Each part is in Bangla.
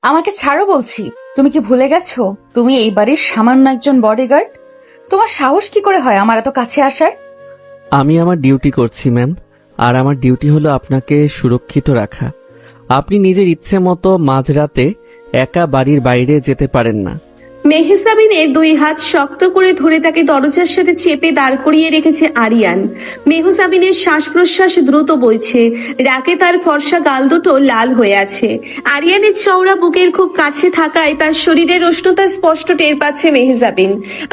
আমাকে ছাড়ো বলছি। তুমি কি ভুলে গেছো তুমি এই বাড়ির সামান্য একজন বডিগার্ড? তোমার সাহস কি করে হয় আমার এত কাছে আসার? আমি আমার ডিউটি করছি ম্যাম, আর আমার ডিউটি হলো আপনাকে সুরক্ষিত রাখা। আপনি নিজের ইচ্ছে মতো মাঝরাতে একা বাড়ির বাইরে যেতে পারেন না। মেহজাবিনের দুই হাত শক্ত করে ধরে তাকে দরজার সাথে চেপে দাঁড় করিয়ে রেখেছে আরিয়ান। মেহজাবিনের শ্বাস প্রশ্বাস দ্রুত বইছে, রাগে তার ফর্সা গাল দুটো লাল হয়ে আছে। আরিয়ানের চওড়া বুকের খুব কাছে থাকায় তার শরীরের উষ্ণতা স্পষ্ট টের পাচ্ছে মেহজাবিন।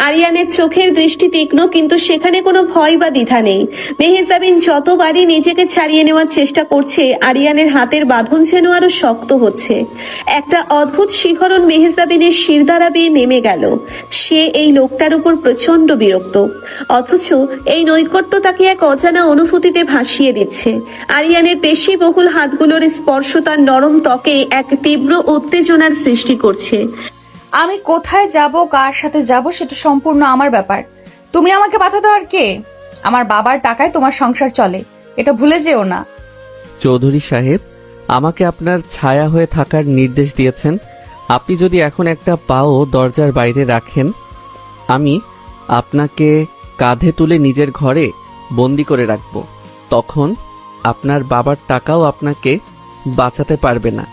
আরিয়ানের চোখের দৃষ্টি তীক্ষ্ণ, কিন্তু সেখানে কোনো ভয় বা দ্বিধা নেই। মেহজাবিন যতবারই নিজেকে ছাড়িয়ে নেওয়ার চেষ্টা করছে, আরিয়ানের হাতের বাঁধন যেন আরো শক্ত হচ্ছে। একটা অদ্ভুত শিহরণ মেহজাবিনের শিরদাঁড়া বেয়ে নেমে গেল। সে এই লোকটার উপর প্রচন্ড বিরক্ত, অথচ এই নৈকট্য তাকে এক অজানা অনুভূতিতে ভাসিয়ে দিচ্ছে। আরিয়ানের পেশিবহুল হাতগুলোর স্পর্শ তার নরম ত্বকে এক তীব্র উত্তেজনার সৃষ্টি করছে। আমি কোথায় যাব, কার সাথে যাব, সেটা সম্পূর্ণ আমার ব্যাপার। তুমি আমাকে বাধা দেওয়ার কে? আমার বাবার টাকায় তোমার সংসার চলে, এটা ভুলে যেও না। চৌধুরী সাহেব আমাকে আপনার ছায়া হয়ে থাকার নির্দেশ দিয়েছেন। আপনি যদি এখন একটা পাও দরজার বাইরে রাখেন, আমি আপনাকে কাঁধে তুলে নিজের ঘরে বন্দি করে রাখব। তখন আপনার বাবার টাকাও আপনাকে বাঁচাতে পারবে না।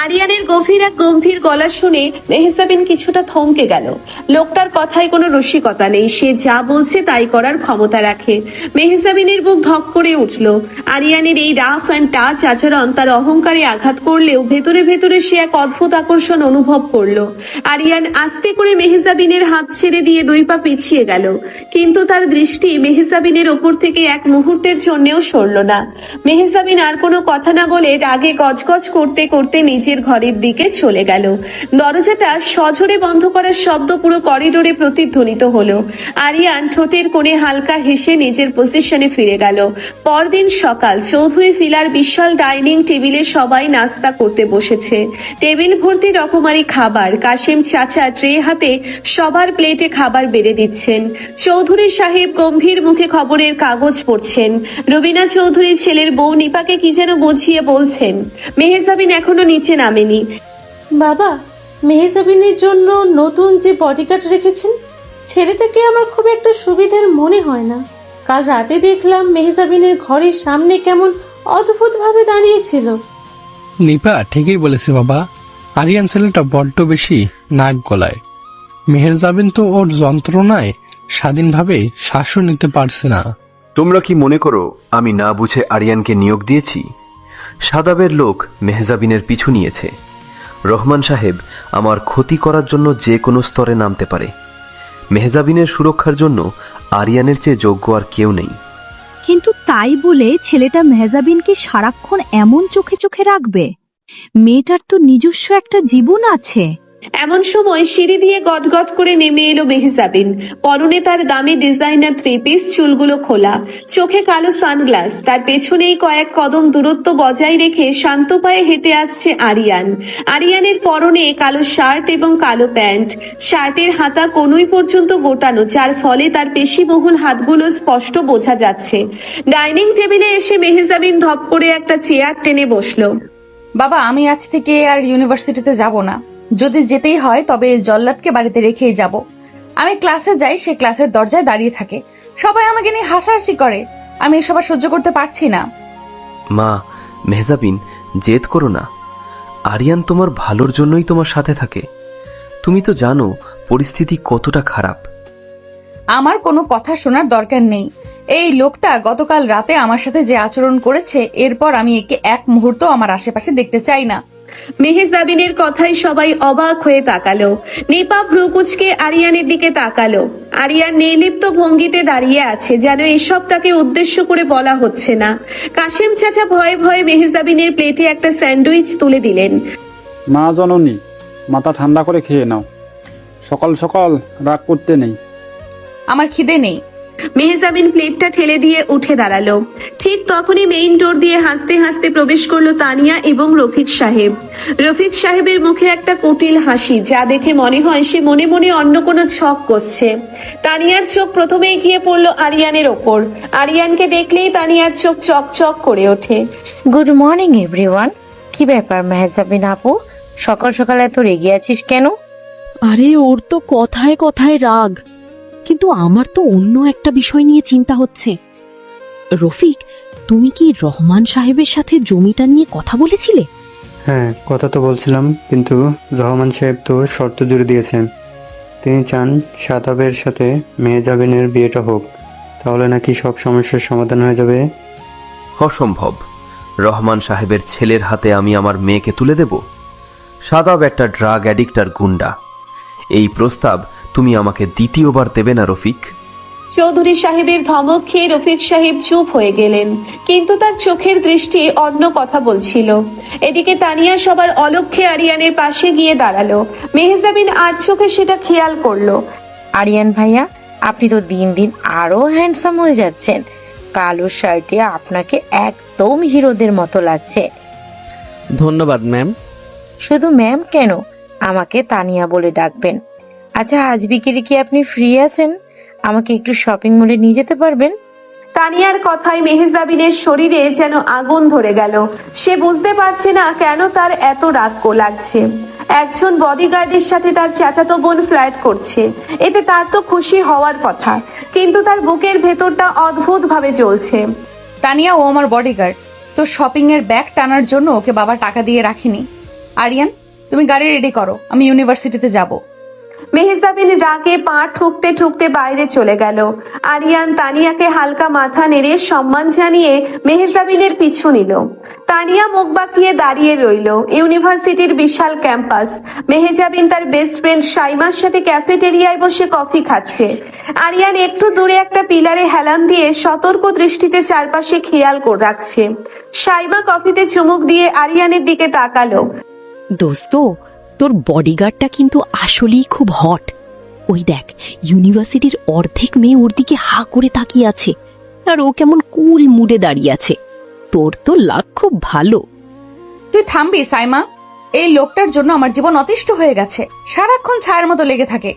আরিয়ানের গভীর এক গম্ভীর গলা শুনে মেহজাবিন কিছুটা থমকে গেল। লোকটার কথায় কোনো রসিকতা নেই, সে যা বলছে তাই করার ক্ষমতা রাখে। মেহজাবিনের বুক ধক করে উঠল। আরিয়ানের এই রাফ অ্যান্ড টাচ আচরণ তার অহংকারে আঘাত করলেও ভেতরে ভেতরে সে এক অদ্ভুত আকর্ষণ অনুভব করলো। আরিয়ান আস্তে করে মেহজাবিনের হাত ছেড়ে দিয়ে দুই পা পিছিয়ে গেল, কিন্তু তার দৃষ্টি মেহজাবিনের ওপর থেকে এক মুহূর্তের জন্যেও সরল না। মেহজাবিন আর কোনো কথা না বলে রাগে গজগজ করতে করতে নিজের ঘরের দিকে চলে গেল। দরজাটা সজোরে বন্ধ করার শব্দ পুরো করিডোরে প্রতিধ্বনিত হলো। আরিয়ান ঠোঁটের কোণে হালকা হেসে নিজের পজিশনে ফিরে গেল। পরদিন সকাল, চৌধুরী ফিলার বিশাল ডাইনিং টেবিলে সবাই নাস্তা করতে বসেছে। টেবিল ভর্তি রকমারি খাবার। কাশেম চাচা ট্রে হাতে সবার প্লেটে খাবার বেড়ে দিচ্ছেন। চৌধুরী সাহেব গম্ভীর মুখে খবরের কাগজ পড়ছেন। রবিনা চৌধুরী ছেলের বউ নিপাকে কি যেন বুঝিয়ে বলছেন। মেহজাবিন এখনো নিচে নামেনি। বাবা, মেহজাবিনের জন্য নতুন যে বডিগার্ড রেখেছেন, ছেলেটাকে আমার খুব একটা সুবিধার মনে হয় না। কাল রাতে দেখলাম মেহজাবিনের ঘরের সামনে কেমন অদ্ভুত ভাবে দাঁড়িয়েছিল। নিপা ঠিকই বলেছে বাবা, আরিয়ান ছেলেটা বড্ড বেশি নাক গলায়। মেহেরজাবিন তো ওর যন্ত্রণায় স্বাধীনভাবে শ্বাসও নিতে পারছে না। তোমরা কি মনে করো আমি না বুঝে আরিয়ানকে নিয়োগ দিয়েছি? সাদাবের লোক মেহজাবিনের পিছু নিয়েছে। রহমান সাহেব আমার ক্ষতি করার জন্য যে কোনো স্তরে নামতে পারে। মেহজাবিনের সুরক্ষার জন্য আরিয়ানের চেয়ে যোগ্য আর কেউ নেই। কিন্তু তাই বলে ছেলেটা মেহজাবিনকে সারাক্ষণ এমন চোখে চোখে রাখবে? মেয়েটার তো নিজস্ব একটা জীবন আছে। এমন সময় সিঁড়ি দিয়ে গটগট করে নেমে এলো মেহজাবিন। পরনে তার দামি ডিজাইনার থ্রি পিস, চুলগুলো খোলা, চোখে কালো সানগ্লাস। তার পেছনেই কয়েক কদম দূরত্ব বজায় রেখে শান্ত পায়ে হেঁটে আসছে আরিয়ান। আরিয়ানের পরনে কালো শার্ট এবং কালো প্যান্ট। শার্টের হাতা কনুই পর্যন্ত গোটানো, যার ফলে তার পেশিবহুল হাতগুলো স্পষ্ট বোঝা যাচ্ছে। ডাইনিং টেবিলে এসে মেহজাবিন ধপ করে একটা চেয়ার টেনে বসলো। বাবা, আমি আজ থেকে আর ইউনিভার্সিটিতে যাব না। যদি যেতেই হয় তবে জল্লাদকে বাড়িতে রেখেই যাব। আমি ক্লাসে যাই, সে ক্লাসের দরজায় দাঁড়িয়ে থাকে, সবাই আমাকে নিয়ে হাসাহাসি করে। আমি এসব আর সহ্য করতে পারছি না। মা, মেহজাবিন জেদ করো না। আরিয়ান তোমার ভালোর জন্যই তোমার সাথে থাকে। তুমি তো জানো পরিস্থিতি কতটা খারাপ। আমার কোনো কথা শোনার দরকার নেই। এই লোকটা গতকাল রাতে আমার সাথে যে আচরণ করেছে, এরপর আমি একে এক মুহূর্ত আমার আশেপাশে দেখতে চাই না। মেহজাবিনের কথায় সবাই অবাক হয়ে তাকালো। নিপা ভ্রুকুচকে আরিয়ানের দিকে তাকালো। আরিয়ান নির্লিপ্ত ভঙ্গিতে দাঁড়িয়ে আছে, যেন এসব তাকে উদ্দেশ্য করে বলা হচ্ছে না। কাশেম চাচা ভয়ে ভয়ে মেহজাবিনের প্লেটে একটা স্যান্ডউইচ তুলে দিলেন। মা জননী, মাথা ঠান্ডা করে খেয়ে নাও, সকাল সকাল রাগ করতে নেই। আমার খিদে নেই। মেহজাবিন প্লেটটা ঠেলে দিয়ে উঠে দাঁড়ালো। ঠিক তখনই মেইন ডোর দিয়ে হাঁটতে হাঁটতে প্রবেশ করলো তানিয়া এবং রফিক সাহেব। রফিক সাহেবের মুখে একটা কুটিল হাসি, যা দেখে মনে হয় সে মনে মনে অন্য কোনো ছক কষছে। তানিয়ার চোখ প্রথমেই গিয়ে পড়লো আরিয়ানের ওপর। আরিয়ানকে দেখলেই তানিয়ার চোখ চকচক করে ওঠে। Good morning everyone. কি ব্যাপার মেহজাবিন আপু, সকাল সকাল এত রেগে আছিস কেন? আরে ওর তো কথায় কথায় রাগ, কিন্তু আমার তো অন্য একটা বিষয় নিয়ে চিন্তা হচ্ছে। রফিক, তুমি কি রহমান সাহেবের সাথে জমিটা নিয়ে কথা বলেছিলে? হ্যাঁ, কথা তো বলছিলাম, কিন্তু রহমান সাহেব তো শর্ত জুড়ে দিয়েছেন। তিনি চান শাদাবের সাথে মেহজাবিনের বিয়েটা হোক, তাহলে নাকি সব সমস্যার সমাধান হয়ে যাবে। অসম্ভব। রহমান সাহেবের ছেলের হাতে আমি আমার মেয়েকে তুলে দেব? শাদাব একটা ড্রাগ অ্যাডিক্ট আর গুন্ডা। এই প্রস্তাব তুমি আমাকে দ্বিতীয়বার দেবে না রফিক। চৌধুরী সাহেবের ধমক খেয়ে রফিক সাহেব চুপ হয়ে গেলেন, কিন্তু তার চোখের দৃষ্টি অন্য কথা বলছিল। এদিকে তানিয়া সবার অলক্ষ্যে আরিয়ানের পাশে গিয়ে দাঁড়ালো। মেহজাবিন আর চোখে সেটা খেয়াল করলো। আরিয়ান ভাইয়া, আপনি তো দিন দিন আরো হ্যান্ডসাম হয়ে যাচ্ছেন। কালো শার্টে আপনাকে একদম হিরোদের মতো লাগছে। ধন্যবাদ ম্যাম। শুধু ম্যাম কেন, আমাকে তানিয়া বলে ডাকবেন। আচ্ছা, আজ বিকেলে কি আপনি ফ্রি আছেন? আমাকে একটু শপিং মলে নিয়ে যেতে পারবেন? তানিয়ার কথায় মেহজাবিনের শরীরে যেন আগুন ধরে গেল। সে বুঝতে পারছে না কেন তার এত রাগ লাগছে। একজন বডিগার্ডের সাথে তার চাচাতো বোন ফ্ল্যাট করছে, এতে তার তো খুশি হওয়ার কথা, কিন্তু তার বুকের ভেতরটা অদ্ভুত ভাবে জ্বলছে। তানিয়া, ও আমার বডিগার্ড। তো শপিং এর ব্যাগ টানার জন্য ওকে বাবা টাকা দিয়ে রাখিনি। আরিয়ান, তুমি গাড়ি রেডি করো, আমি ইউনিভার্সিটিতে যাব। মেহজাবিন রাগে পা ঠুকতে ঠুকতে বাইরে চলে গেল। আরিয়ান তানিয়াকে হালকা মাথা নেড়ে সম্মান জানিয়ে মেহজাবিনের পিছু নিল। তানিয়া মুখ বাঁকিয়ে দাঁড়িয়ে রইল। ইউনিভার্সিটির বিশাল ক্যাম্পাস। মেহজাবিন তার বেস্ট ফ্রেন্ড শাইমার সাথে ক্যাফেটেরিয়ায় বসে কফি খাচ্ছে। আরিয়ান একটু দূরে একটা পিলারে হেলান দিয়ে সতর্ক দৃষ্টিতে চারপাশে খেয়াল করে রাখছে। শাইমা কফিতে চুমুক দিয়ে আরিয়ানের দিকে তাকালো। দোস্ত, তোর বডিগার্ডটা কিন্তু আসলেই খুব হট। ওই দেখ, ইউনিভার্সিটির অর্ধেক মেয়ে ওর দিকে হা করে তাকিয়ে আছে, আর ও কেমন কুল মুডে দাঁড়িয়ে আছে। তোর তো লাক খুব ভালো। তুই থামবি সাইমা? এই লোকটার জন্য আমার জীবন অতিষ্ঠ হয়ে গেছে। সারাক্ষণ ছায়ার মতো লেগে থাকে।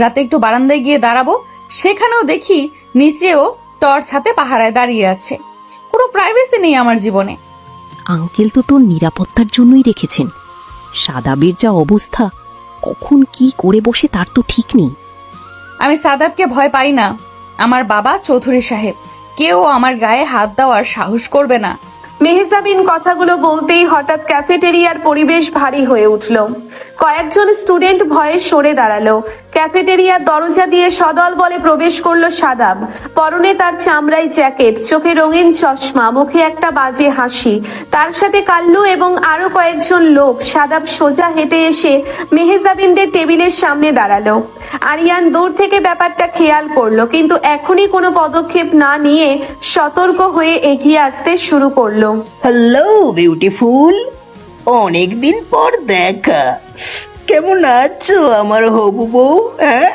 রাতে একটু বারান্দায় গিয়ে দাঁড়াবো, সেখানেও দেখি নিচেও টর্চ হাতে পাহারায় দাঁড়িয়ে আছে। কোনো প্রাইভেসি নেই আমার জীবনে। আঙ্কেল তো তোর নিরাপত্তার জন্যই রেখেছেন। শাদাবের যা অবস্থা, কখন কি করে বসে তার তো ঠিক নেই। আমি সাদাবকে ভয় পাই না। আমার বাবা চৌধুরী সাহেব, কেউ আমার গায়ে হাত দেওয়ার সাহস করবে না। মেহজাবিন কথাগুলো বলতেই হঠাৎ ক্যাফেটেরিয়ার পরিবেশ ভারী হয়ে উঠল। কয়েকজন স্টুডেন্ট ভয়ে সরে দাঁড়ালো। ক্যাফেটেরিয়ার দরজা দিয়ে সদল বলে প্রবেশ করলো শাদাব। পরনে তার চামড়াই জ্যাকেট, চোখে রঙিন চশমা, মুখে একটা বাজে হাসি। তার সাথে কাল্লু এবং আরো কয়েকজন লোক। শাদাব সোজা হেঁটে এসে মেহজাবিনদের টেবিলের সামনে দাঁড়ালো। আরিয়ান দূর থেকে ব্যাপারটা খেয়াল করলো, কিন্তু এখনই কোনো পদক্ষেপ না নিয়ে সতর্ক হয়ে এগিয়ে আসতে শুরু করলো। হ্যালো বিউটিফুল, অনেকদিন পর দেখা। কেমন আছো আমার হবু বউ? হ্যাঁ,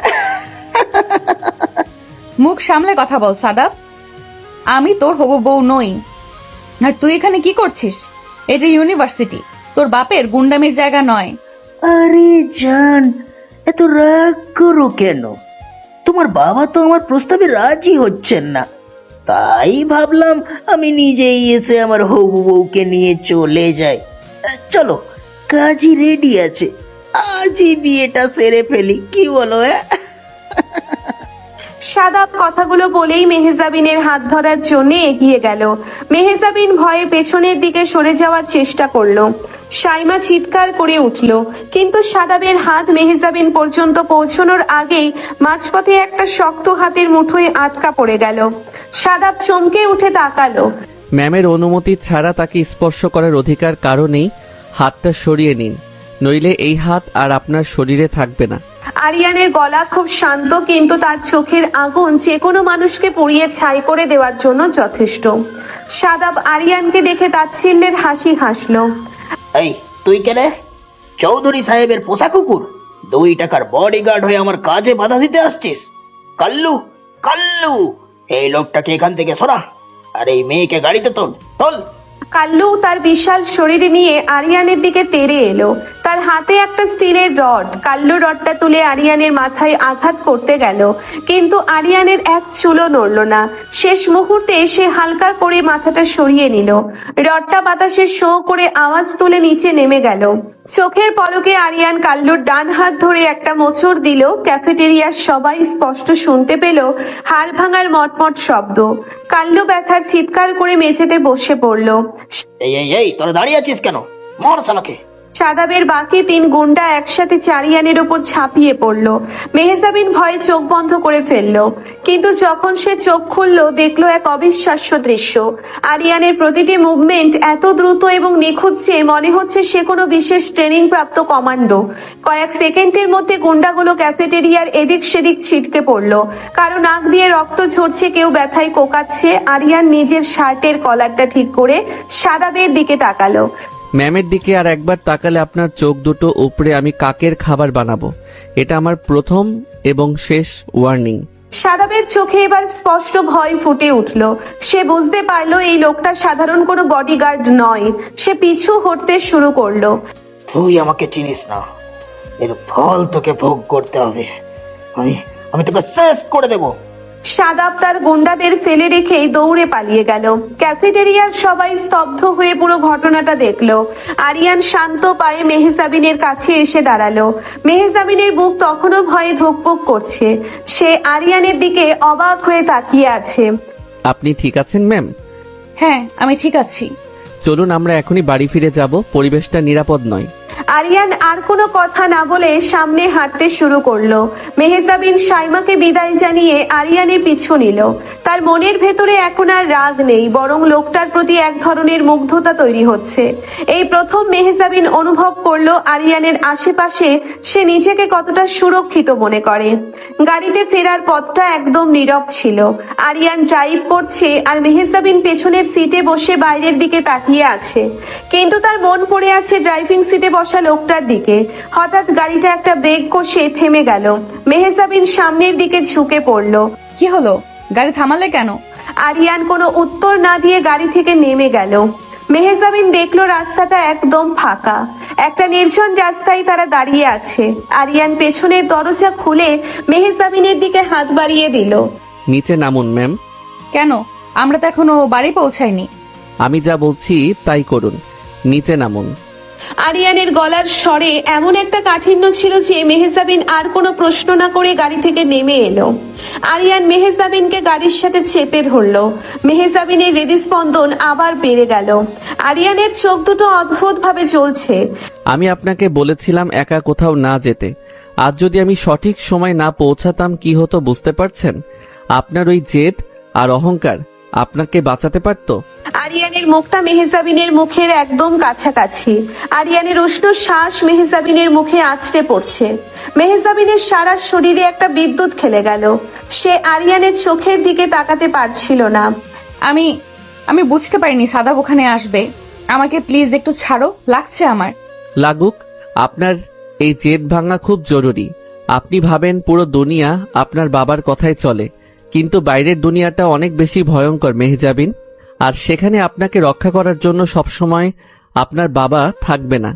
মুখ সামলে কথা বল সাদাব। আমি তোর হবু বউ নই। আর তুই এখানে কি করছিস? এটা ইউনিভার্সিটি, তোর বাপের গুন্ডামির জায়গা নয়। আরে জান, এত রাগ করো কেন? তোমার বাবা তো আমার প্রস্তাবে রাজি হচ্ছেন না, তাই ভাবলাম আমি নিজেই এসে আমার হবু বউকে নিয়ে চলে যাই। চলো, কাজই রেডি আছে, আজই বিয়েটা সেরে ফেলি, কি বলো? শাদাব কথাগুলো বলেই মেহজাবিনের হাত ধরার জন্য এগিয়ে গেল। মেহজাবিন ভয়ে পেছনের দিকে সরে যাওয়ার চেষ্টা করলো। শাইমা চিৎকার করে উঠল, কিন্তু শাদাবের হাত মেহজাবিন পর্যন্ত পৌঁছানোর আগেই মাঝপথে একটা শক্ত হাতের মুঠোয় আটকা পড়ে গেল। শাদাব চমকে উঠে তাকালো। ম্যামের অনুমতি ছাড়া তাকে স্পর্শ করার অধিকার কারণেই হাতটা সরিয়ে নিন, নইলে এই হাত আর আপনার শরীরে থাকবে না। আরিয়ানের গলা খুব শান্ত, কিন্তু তার চোখের আগুন যে কোনো মানুষকে পুড়িয়ে ছাই করে দেওয়ার জন্য যথেষ্ট। শাদাব আরিয়ানকে দেখে তাচ্ছিল্যের হাসি হাসলো। এই, তুই কেনে? চৌধুরী সাহেবের পোষা কুকুর, 2 টাকার বডিগার্ড হয়ে আমার কাজে বাধা দিতে আসছিস? কাল্লু, কাল্লু, এই লোকটাকে এখান থেকে সরা, আর এই মেয়েকে গাড়িতে তোল। কাল্লু তার বিশাল শরীর নিয়ে আরিয়ানের দিকে তেড়ে এলো। তার হাতে একটা স্টিলের রড। কাল্লু রডটা তুলে আরিয়ানের মাথায় আঘাত করতে গেল, কিন্তু আরিয়ানের এক চুলও নড়ল না। শেষ মুহূর্তে সে হালকা করে মাথাটা সরিয়ে নিল। রডটা বাতাসে শো করে আওয়াজ তুলে নিচে নেমে গেল। চোখের পলকে আরিয়ান কাল্লুর ডান হাত ধরে একটা মোচড় দিল। ক্যাফেটেরিয়ার সবাই স্পষ্ট শুনতে পেল হাড় ভাঙার মটমট শব্দ। কাল্লু ব্যথার চিৎকার করে মেঝেতে বসে পড়ল। এই এই এই তোরা দাঁড়িয়ে আছিস কেন? মর শালাকে। সাদাবের বাকি 3 গুন্ডা একসাথে আরিয়ানের ওপর ঝাঁপিয়ে পড়ল। মেহজাবিন ভয়ে চোখ বন্ধ করে ফেলল, কিন্তু যখন সে চোখ খুলল দেখলো এক অবিশ্বাস্য দৃশ্য। আরিয়ানের প্রতিটি মুভমেন্ট এত দ্রুত এবং নিখুঁত যে মনে হচ্ছে সে কোনো বিশেষ ট্রেনিং প্রাপ্ত কমান্ডো। কয়েক সেকেন্ডের মধ্যে গুন্ডাগুলো ক্যাফেটেরিয়ার এদিক সেদিক ছিটকে পড়ল। কারো নাক দিয়ে রক্ত ঝরছে, কেউ ব্যথায় কোকাচ্ছে। আরিয়ান নিজের শার্টের কলারটা ঠিক করে সাদাবের দিকে তাকালো। ম্যামের দিকে আর একবার তাকালে আপনার চোখ দুটো উপরে আমি কাকের খাবার বানাবো। এটা আমার প্রথম এবং শেষ ওয়ার্নিং। সাদাবের চোখে এবার স্পষ্ট ভয় ফুটে উঠল। সে বুঝতে পারলো এই লোকটা সাধারণ কোনো বডিগার্ড নয়। সে পিছু হটতে শুরু করলো। তুই আমাকে চিনিস না, এর ফল তোকে ভোগ করতে হবে। আমি তোকে শেষ করে দেবো। সাদাব তার গুন্ডাদের ফেলে রেখেই দৌড়ে পালিয়ে গেল। ক্যাফেটেরিয়ার সবাই স্তব্ধ হয়ে পুরো ঘটনাটা দেখলো। আরিয়ান শান্ত পায়ে মেহজাবিনের কাছে এসে দাঁড়ালো। মেহজাবিনের বুক তখনও ভয়ে ধুকপুক করছে। সে আরিয়ানের দিকে অবাক হয়ে তাকিয়ে আছে। আপনি ঠিক আছেন ম্যাম? হ্যাঁ, আমি ঠিক আছি। চলুন আমরা এখনই বাড়ি ফিরে যাব, পরিবেশটা নিরাপদ নয়। আরিয়ান আর কোনো কথা না বলে সামনে হাঁটতে শুরু করলো। মেহজাবিন শাইমাকে বিদায় জানিয়ে আরিয়ানের পিছু নিল। তার মনের ভেতরে এখন আর রাগ নেই, বরং লোকটার প্রতি এক ধরনের মুগ্ধতা তৈরি হচ্ছে। এই প্রথম মেহজাবিন অনুভব করলো আরিয়ানের আশেপাশে সে নিজেকে কতটা সুরক্ষিত মনে করে। গাড়িতে ফেরার পথটা একদম নীরব ছিল। আরিয়ান ড্রাইভ করছে আর মেহজাবিন পেছনের সিটে বসে বাইরের দিকে তাকিয়ে আছে, কিন্তু তার মন পড়ে আছে ড্রাইভিং সিটে বসা লোকটার দিকে। হঠাৎ গাড়িটা একটা ব্রেক কষে থেমে গেল। মেহজাবিন সামনের দিকে ঝুঁকে পড়ল। কি হলো? গাড়ি থামালে কেন? আরিয়ান কোনো উত্তর না দিয়ে গাড়ি থেকে নেমে গেল। মেহজাবিন দেখলো রাস্তাটা একদম ফাঁকা। একটা নির্জন রাস্তায় তারা দাঁড়িয়ে আছে। আরিয়ান পেছনের দরজা খুলে মেহজাবিনের দিকে হাত বাড়িয়ে দিল। নিচে নামুন ম্যাম। কেন? আমরা তো এখনো বাড়ি পৌঁছাইনি। আমি যা বলছি তাই করুন, নিচে নামুন। আরিয়ানের গলার স্বরে এমন একটা কাঠিন্য ছিল যে মেহজাবিন আর কোনো প্রশ্ন না করে গাড়ি থেকে নেমে এলো। আরিয়ান মেহজাবিনকে গাড়ির সাথে চেপে ধরলো। মেহজাবিনের হৃদস্পন্দন আবার বেড়ে গেল। আরিয়ানের চোখ দুটো অদ্ভুত ভাবে জ্বলছে। আমি আপনাকে বলেছিলাম একা কোথাও না যেতে। আজ যদি আমি সঠিক সময় না পৌঁছাতাম কি হতো বুঝতে পারছেন? আপনার ওই জেদ আর অহংকার আপনাকে বাঁচাতে পারতো। আরিয়ানের মুখটা মেহজাবিনের মুখের একদম কাছাকাছি। আরিয়ানের উষ্ণ শ্বাস মেহজাবিনের মুখে আছড়ে পড়ছে। মেহজাবিনের সারা শরীরে একটা বিদ্যুৎ খেলে গেল। সে আরিয়ানের চোখের দিকে তাকাতে পারছিল না। আমি বুঝতে পারিনি সাদাব ওখানে আসবে। আমাকে প্লিজ একটু ছাড়ো, লাগছে আমার। লাগুক, আপনার এই জেদ ভাঙা খুব জরুরি। আপনি ভাবেন পুরো দুনিয়া আপনার বাবার কথাই চলে, কিন্তু বাইরের দুনিয়াটা অনেক বেশি ভয়ঙ্কর মেহজাবিন। আর সেখানে আপনাকে রক্ষা করার জন্য সবসময় আপনার বাবা থাকবে না।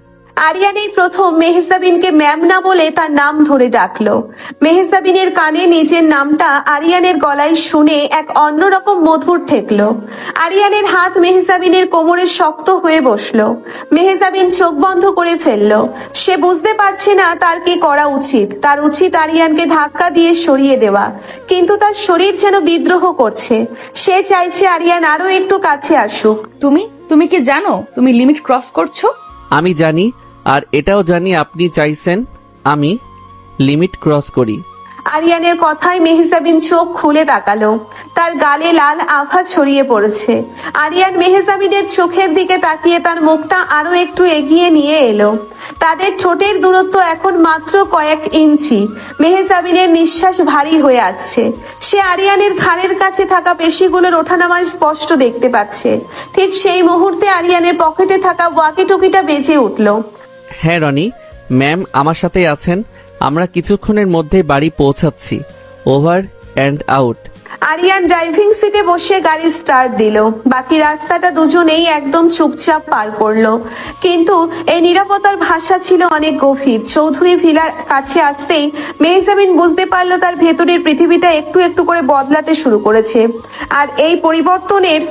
আরিয়ান এই প্রথম মেহজাবিনকে ম্যাম না বলে তার নাম ধরে ডাকলো। মেহজাবিনের কানে নিজের নামটা আরিয়ানের গলায় শুনে এক অন্যরকম মধুর ঠেকলো। আরিয়ানের হাত মেহজাবিনের কোমরে শক্ত হয়ে বসলো। মেহজাবিন চোখ বন্ধ করে ফেললো। সে বুঝতে পারছে না তার কি করা উচিত। তার উচিত আরিয়ানকে ধাক্কা দিয়ে সরিয়ে দেওয়া, কিন্তু তার শরীর যেন বিদ্রোহ করছে। সে চাইছে আরিয়ান আরো একটু কাছে আসুক। তুমি কি জানো তুমি লিমিট ক্রস করছো? আমি জানি, আর এটাও জানি আপনি চাইছেন আমি লিমিট ক্রস করি। আরিয়ানের কথায় মেহজাবিন চোখ খুলে তাকালো। তার গালে লাল আভা ছড়িয়ে পড়েছে। আরিয়ান মেহজাবিনের চোখের দিকে তাকিয়ে তার মুখটা আরো একটু এগিয়ে নিয়ে এলো। তাদের ঠোঁটের দূরত্ব এখন মাত্র কয়েক ইঞ্চি। মেহজাবিনের নিঃশ্বাস ভারী হয়ে আসছে। সে আরিয়ানের ঘাড়ের কাছে থাকা পেশিগুলোর ওঠানামা স্পষ্ট দেখতে পাচ্ছে। ঠিক সেই মুহূর্তে আরিয়ানের পকেটে থাকা ওয়াকিটকিটা বেজে উঠল। হ্যাঁ রনি, ম্যাম আমার সাথে আছেন। আমরা কিছুক্ষণের মধ্যে বাড়ি পৌঁছাচ্ছি। Over and out. Aryan driving সিটে বসে গাড়ি স্টার্ট দিল। বাকি রাস্তাটা দুজনেই একদম চুপচাপ পার করলো, কিন্তু এই নিরাপত্তার ভাষা ছিল অনেক গভীর। চৌধুরী ভিলার কাছে আসতেই মেহজাবিন বুঝতে পারলো তার ভেতরের পৃথিবীটা একটু একটু করে বদলাতে শুরু করেছে, আর এই পরিবর্তনের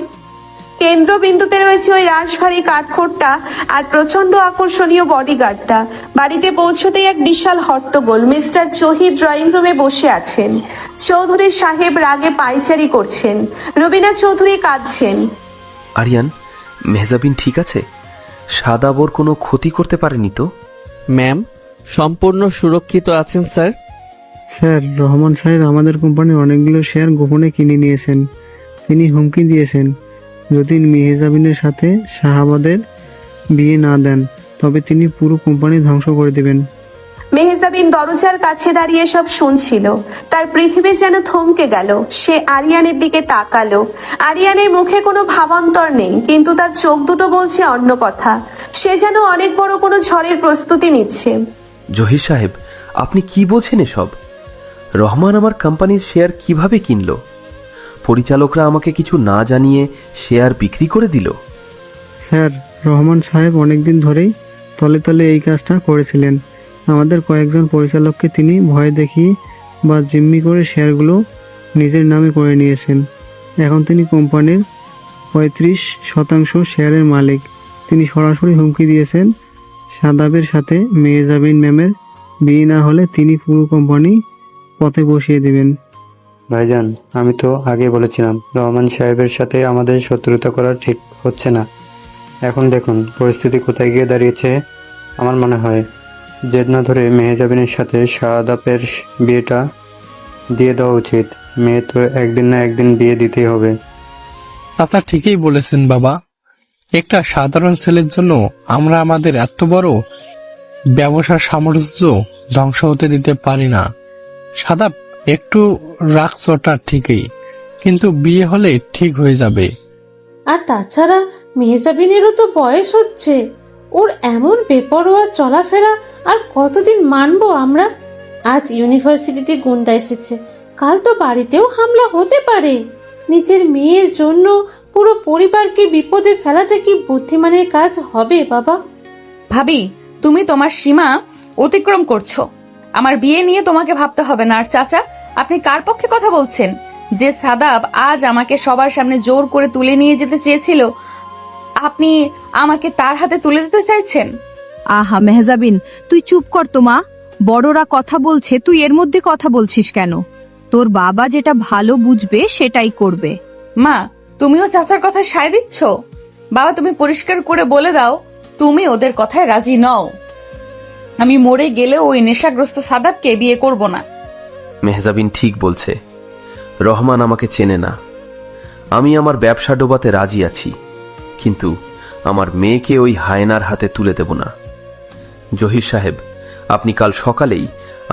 কেন্দ্রবিন্দুতে রয়েছে ওই রাশভারী কাঠখোট্টা আর প্রচন্ড আকর্ষণীয় বডিগার্ডটা। বাড়িতে পৌঁছতেই এক বিশাল হট্টগোল। মিস্টার জহির ড্রয়িং রুমে বসে আছেন, চৌধুরী সাহেব রাগে পায়চারি করছেন, রবিনা চৌধুরী কাঁদছেন। আরিয়ান, মেহজাবিন ঠিক আছে? শাদাব ওর কোনো ক্ষতি করতে পারেনি তো? ম্যাম, সম্পূর্ণ সুরক্ষিত আছেন স্যার। স্যার, রহমান সাহেব আমাদের কোম্পানির অনেকগুলো শেয়ার গোপনে কিনে নিয়েছেন। তিনি হুমকি দিয়েছেন, যদি মেহজাবিনের সাথে শাহাবাদের বিয়ে না দেন তবে তিনি পুরো কোম্পানি ধ্বংস করে দেবেন। মেহজাবিন দরজার কাছে দাঁড়িয়ে সব শুনছিল। তার পৃথিবী যেন থমকে গেল। সে আরিয়ানের দিকে তাকালো। আরিয়ানের মুখে কোনো ভাবান্তর নেই, কিন্তু তার চোখ দুটো বলছে অন্য কথা। সে যেন অনেক বড় কোনো ঝড়ের প্রস্তুতি নিচ্ছে। জহির সাহেব, আপনি কি বলছেন এসব? রহমান আমার কোম্পানির শেয়ার কিভাবে কিনলো? পরিচালকরা আমাকে কিছু না জানিয়ে শেয়ার বিক্রি করে দিল? স্যার, রহমান সাহেব অনেকদিন ধরেই তলে তলে এই কাজটা করেছিলেন। আমাদের কয়েকজন পরিচালককে তিনি ভয় দেখিয়ে বা জিম্মি করে শেয়ারগুলো নিজের নামে করে নিয়েছেন। এখন তিনি কোম্পানির 35% শেয়ারের মালিক। তিনি সরাসরি হুমকি দিয়েছেন, শাদাবের সাথে মেহজাবিন ম্যামের বিয়ে না হলে তিনি পুরো কোম্পানি পথে বসিয়ে দেবেন। ভাইজান, আমি তো আগে বলেছিলাম রহমান সাহেবের সাথে আমাদের শত্রুতা করা ঠিক হচ্ছে না। এখন দেখুন পরিস্থিতি কোথায় গিয়ে দাঁড়িয়েছে। আমার মনে হয় জেদ না ধরে মেহজাবিনের সাথে শাহাদাবের বিয়েটা দিয়ে দেওয়া উচিত। মেয়ে তো একদিন না একদিন বিয়ে দিতেই হবে। চাচা ঠিকই বলেছেন বাবা। একটা সাধারণ ছেলের জন্য আমরা আমাদের এত বড় ব্যবসার সামর্থ্য ধ্বংস হতে দিতে পারি না। শাদাব একটু রাগচটা ঠিকই, কিন্তু বিয়ে হলে ঠিক হয়ে যাবে। আর তাছাড়া মেহজাবিনেরও তো বয়স হচ্ছে। ওর এমন বেপরোয়া চলাফেরা আর কতদিন মানবো আমরা? আজ ইউনিভার্সিটিতে গুন্ডা এসেছে, কাল তো বাড়িতেও হামলা হতে পারে। নিজের মেয়ের জন্য পুরো পরিবারকে বিপদে ফেলাটা কি বুদ্ধিমানের কাজ হবে বাবা? ভাবি, তুমি তোমার সীমা অতিক্রম করছো। আমার বিয়ে নিয়ে তোমাকে ভাবতে হবে না। আর চাচা, আপনি কার পক্ষে কথা বলছেন? যে সাদাব আজ আমাকে সবার সামনে জোর করে তুলে নিয়ে যেতে চেয়েছিল, আপনি আমাকে তার হাতে তুলে দিতে চাইছেন? আহা মেহজাবিন, তুই চুপ কর তো মা। বড়রা কথা বলছে, তুই এর মধ্যে কথা বলছিস কেন? তোর বাবা যেটা ভালো বুঝবে সেটাই করবে। মা, তুমিও চাচার কথায় সায় দিচ্ছ? বাবা, তুমি পরিষ্কার করে বলে দাও তুমি ওদের কথায় রাজি নও। আমি মরে গেলেও ওই নেশাগ্রস্ত সাদাবকে বিয়ে করব না। মেহজাবিন ঠিক বলছে। রহমান আমাকে চেনে না। আমি আমার ব্যবসা ডোবাতে রাজি আছি, কিন্তু আমার মেয়েকে ওই হায়নার হাতে তুলে দেব না। জহির সাহেব, আপনি কাল সকালেই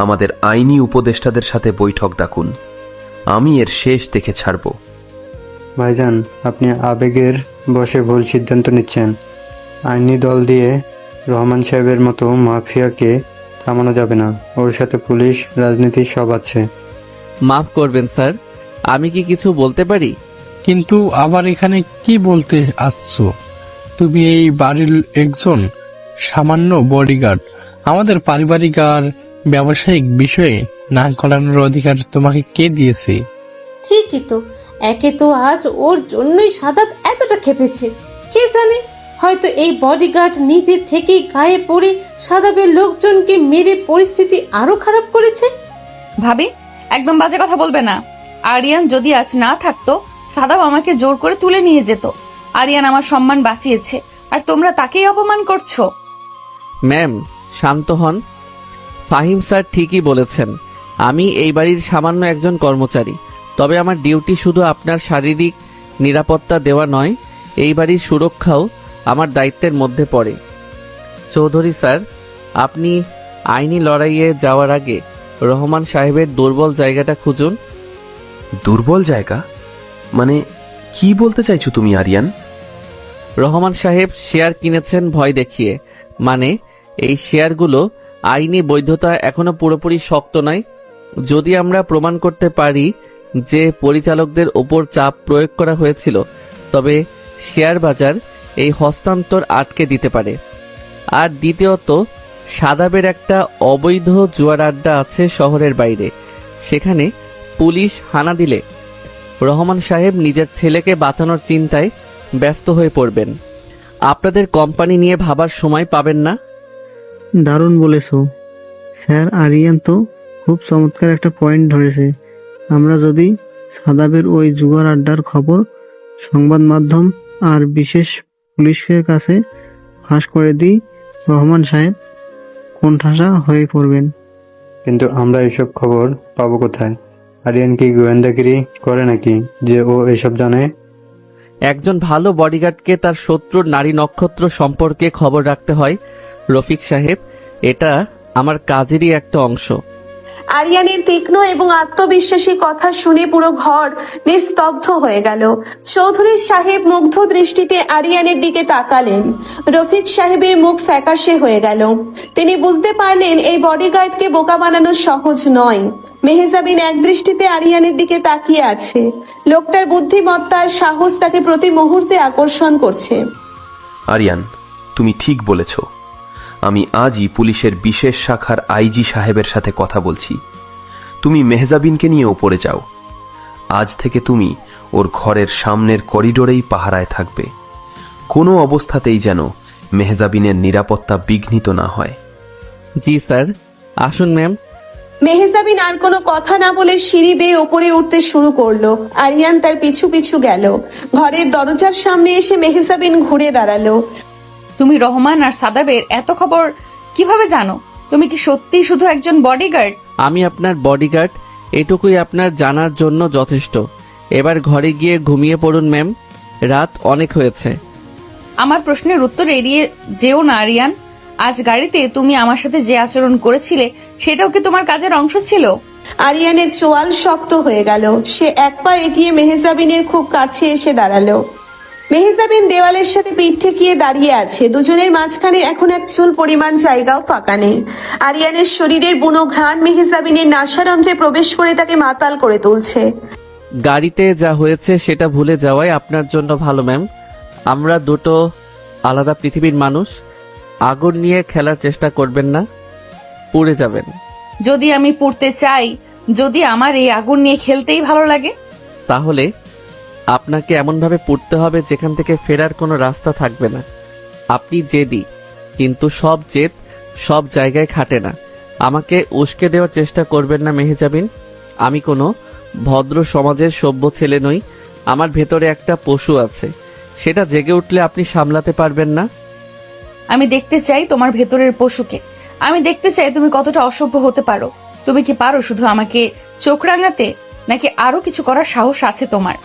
আমাদের আইনি উপদেষ্টাদের সাথে বৈঠক ডাকুন। আমি এর শেষ দেখে ছাড়ব। ভাইজান, আপনি আবেগের বশে ভুল সিদ্ধান্ত নিচ্ছেন। আইনি দল দিয়ে রহমান সাহেবের মতো মাফিয়াকে থামানো যাবে না। ওর সাথে পুলিশ, রাজনীতি সব আছে। মাফ করবেন স্যার, আমি কি কিছু বলতে পারি? কিন্তু আবার এখানে কি বলতে আসছো? তুমি এই বাড়ির একজন সামান্য বডিগার্ড। আমাদের পারিবারিক আর ব্যবসায়িক বিষয়ে নাক গলানোর অধিকার তোমাকে কে দিয়েছে? ঠিকই তো, একে তো আজ ওর জন্যই সাদাব এতটা খেপেছে। কে জানে, হয়তো এই বডিগার্ড নিজে থেকেই গায়ে পড়ে সাদাবের লোকজনকে মেরে পরিস্থিতি আরো খারাপ করেছে। ভাবি, একদম বাজে কথা বলবে না। আরিয়ান যদি আজ না থাকতো, সাদাব আমাকে জোর করে তুলে নিয়ে যেত। আরিয়ান আমার সম্মান বাঁচিয়েছে, আর তোমরা তাকেই অপমান করছো। ম্যাম, শান্ত হন। ফাহিম স্যার ঠিকই বলেছেন। আমি এই বাড়ির সামান্য একজন কর্মচারী। তবে আমার ডিউটি শুধু আপনার শারীরিক নিরাপত্তা দেওয়া নয়, এই বাড়ির সুরক্ষাও আমার দায়িত্বের মধ্যে পড়ে। চৌধুরী স্যার, আপনি আইনি লড়াইয়ে যাওয়ার আগে রহমান সাহেবের দুর্বল জায়গাটা খুঁজুন। দুর্বল জায়গা মানে কি বলতে চাইছো তুমি আরিয়ান? রহমান সাহেব শেয়ার কিনেছেন ভয় দেখিয়ে। মানে এই শেয়ারগুলো আইনি বৈধতা এখনো পুরোপুরি শক্ত নয়। যদি আমরা প্রমাণ করতে পারি যে পরিচালকদের ওপর চাপ প্রয়োগ করা হয়েছিল, তবে শেয়ার বাজার এই হস্তান্তর আটকে দিতে পারে। আর দ্বিতীয়ত, শাদাবের একটা অবৈধ জুয়ার আড্ডা আছে শহরের বাইরে, সেখানে পুলিশ হানা দিলে রহমান সাহেব নিজের ছেলেকে বাঁচানোর চিন্তায় ব্যস্ত হয়ে পড়বেন। আপনাদের কোম্পানি নিয়ে ভাবার সময় পাবেন না। দারুণ বলেছো স্যার। আরিয়ান তো খুব চমৎকার একটা পয়েন্ট ধরেছে। আমরা যদি সাদাবের ওই জুয়ার আড্ডার খবর সংবাদ মাধ্যম আর বিশেষ পুলিশের কাছে ফাঁস করে দিই, রহমান সাহেব কোণঠাসা হয়ে পড়বেন। কিন্তু আমরা এসব খবর পাবো কোথায়? আরিয়ান কি গোয়েন্দাগিরি করে নাকি যে ও এসব জানে? একজন ভালো বডিগার্ডকে তার শত্রুর নারী নক্ষত্র সম্পর্কে খবর রাখতে হয় রফিক সাহেব। এটা আমার কাজেরই একটা অংশ। আরিয়ানের তীক্ষ্ণ এবং আত্মবিশ্বাসী কথা শুনে পুরো ঘর নিস্তব্ধ হয়ে গেল। চৌধুরী সাহেব মুগ্ধ দৃষ্টিতে আরিয়ানের দিকে তাকালেন। রফিক সাহেবের মুখ ফ্যাকাশে হয়ে গেল। তিনি বুঝতে পারলেন এই বডিগার্ডকে বোকা বানানো সহজ নয়। মেহজাবিন এক দৃষ্টিতে আরিয়ানের দিকে তাকিয়ে আছে। লোকটার বুদ্ধিমত্তা আর সাহস তাকে প্রতি মুহূর্তে আকর্ষণ করছে। আরিয়ান, তুমি ঠিক বলেছ। আমি আজই পুলিশের বিশেষ শাখার আইজি সাহেবের সাথে কথা বলছি। তুমি মেহজাবিনকে নিয়ে ওপরে যাও। আজ থেকে তুমি ওর ঘরের সামনের করিডোরেই পাহারায় থাকবে। কোনো অবস্থাতেই যেন মেহজাবিনের নিরাপত্তা বিঘ্নিত না হয়। জি স্যার। আসুন ম্যাম। মেহজাবিন আর কোনো কথা না বলে সিঁড়ি বেয়ে ওপরে উঠতে শুরু করলো। আরিয়ান তার পিছু পিছু গেল। ঘরের দরজার সামনে এসে মেহজাবিন ঘুরে দাঁড়ালো। তুমি রহমান আর সাদাবের এত খবর কিভাবে জানো? তুমি কি সত্যি শুধু একজন বডিগার্ড? আমি আপনার বডিগার্ড, এটুকুই আপনার জানার জন্য যথেষ্ট। এবার ঘরে গিয়ে ঘুমিয়ে পড়ুন ম্যাম, রাত অনেক হয়েছে। আমার প্রশ্নের উত্তর এড়িয়ে যেও না আরিয়ান। আজ গাড়িতে তুমি আমার সাথে যে আচরণ করেছিলে সেটাও কি তোমার কাজের অংশ ছিল? আরিয়ানের চোয়াল শক্ত হয়ে গেল। সে এক পা এগিয়ে মেহজাবিনের খুব কাছে এসে দাঁড়ালো। মেহজাবিন দেওয়ালের সাথে পিঠ ঠেকিয়ে দাঁড়িয়ে আছে। দুজনের মাঝখানে এখন এক চুল পরিমাণ জায়গাও ফাঁকা নেই। আরিয়ানের শরীরের বুনো ঘ্রাণ মেহজাবিনের নাসারন্ধ্রে প্রবেশ করে তাকে মাতাল করে তুলছে। গাড়িতে যা হয়েছে সেটা ভুলে যাওয়াই আপনার জন্য ভালো ম্যাম। আমরা দুটো আলাদা পৃথিবীর মানুষ। আগুন নিয়ে খেলার চেষ্টা করবেন না, পুড়ে যাবেন। যদি আমি পড়তে চাই, যদি আমার এই আগুন নিয়ে খেলতেই ভালো লাগে, তাহলে আপনাকে এমনভাবে পড়তে হবে যেখান থেকে ফেরার কোনো রাস্তা থাকবে না। আপনি জেদি, কিন্তু সব জেদ সব জায়গায় খাটে না। আমাকে উস্কে দেওয়ার চেষ্টা করবেন না মেহজাবিন। আমি কোনো ভদ্র সমাজের সভ্য ছেলে নই। আমার ভেতরে একটা পশু আছে, সেটা জেগে উঠলে আপনি সামলাতে পারবেন না। আমি দেখতে চাই তোমার ভেতরের পশুকে। আমি দেখতে চাই তুমি কতটা অসভ্য হতে পারো। তুমি কি পারো শুধু আমাকে চোখ রাঙাতে, নাকি আরো কিছু করার সাহস আছে তোমার?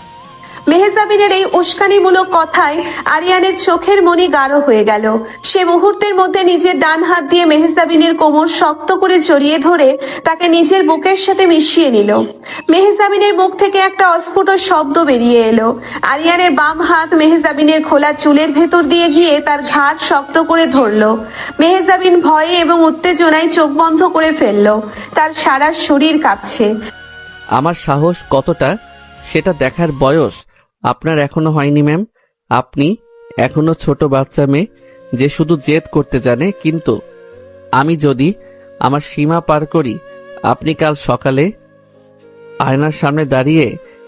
মেহজাবিনের এই উস্কানিমূলক কথায় আরিয়ানের চোখের মনি গাঢ় হয়ে গেল। সে মুহূর্তের মধ্যে নিজের ডান হাত দিয়ে মেহজাবিনের কোমর শক্ত করে জড়িয়ে ধরে তাকে নিজের বুকের সাথে মিশিয়ে নিল। মেহজাবিনের মুখ থেকে একটা অস্ফুট শব্দ বেরিয়ে এলো। আরিয়ানের বাম হাত মেহজাবিনের খোলা চুলের ভেতর দিয়ে গিয়ে তার ঘাড় শক্ত করে ধরলো। মেহজাবিন ভয়ে এবং উত্তেজনায় চোখ বন্ধ করে ফেললো। তার সারা শরীর কাঁপছে। আমার সাহস কতটা সেটা দেখার বয়স আপনার এখনো হয়নি ম্যাম। আপনি এখনো ছোট বাচ্চা মেয়ে যে শুধু জেদ করতে জানে। কিন্তু আমি যদি আমার সীমা পার করি, আপনি কাল সকালে আয়নার সামনে দাঁড়িয়ে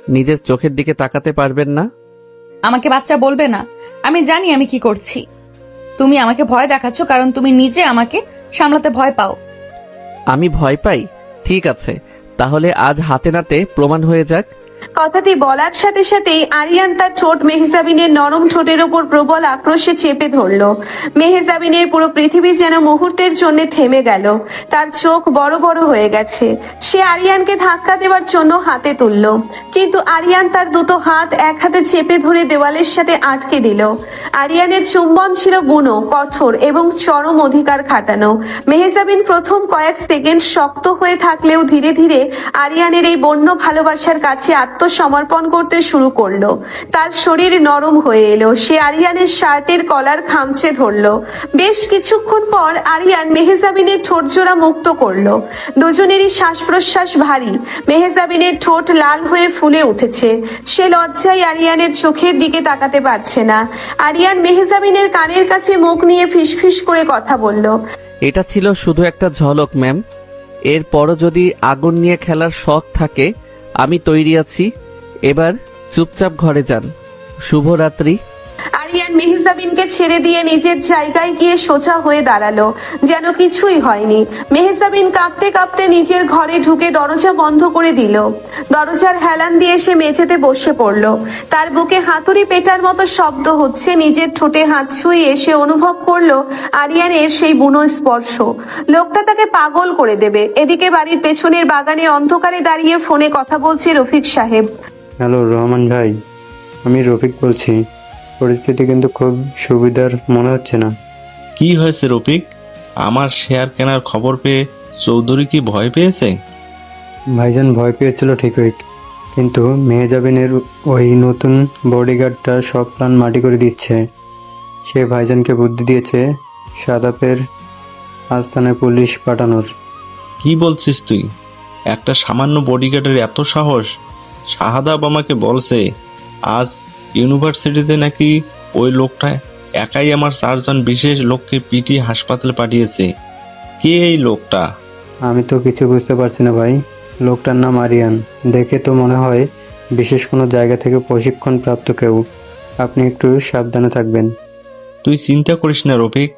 নিজের চোখের দিকে তাকাতে পারবেন না। আমাকে বাচ্চা বলবে না। আমি জানি আমি কি করছি। তুমি আমাকে ভয় দেখাচ্ছ কারণ তুমি নিজে আমাকে সামলাতে ভয় পাও। আমি ভয় পাই? ঠিক আছে, তাহলে আজ হাতে নাতে প্রমাণ হয়ে যাক। কথাটি বলার সাথে সাথেই আরিয়ান তার ঠোঁট মেহজাবিনের নরম ঠোঁটের ওপর প্রবল আক্রোশে চেপে ধরলো। মেহজাবিনের পুরো পৃথিবী যেন মুহূর্তের জন্য থেমে গেল। তার চোখ বড় বড় হয়ে গেছে। সে আরিয়ানকে ধাক্কা দেওয়ার জন্য হাতে তুলল, কিন্তু আরিয়ান তার দুটো হাত এক হাতে চেপে ধরে দেওয়ালের সাথে আটকে দিল। আরিয়ানের চুম্বন ছিল বুনো, কঠোর এবং চরম অধিকার খাটানো। মেহজাবিন প্রথম কয়েক সেকেন্ড শক্ত হয়ে থাকলেও ধীরে ধীরে আরিয়ানের এই বন্য ভালোবাসার কাছে আত্মসমর্পণ করতে শুরু করলো। তার শরীর নরম হয়ে এলো। সে আরিয়ানের শার্টের কলার খামচে ধরলো। বেশ কিছুক্ষণ পর আরিয়ান মেহজাবিনের ঠোঁট জোড়া মুক্ত করলো। দুজনেরই শ্বাস প্রশ্বাস ভারী। মেহজাবিনের ঠোঁট লাল হয়ে ফুলে উঠেছে। সে লজ্জায় আরিয়ানের চোখের দিকে তাকাতে পারছে না। আরিয়ান মেহজাবিনের কানের কাছে মুখ নিয়ে ফিসফিস করে কথা বলল। এটা ছিল শুধু একটা ঝলক ম্যাম, এরপরও যদি আগুন নিয়ে খেলার শখ থাকে আমি তৈরি আছি। এবার চুপচাপ ঘরে যান। শুভরাত্রি। আরিয়ান মেহজাবিনকে ছেড়ে দিয়ে নিজের জায়গায় গিয়ে সোজা হয়ে দাঁড়ালো, যেন কিছুই হয়নি। মেহজাবিন কাঁপতে কাঁপতে নিজের ঘরে ঢুকে দরজা বন্ধ করে দিল। দরজার হেলান দিয়ে সে মেঝেতে বসে পড়ল। তার বুকে হাতুড়ি পেটার মতো শব্দ হচ্ছে। নিজের ঠোঁটে হাত ছুঁয়ে এসে অনুভব করলো আরিয়ানের সেই বুনো স্পর্শ। লোকটা তাকে পাগল করে দেবে। এদিকে বাড়ির পেছনের বাগানে অন্ধকারে দাঁড়িয়ে ফোনে কথা বলছে রফিক সাহেব। হ্যালো রহমান ভাই, আমি রফিক বলছি। পরিস্থিতি কিন্তু খুব সুবিধার মনে হচ্ছে না। কি হয়েছে রফিক? আমার শেয়ার কেনার খবর পেয়ে চৌধুরী কি ভয় পেয়েছে? ভাইজান ভয় পেয়েছিল ঠিকই, কিন্তু মেহজাবিনের ওই নতুন বডিগার্ডটা সব প্ল্যান মাটি করে দিচ্ছে। সে ভাইজানকে বুদ্ধি দিয়েছে সাদাপের আস্তানায় পুলিশ পাঠানোর। কি বলছিস তুই? একটা সামান্য বডিগার্ডের এত সাহস? শাহাদাব আমাকে বলছে আজ ইউনিভার্সিটিতে নাকি ওই লোকটা একাই আমার 4 জন বিশেষ লোককে পিটিয়ে হাসপাতালে পাঠিয়েছে। কে এই লোকটা? আমি তো কিছু বুঝতে পারছি না ভাই। লোকটার নাম আরিয়ান। দেখে তো মনে হয় বিশেষ কোনো জায়গা থেকে প্রশিক্ষণ প্রাপ্ত কেউ। আপনি একটু সাবধানে থাকবেন। তুই চিন্তা করিস না রফিক,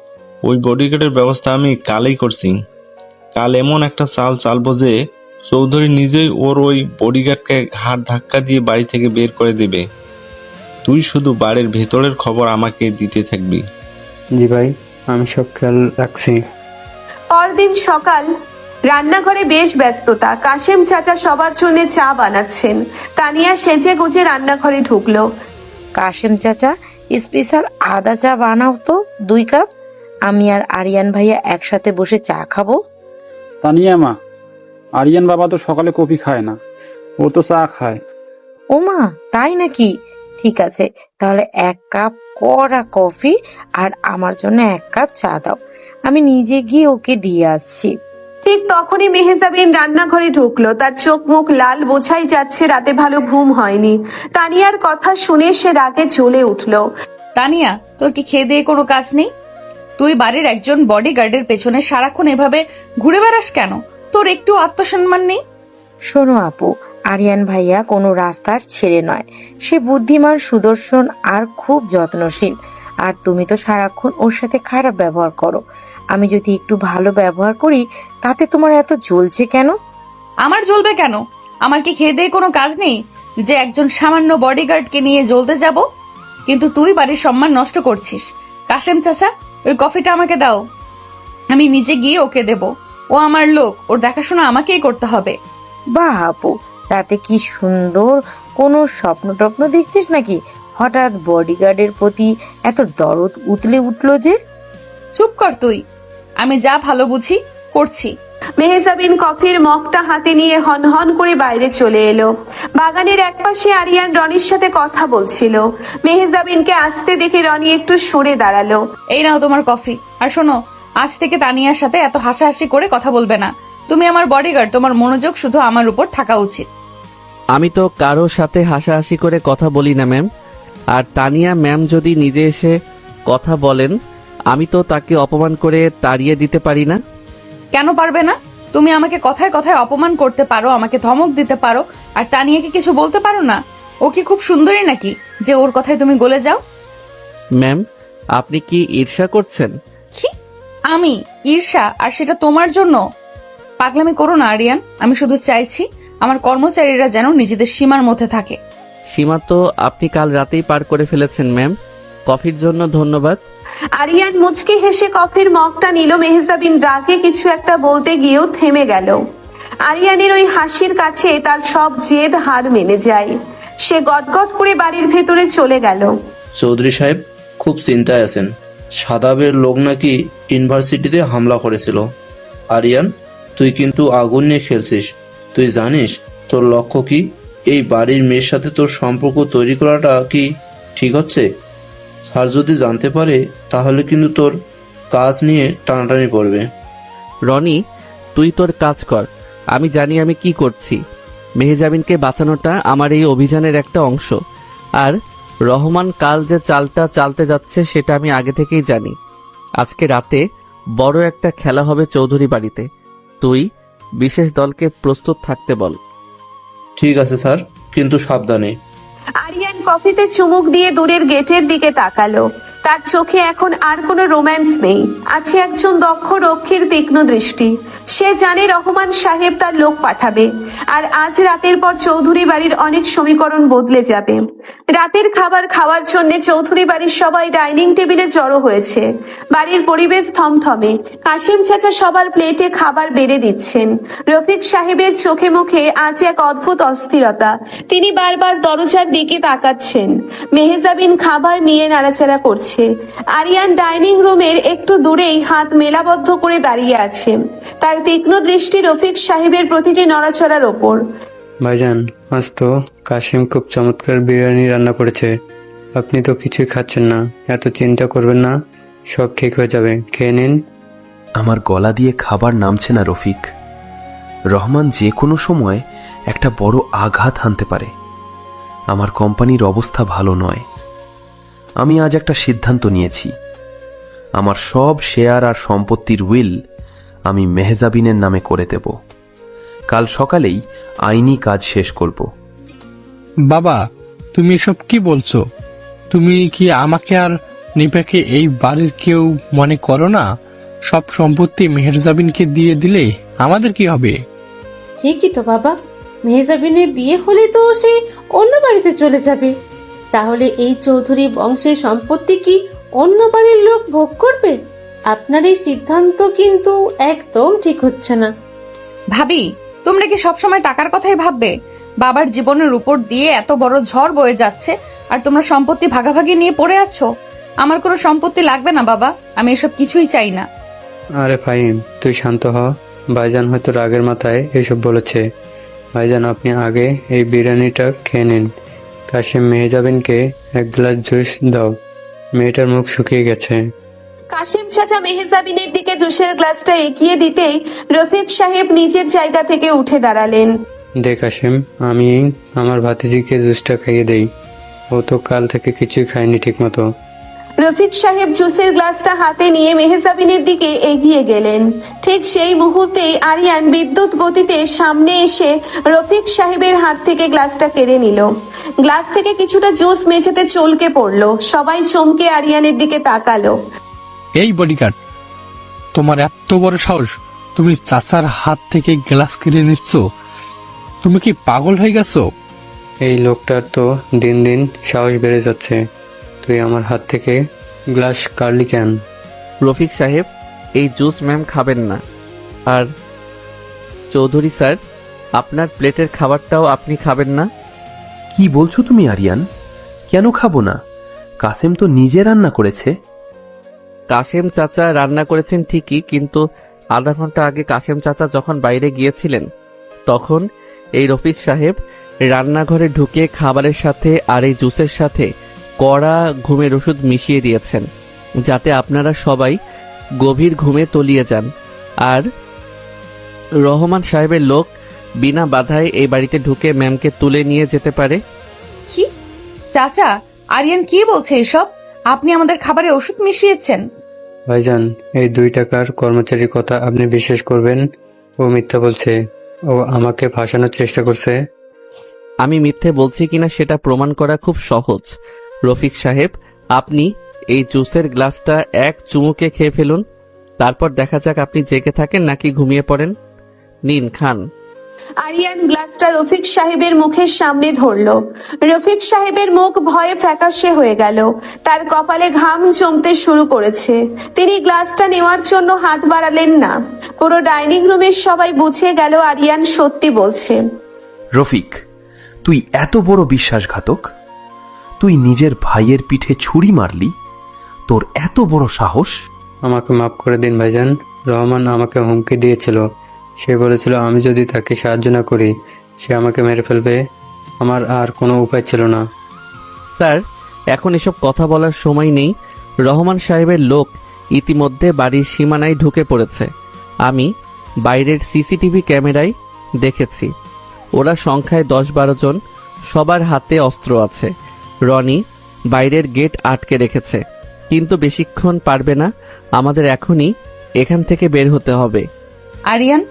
ওই বডিগার্ডের ব্যবস্থা আমি কালই করছি। কাল এমন একটা চাল চালবো যে চৌধুরী নিজেই ওর ওই বডিগার্ডকে ঘাড় ধাক্কা দিয়ে বাড়ি থেকে বের করে দেবে। তুই শুধু বাড়ির ভেতরের খবর আমাকে দিতে থাকবি। জি ভাই, আমি সব খেয়াল রাখছি। পরদিন সকাল। রান্নাঘরে বেশ ব্যস্ততা। কাশেম চাচা সবার জন্য চা বানাচ্ছেন। তানিয়া সেজে গুজে রান্নাঘরে ঢুকলো। কাশেম চাচা, স্পেশাল আদা চা বানাও তো 2 কাপ। আমি আর আরিয়ান ভাইয়া একসাথে বসে চা খাবো। তানিয়া মা, আরিয়ান বাবা তো সকালে কফি খায় না, ও তো চা খায়। ও মা, তাই নাকি? ঠিক আছে, তাহলে 1 কাপ কড়া কফি আর আমার জন্য 1 কাপ চা দাও। আমি নিজে গিয়ে ওকে দিয়ে আসছি। ঠিক তখনই মেহজাবিন রান্নাঘরে ঢুকলো। তার চোখ মুখ লাল, বোঝাই যাচ্ছে রাতে ভালো ঘুম হয়নি। তানিয়ার কথা শুনে সে রাগে জ্বলে উঠলো। তানিয়া, তোর কি খেয়ে দিয়ে কোনো কাজ নেই? তুই বাড়ির একজন বডিগার্ডের পেছনে সারাক্ষণ এভাবে ঘুরে বেড়াস কেন? তোর একটু আত্মসম্মান নেই? শোনো আপু, আরিয়ান ভাইয়া কোনো রাস্তার ছেলে নয়। সে বুদ্ধিমান, সুদর্শন আর খুব যত্নশীল। আর তুমি তো সারাক্ষণ ওর সাথে খারাপ ব্যবহার করো। আমি যদি একটু ভালো ব্যবহার করি তাতে তোমার এত জ্বলছে কেন? আমার জ্বলবে কেন? আমার কি খেয়ে দিয়ে কোনো কাজ নেই যে একজন সামান্য বডিগার্ডকে নিয়ে জ্বলতে যাব? কিন্তু তুই বাড়ির সম্মান নষ্ট করছিস। কাশেম চাচা, ওই কফিটা আমাকে দাও। আমি নিজে গিয়ে ওকে দেব। ও আমার লোক, ওর দেখাশোনা আমাকেই করতে হবে। বাহ আপু, রাতে কি সুন্দর কোনো স্বপ্ন টপ্ন দেখছিস নাকি? হঠাৎ বডিগার্ডের প্রতি এত দরদ উতলে উঠলো যে? চুপ কর তুই। আমি যা ভালো বুঝি করছি। মেহজাবিন কফির মগটা হাতে নিয়ে হনহন করে বাইরে চলে এলো। বাগানের একপাশে আরিয়ান রনির সাথে কথা বলছিল। মেহজাবিনকে আসতে দেখে রনি একটু সরে দাঁড়ালো। এই নাও তোমার কফি। আর শোনো, আজ থেকে তানিয়ার সাথে এত হাসাহাসি করে কথা বলবে না। তুমি আমার বডিগার্ড, তোমার মনোযোগ শুধু আমার উপর থাকা উচিত। আমি তো কারোর সাথে হাসাহাসি করে কথা বলি না ম্যাম। আর তানিয়া ম্যাম যদি নিজে এসে কথা বলেন, আমি তো তাকে অপমান করে তাড়িয়ে দিতে পারি না। কেন পারবে না? তুমি আমাকে কথায় কথায় অপমান করতে পারো, আমাকে ধমক দিতে পারো, আর তানিয়াকে কিছু বলতে পারো না? ও কি খুব সুন্দরী নাকি যে ওর কথায় তুমি গলে যাও? ম্যাম, আপনি কি ঈর্ষা করছেন? কি? আমি ঈর্ষা? আর সেটা তোমার জন্য? পাগলামি করো না আরিয়ান। আমি শুধু চাইছি আমার কর্মচারীরা যেন নিজেদের সীমার মধ্যে থাকে। সীমা তো আপনি কাল রাতেই পার করে ফেলেছেন ম্যাম। কফির জন্য ধন্যবাদ। আরিয়ান মুচকি হেসে কফির মগটা নিল। মেহজাবিন রাগে কিছু একটা বলতে গিয়েও থেমে গেল। আরিয়ানের ওই হাসির কাছে তার সব জেদ হার মেনে যায়। সে গটগট করে বাড়ির ভেতরে চলে গেল। চৌধুরী সাহেব খুব চিন্তায় আছেন। সাদাবের লোক নাকি ইউনিভার্সিটিতে হামলা করেছিল। আরিয়ান, তুই কিন্তু আগুন নিয়ে খেলছিস। তুই জানিস তোর লক্ষ্য কি? এই বাড়ির মেয়ের সাথে তোর সম্পর্ক তৈরি করাটা কি ঠিক হচ্ছে? স্যার যদি জানতে পারে তাহলে কিন্তু তোর কাজ নিয়ে টানাটানি পড়বে। রনি, তুই তোর কাজ কর, আমি জানি আমি কি করছি। মেহেজাবিনকে বাঁচানোটা আমার এই অভিযানের একটা অংশ। আর রহমান কাল যে চালটা চালতে যাচ্ছে সেটা আমি আগে থেকেই জানি। আজকে রাতে বড় একটা খেলা হবে চৌধুরী বাড়িতে। তুই বিশেষ দলকে প্রস্তুত থাকতে বল। ঠিক আছে স্যার, কিন্তু সাবধানে। আরিয়ান কফিতে চুমুক দিয়ে দূরের গেটের দিকে তাকালো। তার চোখে এখন আর কোনো রোম্যান্স নেই, আছে একজন দক্ষ রক্ষীর তীক্ষ্ণ দৃষ্টি। সে জানে রহমান সাহেব তার লোক পাঠাবে, আর আজ রাতের পর চৌধুরী বাড়ির অনেক সমীকরণ বদলে যাবে। রাতের খাবার খাওয়ার জন্য চৌধুরী বাড়ির সবাই ডাইনিং টেবিলে জড়ো হয়েছে। বাড়ির পরিবেশ থমথমে। কাশিম চাচা সবার প্লেটে খাবার বেড়ে দিচ্ছেন। রফিক সাহেবের চোখে মুখে আজ এক অদ্ভুত অস্থিরতা। তিনি বারবার দরজার দিকে তাকাচ্ছেন। মেহেজাবিন খাবার নিয়ে নাড়াচাড়া করছে। আরিয়ান ডাইনিং রুমের একটু দূরেই হাত মেলাবদ্ধ করে দাঁড়িয়ে আছে। তার তীক্ষ্ণ দৃষ্টি রফিক সাহেবের প্রতিটি নড়াচড়ার ওপর। ভাইজান, আজ তো কাশিম খুব চমৎকার বিরিয়ানি রান্না করেছে। আপনি তো কিছুই খাচ্ছেন না, এত চিন্তা করবেন না, সব ঠিক হয়ে যাবে, খেয়ে নিন। আমার গলা দিয়ে খাবার নামছে না রফিক। রহমান যে কোনো সময় একটা বড় আঘাত হানতে পারে। আমার কোম্পানির অবস্থা ভালো নয়। আমি আজ একটা সিদ্ধান্ত নিয়েছি। আমার সব শেয়ার আর সম্পত্তির উইল আমি মেহজাবিনের নামে করে দেব। কাল সকালেই আইনি কাজ শেষ করব। বাবা, তুমি এসব কি বলছো? তুমি কি আমাকে আর নিপাকে এই বাড়ির কেউ মনে করো না? সব সম্পত্তি মেহেরজাবিনকে দিয়ে দিলে আমাদের কি হবে? ঠিকই তো বাবা, মেহজাবিনের বিয়ে হলে তো সে অন্য বাড়িতে চলে যাবে। তাহলে এই চৌধুরী বংশের সম্পত্তি কি অন্য বাড়ির লোক ভোগ করবে? আপনার এই সিদ্ধান্ত কিন্তু একদম ঠিক হচ্ছে না। ভাবি, তোমরা কি সবসময় টাকার কথাই ভাববে? বাবার জীবনের উপর দিয়ে এত বড় ঝড় বয়ে যাচ্ছে, আর তোমরা সম্পত্তি ভাগাভাগি নিয়ে পড়ে আছো। আমার কোনো সম্পত্তি লাগবে না বাবা, আমি এসব কিছুই চাই না। আরে ফাহিম, তুই শান্ত হ। ভাইজান হয়তো রাগের মাথায় এসব বলেছে। ভাইজান, আপনি আগে এই বিরিয়ানিটা খেয়ে নিন। কাশিম, মেহেজাবিনকে এক গ্লাস জুস দাও, মেয়েটার মুখ শুকিয়ে গেছে। কাশিম চাচা মেহজাবিনের দিকে জুসের গ্লাসটা এগিয়ে দিতেই রফিক সাহেব নিজের জায়গা থেকে উঠে দাঁড়ালেন। দেখ কাশিম, আমি আমার ভাতিজিকে জুসটা খাইয়ে দেই। ও তো কাল থেকে কিছুই খায়নি ঠিক মতো। রফিক সাহেব জুসের গ্লাসটা হাতে নিয়ে মেহজাবিনের দিকে এগিয়ে গেলেন। ঠিক সেই মুহূর্তেই আরিয়ান বিদ্যুৎ গতিতে সামনে এসে রফিক সাহেবের হাত থেকে গ্লাসটা কেড়ে নিল। গ্লাস থেকে কিছুটা জুস মেঝেতে চলকে পড়লো। সবাই চমকে আরিয়ানের দিকে তাকালো। এই বডিগার্ড, তোমার এত বড় সাহস! তুমি চাচার হাত থেকে গ্লাস কেড়ে নিচ্ছ? তুমি কি পাগল হয়ে গেছো? এই লোকটার তো দিন দিন সাহস বেড়ে যাচ্ছে। তুই আমার হাত থেকে গ্লাস কাটলি কেন? রফিক সাহেব, এই জুস ম্যাম খাবেন না। আর চৌধুরী স্যার, আপনার প্লেটের খাবারটাও আপনি খাবেন না। কি বলছো তুমি আরিয়ান? কেন খাবো না? কাসেম তো নিজে রান্না করেছে। কাশেম চাচা রান্না করেছেন ঠিকই, কিন্তু আধা ঘন্টা আগে কাশেম চাচা যখন বাইরে গিয়েছিলেন তখন এই রফিক সাহেব রান্নাঘরে ঢুকে খাবারের সাথে আর এই জুসের সাথে কড়া ঘুমের ওষুধ মিশিয়ে দিয়েছেন, যাতে আপনারা সবাই গভীর ঘুমে তলিয়ে যান। আর রহমান সাহেবের লোক বিনা বাধায় এই বাড়িতে ঢুকে ম্যামকে তুলে নিয়ে যেতে পারে। কি চাচা, আরিয়ান কি বলছে এসব? আপনি আমাদের খাবারে ওষুধ মিশিয়েছেন? ভাইজান, এই 2 টাকার কর্মচারীর কথা আপনি বিশ্বাস করবেন? ও মিথ্যা বলছে। ও আমাকে ফাঁসানোর চেষ্টা করছে। আমি মিথ্যে বলছি কিনা সেটা প্রমাণ করা খুব সহজ। রফিক সাহেব, আপনি এই জুসের গ্লাসটা এক চুমুকে খেয়ে ফেলুন, তারপর দেখা যাক আপনি জেগে থাকেন নাকি ঘুমিয়ে পড়েন। নিন, খান। আরিয়ান গ্লাসটা রফিক সাহেবের মুখের সামনে ধরলো। রফিক সাহেবের মুখ ভয়ে ফ্যাকাশে হয়ে গেল। তার কপালে ঘাম জমতে শুরু করেছে। তিনি গ্লাসটা নেওয়ার জন্য হাত বাড়ালেন না। পুরো ডাইনিং রুমের সবাই বুঝে গেল আরিয়ান সত্যি বলছে। রফিক, তুই এত বড় বিশ্বাসঘাতক? তুই নিজের ভাইয়ের পিঠে ছুরি মারলি? তোর এত বড় সাহস! আমাকে মাফ করে দিন ভাইজান। রহমান আমাকে হুমকি দিয়েছিল। সে বলেছিল আমি যদি তাকে সাহায্য না করি সে আমাকে মেরে ফেলবে। আমার আর কোনো উপায় ছিল না। স্যার, এখন এসব কথা বলার সময় নেই। রহমান সাহেবের লোক ইতিমধ্যে বাড়ির সীমানায় ঢুকে পড়েছে। আমি বাইরের সিসিটিভি ক্যামেরায় দেখেছি। ওরা সংখ্যায় 10-12 জন, সবার হাতে অস্ত্র আছে। রনি বাইরের গেট আটকে রেখেছে, কিন্তু বেশিক্ষণ পারবে না। আমাদের এখনই এখান থেকে বের হতে হবে। আরিয়ান,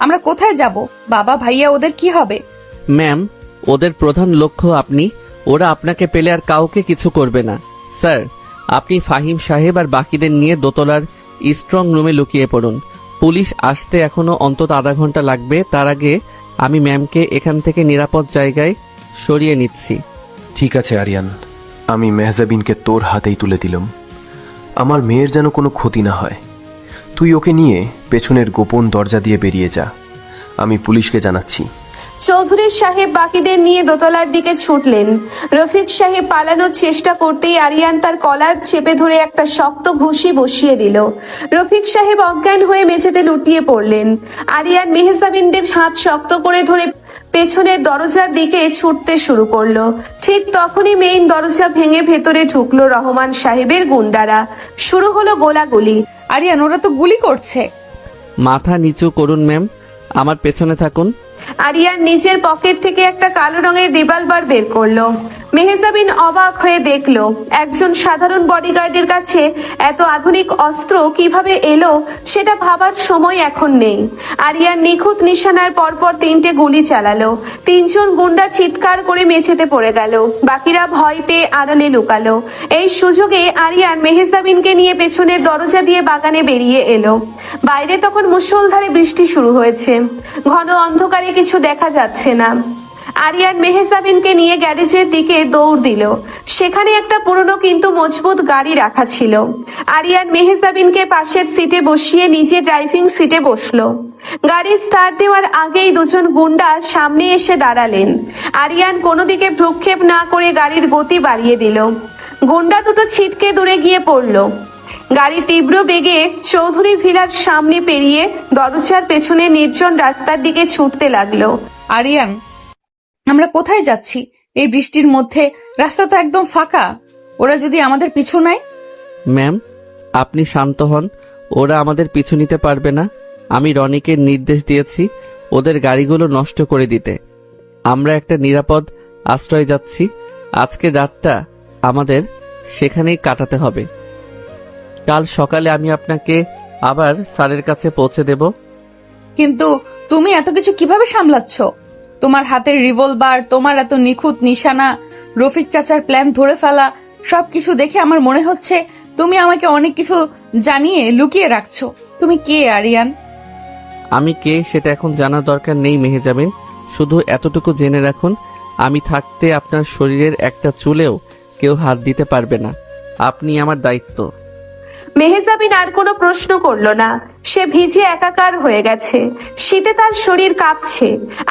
আমরা কোথায় যাব? বাবা ভাইয়া ওদের কি হবে? ম্যাম, ওদের প্রধান লক্ষ্য আপনি। ওরা আপনাকে পেলে আর কাউকে কিছু করবে না। স্যার, আপনি ফাহিম সাহেব আর বাকিদের নিয়ে দোতলার স্ট্রং রুমে লুকিয়ে পড়ুন। পুলিশ আসতে এখনো অন্তত আধা ঘন্টা লাগবে। তার আগে আমি ম্যামকে এখান থেকে নিরাপদ জায়গায় সরিয়ে নিচ্ছি। ঠিক আছে আরিয়ান, আমি মেহজাবিনকে তোর হাতেই তুলে দিলাম। আমার মেয়ের যেন কোনো ক্ষতি না হয়। তুই ওকে নিয়ে পেছনের গোপন দরজা দিয়ে বেরিয়ে যা। আমি পুলিশকে জানাচ্ছি। চৌধুরী সাহেব বাকিদের নিয়ে দোতলার দিকে ছুটলেন। রফিক সাহেব পালানোর চেষ্টা করতেই আরিয়ান তার কলার চেপে ধরে একটা শক্ত ঘুষি বসিয়ে দিল। রফিক সাহেব অজ্ঞান হয়ে মেঝেতে লুটিয়ে পড়লেন। আরিয়ান মেহজাবিনদের হাত শক্ত করে ধরে পেছনের দরজার দিকে ছুটতে শুরু করলো। ঠিক তখনই মেইন দরজা ভেঙে ভেতরে ঢুকলো রহমান সাহেবের গুন্ডারা। শুরু হলো গোলাগুলি। আরিয়ান, ওরা তো গুলি করছে। মাথা নিচু করুন ম্যাম, আমার পেছনে থাকুন। আরিয়ান নিজের পকেট থেকে একটা কালো রঙের রিভলভার বের করলো। মেহজাবিন অবাক হয়ে দেখলো একজন সাধারণ বডিগার্ডের কাছে এত আধুনিক অস্ত্র কিভাবে এলো সেটা ভাবার সময় এখন নেই। আরিয়ান নিখুঁত নিশানার পরপর 3টে গুলি চালালো। 3 জন গুন্ডা চিৎকার করে মেঝেতে পড়ে গেল। বাকিরা ভয় পেয়ে আড়ালে লুকালো। এই সুযোগে আরিয়ান মেহজাবিনকে নিয়ে পেছনের দরজা দিয়ে বাগানে বেরিয়ে এলো। বাইরে তখন মুষলধারে বৃষ্টি শুরু হয়েছে। ঘন অন্ধকারে কিছু দেখা যাচ্ছে না। আরিয়ান মেহজাবিনকে নিয়ে গ্যারেজের দিকে দৌড় দিল। সেখানে একটা পুরনো কিন্তু মজবুত গাড়ি রাখা ছিল। আরিয়ান মেহজাবিনকে পাশের সিটে বসিয়ে নিজে ড্রাইভিং সিটে বসলো। গাড়ি স্টার্ট দেওয়ার আগেই 2 জন গুন্ডা সামনে এসে দাঁড়ালেন। আরিয়ান কোনো দিকে ভ্রুক্ষেপ না করে গাড়ির গতি বাড়িয়ে দিল। গুন্ডা দুটো ছিটকে দূরে গিয়ে পড়লো। গাড়ি তীব্র বেগে চৌধুরী ভিলার সামনে পেরিয়ে দরজার পেছনে নির্জন রাস্তার দিকে ছুটতে লাগলো। আরিয়ান, আমরা কোথায় যাচ্ছি? এই বৃষ্টির মধ্যে রাস্তা তো একদম ফাঁকা। ওরা যদি আমাদের পিছু নেয়? ম্যাম, আপনি শান্ত হন। ওরা আমাদের পিছু নিতে পারবে না। আমি রনিকে নির্দেশ দিয়েছি ওদের গাড়িগুলো নষ্ট করে দিতে। আমরা একটা নিরাপদ আশ্রয়ে যাচ্ছি। আজকের রাতটা আমাদের সেখানেই কাটাতে হবে। কাল সকালে আমি আপনাকে আবার স্যারের কাছে পৌঁছে দেব। কিন্তু তুমি এত কিছু কিভাবে সামলাচ্ছ? তোমার হাতের রিভলভার, তোমার এত নিখুঁত নিশানা, রফিক চাচার প্ল্যান ধরে ফেলা, সবকিছু দেখে আমার মনে হচ্ছে তুমি আমাকে অনেক কিছু জানিয়ে লুকিয়ে রাখছো। তুমি কে আরিয়ান? আমি কে সেটা এখন জানার দরকার নেই মেহজাবিন। শুধু এতটুকু জেনে রাখুন, আমি থাকতে আপনার শরীরের একটা চুলেও কেউ হাত দিতে পারবে না। আপনি আমার দায়িত্ব। মেহজাবিন আর কোনো প্রশ্ন করলো না। সে ভিজে একাকার হয়ে গেছে। শীতে তার শরীর কাঁপছে।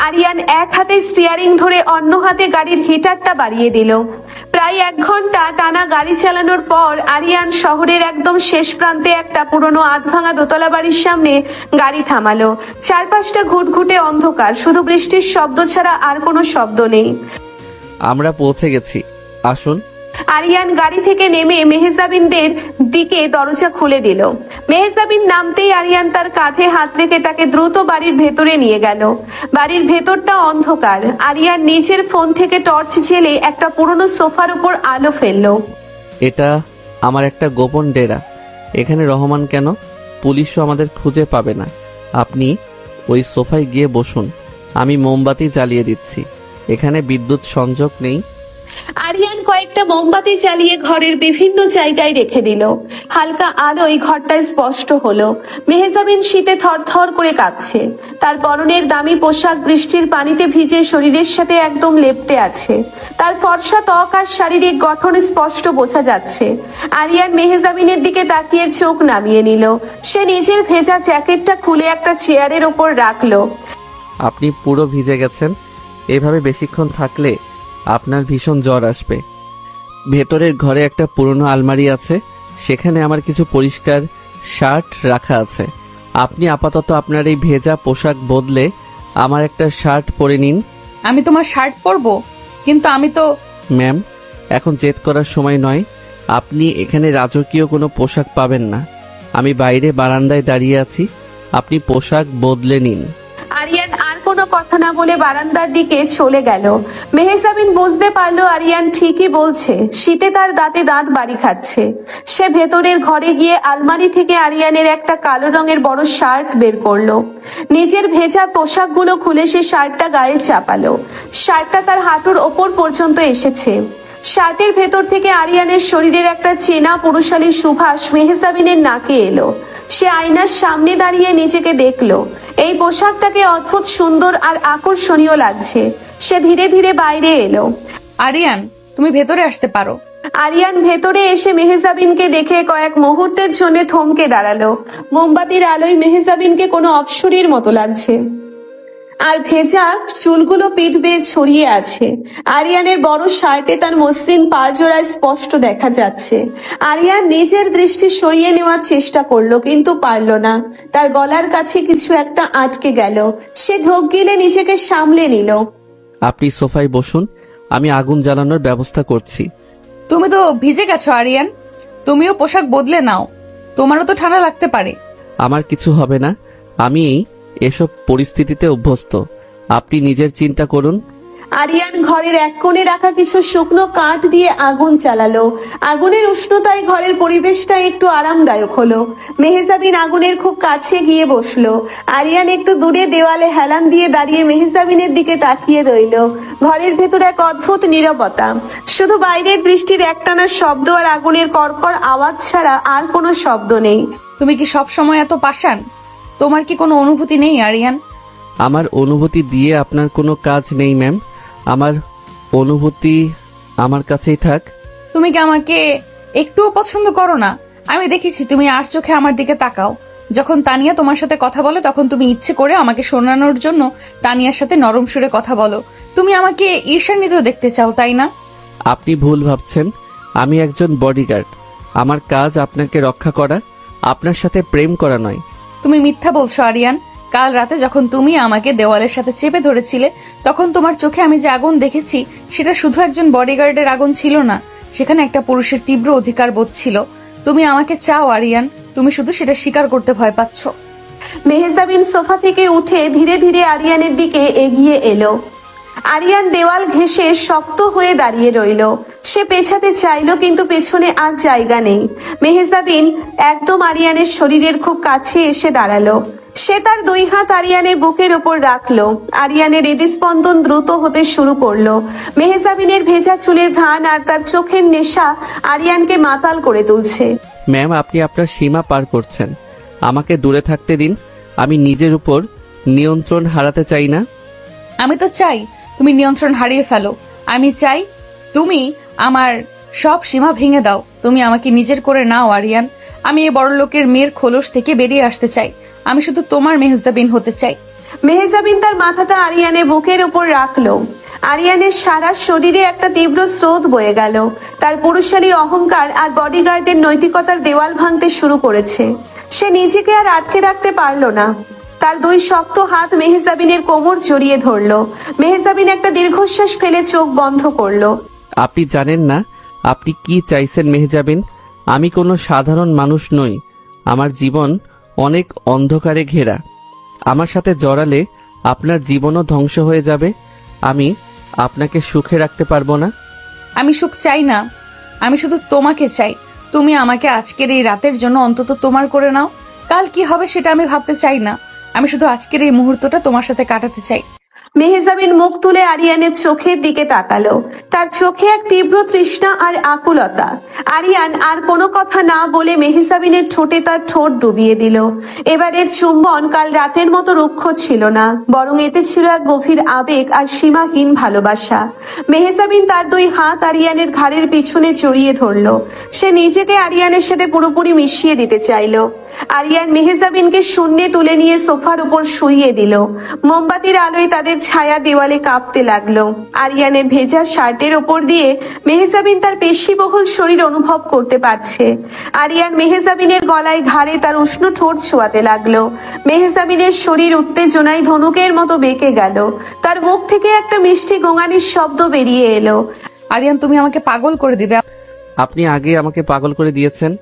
আরিয়ান এক হাতে স্টিয়ারিং ধরে অন্য হাতে গাড়ির হিটারটা বাড়িয়ে দিল। প্রায় 1 ঘন্টা টানা গাড়ি চালানোর পর আরিয়ান শহরের একদম শেষ প্রান্তে একটা পুরনো আধভাঙা দোতলা বাড়ির সামনে গাড়ি থামালো। চারপাশটা ঘুটঘুটে অন্ধকার, শুধু বৃষ্টির শব্দ ছাড়া আর কোনো শব্দ নেই। আমরা পৌঁছে গেছি, আসুন। আরিয়ান গাড়ি থেকে নেমে মেহজাবিনদের দিকে দরজা খুলে দিল। মেহজাবিন নামতেই আরিয়ান তার কাঁধে হাত রেখে তাকে দ্রুত বাড়ির ভেতরে নিয়ে গেল। বাড়ির ভেতরটা অন্ধকার। আরিয়ান নিজের ফোন থেকে টর্চ জেলে একটা পুরনো সোফার উপর আলো ফেললো। এটা আমার একটা গোপন ডেরা। এখানে রহমান কেন? পুলিশও আমাদের খুঁজে পাবে না। আপনি ওই সোফায় গিয়ে বসুন, আমি মোমবাতি জ্বালিয়ে দিচ্ছি। এখানে বিদ্যুৎ সংযোগ নেই। আরিয়ান কয়েকটা মোমবাতি জ্বালিয়ে ঘরের বিভিন্ন জায়গায় রেখে দিল। হালকা আলোয় ঘরটা স্পষ্ট হলো। মেহজাবিন শীতে থরথর করে কাঁপছে। তার পরনের দামি পোশাক বৃষ্টির পানিতে ভিজে শরীরের সাথে একদম লেপ্টে আছে। তার ফর্সা ত্বক আর শারীরিক গঠন স্পষ্ট বোঝা যাচ্ছে। আরিয়ান মেহজাবিনের দিকে তাকিয়ে চোখ নামিয়ে নিল। সে নিজের ভেজা জ্যাকেটটা খুলে একটা চেয়ারের ওপর রাখলো। আপনি পুরো ভিজে গেছেন। এভাবে বেশিক্ষণ থাকলে আপনার ভীষণ জ্বর আসবে। ভেতরের ঘরে একটা পুরনো আলমারি আছে, সেখানে আমার কিছু পরিষ্কার শার্ট রাখা আছে। আপনি আপাতত আপনার এই ভেজা পোশাক বদলে আমার একটা শার্ট পরে নিন। আমি তোমার শার্ট পরবো? কিন্তু আমি তো ম্যাম, এখন জেদ করার সময় নয়। আপনি এখানে রাজকীয় কোনো পোশাক পাবেন না। আমি বাইরে বারান্দায় দাঁড়িয়ে আছি, আপনি পোশাক বদলে নিন। আরিয়ান আর কোনো কথা না বলে বারান্দার দিকে চলে গেল। মেহজাবিন বুঝতে পারলো আরিয়ান ঠিকই বলছে, শীতে তার দাঁতে দাঁত বাড়ি খাচ্ছে। সে ভেতরের ঘরে গিয়ে আলমারি থেকে আরিয়ানের একটা কালো রঙের বড় শার্ট বের করলো। নিজের ভেজা পোশাকগুলো খুলে সে শার্টটা গায়ে চাপালো। শার্টটা তার হাঁটুর ওপর পর্যন্ত এসেছে। শার্টের ভেতর থেকে আরিয়ানের শরীরের একটা চেনা পুরুষালী সুবাস মেহজাবিনের নাকে এলো। সে আয়নার সামনে দাঁড়িয়ে নিজেকে দেখলো। এই পোশাকটাকে অদ্ভুত সুন্দর আর আকর্ষণীয় লাগছে। সে ধীরে ধীরে বাইরে এলো। আরিয়ান, তুমি ভেতরে আসতে পারো। আরিয়ান ভেতরে এসে মেহজাবিনকে দেখে কয়েক মুহূর্তের জন্য থমকে দাঁড়ালো। মোমবাতির আলোয় মেহজাবিনকে কোনো অপ্সরীর মতো লাগছে, আর ভেজা চুলগুলো পিঠ বেয়ে ছড়িয়ে আছে। আরিয়ানের বড় শার্টে তার মসৃণ পা জোড়ায় স্পষ্ট দেখা যাচ্ছে। আরিয়ান নিজের দৃষ্টি সরিয়ে নেওয়ার চেষ্টা করলো, কিন্তু পারল না। তার গলার কাছে কিছু একটা আটকে গেল। সে ঢোক গিলে নিজেকে সামলে নিল। আপনি সোফায় বসুন, আমি আগুন জ্বালানোর ব্যবস্থা করছি। তুমি তো ভিজে গেছো আরিয়ান, তুমিও পোশাক বদলে নাও, তোমারও তো ঠান্ডা লাগতে পারে। আমার কিছু হবে না, আমি এসব পরিস্থিতিতে অভ্যস্ত। আপনি নিজের চিন্তা করুন। আরিয়ান ঘরের এক কোণে রাখা কিছু শুকনো কাঠ দিয়ে আগুন চালালো। আগুনের উষ্ণতায় ঘরের পরিবেশটা একটু আরামদায়ক হলো। মেহজাবিন আগুনের খুব কাছে গিয়ে বসলো। আরিয়ান একটু দূরে দেওয়ালে হেলান দিয়ে দাঁড়িয়ে মেহজাবিনের দিকে তাকিয়ে রইল। ঘরের ভেতর এক অদ্ভুত নীরবতা, শুধু বাইরের বৃষ্টির একটানা শব্দ আর আগুনের কড়কড় আওয়াজ ছাড়া আর কোনো শব্দ নেই। তুমি কি সব সময় এত পাষাণ? তোমার কি কোনো অনুভূতি নেই আরিয়ান? আমার অনুভূতি দিয়ে আপনার কোনো কাজ নেই ম্যাম। আমার অনুভূতি আমার কাছেই থাক। তুমি কি আমাকে একটুও পছন্দ করো না? আমি দেখেছি তুমি আর চোখে আমার দিকে তাকাও। যখন তানিয়া তোমার সাথে কথা বলে তখন তুমি ইচ্ছে করে আমাকে শোনানোর জন্য তানিয়ার সাথে নরম সুরে কথা বলো। তুমি আমাকে ঈর্ষান্বিত দেখতে চাও, তাই না? আপনি ভুল ভাবছেন। আমি একজন বডিগার্ড। আমার কাজ আপনাকে রক্ষা করা, আপনার সাথে প্রেম করা নয়। তুমি মিথ্যা বলছো আরিয়ান। কাল রাতে যখন তুমি আমাকে দেওয়ালের সাথে চেপে ধরেছিলে তখন তোমার চোখে আমি যে আগুন দেখেছি সেটা শুধু একজন বডিগার্ডের আগুন ছিল না, সেখানে একটা পুরুষের তীব্র অধিকার বোধ ছিল। তুমি আমাকে চাও আরিয়ান, তুমি শুধু সেটা স্বীকার করতে ভয় পাচ্ছ। মেহজাবিন সোফা থেকে উঠে ধীরে ধীরে আরিয়ানের দিকে এগিয়ে এলো। আরিয়ান দেওয়াল ঘেঁষে শক্ত হয়ে দাঁড়িয়ে রইল। সে পেছাতে চাইলো, কিন্তু পেছনে আর জায়গা নেই। মেহজাবিন একদম আরিয়ানের শরীরের খুব কাছে এসে দাঁড়ালো। সে তার দুই হাত আরিয়ানের বুকের ওপর রাখলো। আরিয়ানের হৃদস্পন্দন দ্রুত হতে শুরু করলো। মেহজাবিনের ভেজা চুলের ঘ্রাণ আর তার চোখের নেশা আরিয়ানকে মাতাল করে তুলছে। ম্যাম, আপনি আপনার সীমা পার করছেন। আমাকে দূরে থাকতে দিন। আমি নিজের উপর নিয়ন্ত্রণ হারাতে চাই না। আমি তো চাই তুমি নিয়ন্ত্রণ হারিয়ে ফেলো। আমি চাই তুমি আমার সব সীমা ভেঙে দাও। তুমি আমাকে নিজের করে নাও আরিয়ান। আমি এই বড় লোকের মেয়ের খোলস থেকে বেরিয়ে আসতে চাই। আমি শুধু তোমার মেহজাবিন হতে চাই। মেহজাবিন তার মাথাটা আরিয়ানের বুকের উপর রাখলো। আরিয়ানের সারা শরীরে একটা তীব্র স্রোত বয়ে গেল। তার পুরুষালী অহংকার আর বডিগার্ডের নৈতিকতার দেওয়াল ভাঙতে শুরু করেছে। সে নিজেকে আর আটকে রাখতে পারলো না। তার দুই শক্ত হাত মেহজাবিনের কোমর জড়িয়ে ধরলো। মেহজাবিন একটা দীর্ঘশ্বাস ফেলে চোখ বন্ধ করলো। আপনি জানেন না আপনি কি চাইছেন মেহজাবিন। আমি কোনো সাধারণ মানুষ নই। আমার জীবন অনেক অন্ধকারে ঘেরা। আমার সাথে জড়ালে আপনার জীবনও ধ্বংস হয়ে যাবে। আমি আপনাকে সুখে রাখতে পারবো না। আমি সুখ চাই না, আমি শুধু তোমাকে চাই। তুমি আমাকে আজকের এই রাতের জন্য অন্তত তোমার করে নাও। কাল কি হবে সেটা আমি ভাবতে চাই না। আমি শুধু আজকের এই মুহূর্তটা তোমার সাথে কাটাতে চাই। মেহজাবিন মুখ তুলে আরিয়ানের চোখের দিকে তাকালো। তার চোখে এক তীব্র তৃষ্ণা আর আকুলতা। আরিয়ান আর কোনো কথা না বলে মেহজাবিনের ঠোঁটে তার ঠোঁট ডুবিয়ে দিল। এবারের চুম্বন কাল রাতের মতো রুক্ষ ছিল না, বরং এতে ছিল এক গভীর আবেগ আর সীমাহীন ভালোবাসা। মেহজাবিন তার দুই হাত আরিয়ানের ঘাড়ের পিছনে জড়িয়ে ধরলো। সে নিজেকে আরিয়ানের সাথে পুরোপুরি মিশিয়ে দিতে চাইলো। আরিয়ান মেহজাবিনকে শূন্যে তুলে নিয়ে সোফার উপর শুইয়ে দিল। মোমবাতির আলোয় তাদের ছায়া দেওয়ালে কাঁপতে লাগলো। আরিয়ানের ভেজা শার্টের ওপর দিয়ে মেহজাবিন তার পেশিবহুল শরীর অনুভব করতে পারছে। আরিয়ান মেহজাবিনের গলায় ঘাড়ে তার উষ্ণ ঠোঁট ছোঁয়াতে লাগলো। মেহজাবিনের শরীর উত্তেজনায় ধনুকের মতো বেঁকে গেল। তার মুখ থেকে একটা মিষ্টি গোঙানির শব্দ বেরিয়ে এলো। আরিয়ান, তুমি আমাকে পাগল করে দিবে। আপনি আগে আমাকে পাগল করে দিয়েছেন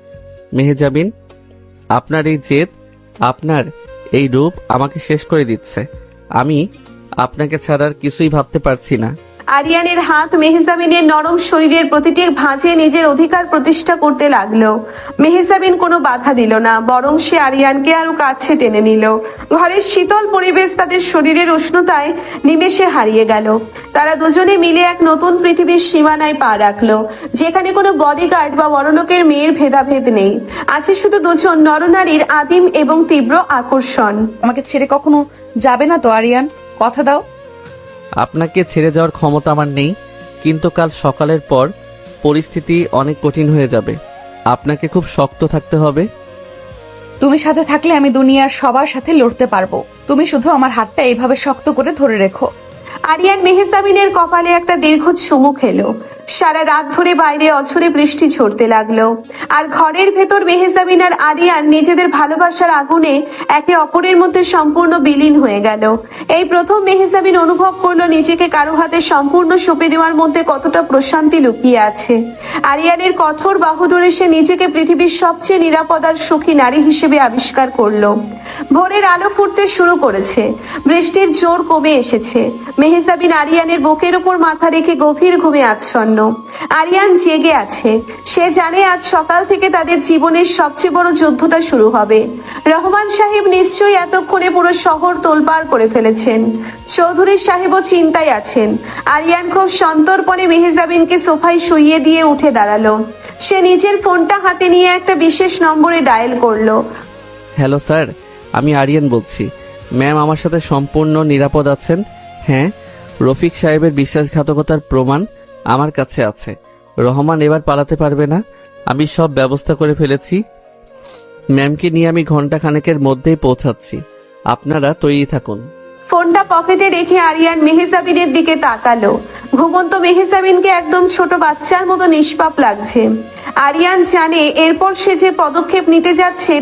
মেহজাবিন। আপনার এই জেদ, আপনার এই রূপ আমাকে শেষ করে দিচ্ছে। আমি আপনাকে ছাড়া আর কিছুই ভাবতে পারছি না। আরিয়ানের হাত মেহজাবিনের নরম শরীরের প্রতিটি ভাঁজে নিজের অধিকার প্রতিষ্ঠা করতে লাগলো। মেহজাবিন কোনো বাধা দিল না, বরং সে আরিয়ানকে আরো কাছে টেনে নিল। ঘরের শীতল পরিবেশ তাদের শরীরের উষ্ণতায় নিমেষে হারিয়ে গেল। তারা দুজনে মিলে এক নতুন পৃথিবীর সীমানায় পা রাখলো, যেখানে কোনো বডিগার্ড বা বড়লোকের মেয়ের ভেদাভেদ নেই। আছে শুধু দুজন নরনারীর আদিম এবং তীব্র আকর্ষণ। আমাকে ছেড়ে কখনো যাবে না তো আরিয়ান? কথা দাও। আপনাকে ছেড়ে যাওয়ার ক্ষমতা আমার নেই, কিন্তু কাল সকালের পর পরিস্থিতি অনেক কঠিন হয়ে যাবে। আপনাকে খুব শক্ত থাকতে হবে। তুমি সাথে থাকলে আমি দুনিয়ার সবার সাথে লড়তে পারবো। তুমি শুধু আমার হাতটা এইভাবে শক্ত করে ধরে রেখো। আরিয়ান মেহজাবিনের কপালে একটা দীর্ঘ চুমু খেলো। সারা রাত ধরে বাইরে অঝরে বৃষ্টি ঝরতে লাগলো, আর ঘরের ভেতর মেহজাবিন আর আরিয়ান নিজেদের ভালোবাসার আগুনে একে অপরের মধ্যে সম্পূর্ণ বিলীন হয়ে গেল। এই প্রথম মেহজাবিন অনুভব করলো নিজেকে কারো হাতে সম্পূর্ণ সঁপে দেওয়ার মধ্যে কতটা প্রশান্তি লুকিয়ে আছে। আরিয়ানের কঠোর বাহুডোরে সে নিজেকে পৃথিবীর সবচেয়ে নিরাপদ আর সুখী নারী হিসেবে আবিষ্কার করলো। ভোরের আলো ফুটতে শুরু করেছে, বৃষ্টির জোর কমে এসেছে। মেহজাবিন আরিয়ানের বুকের উপর মাথা রেখে গভীর ঘুমে আচ্ছন্ন। আরিয়ান জেগে আছে। সে জানে আজ সকাল থেকে তাদের জীবনের সবচেয়ে বড় যুদ্ধটা শুরু হবে। রহমান সাহেব নিশ্চয়ই এতক্ষণে পুরো শহর তোলপাড় করে ফেলেছেন। চৌধুরী সাহেবও চিন্তায় আছেন। আরিয়ান খুব সন্তর্পণে মেহজাবিনকে সোফায় শুইয়ে দিয়ে উঠে দাঁড়ালো। সে নিজের ফোনটা হাতে নিয়ে একটা বিশেষ নম্বরে ডায়াল করলো। হ্যালো স্যার, আমি আরিয়ান বলছি। ম্যাম আমার সাথে সম্পূর্ণ নিরাপদ আছেন। হ্যাঁ, রফিক সাহেবের বিশ্বাসঘাতকতার প্রমাণ আমার কাছে আছে। রহমান এবার পালাতে পারবে না। আমি সব ব্যবস্থা করে ফেলেছি। ম্যামকে নিয়ে আমি ঘন্টা খানেকের মধ্যেই পৌঁছাচ্ছি। আপনারা তৈরি থাকুন। ফোনটা পকেটে রেখে আরিয়ান মেহজাবিনের দিকে তাকালো। ঘুমন্ত মেহজাবিনকে একদম ছোট বাচ্চার মতো নিষ্পাপ লাগছে। আরিয়ান জানে এরপর সে যে পদক্ষেপ নিতে যাচ্ছে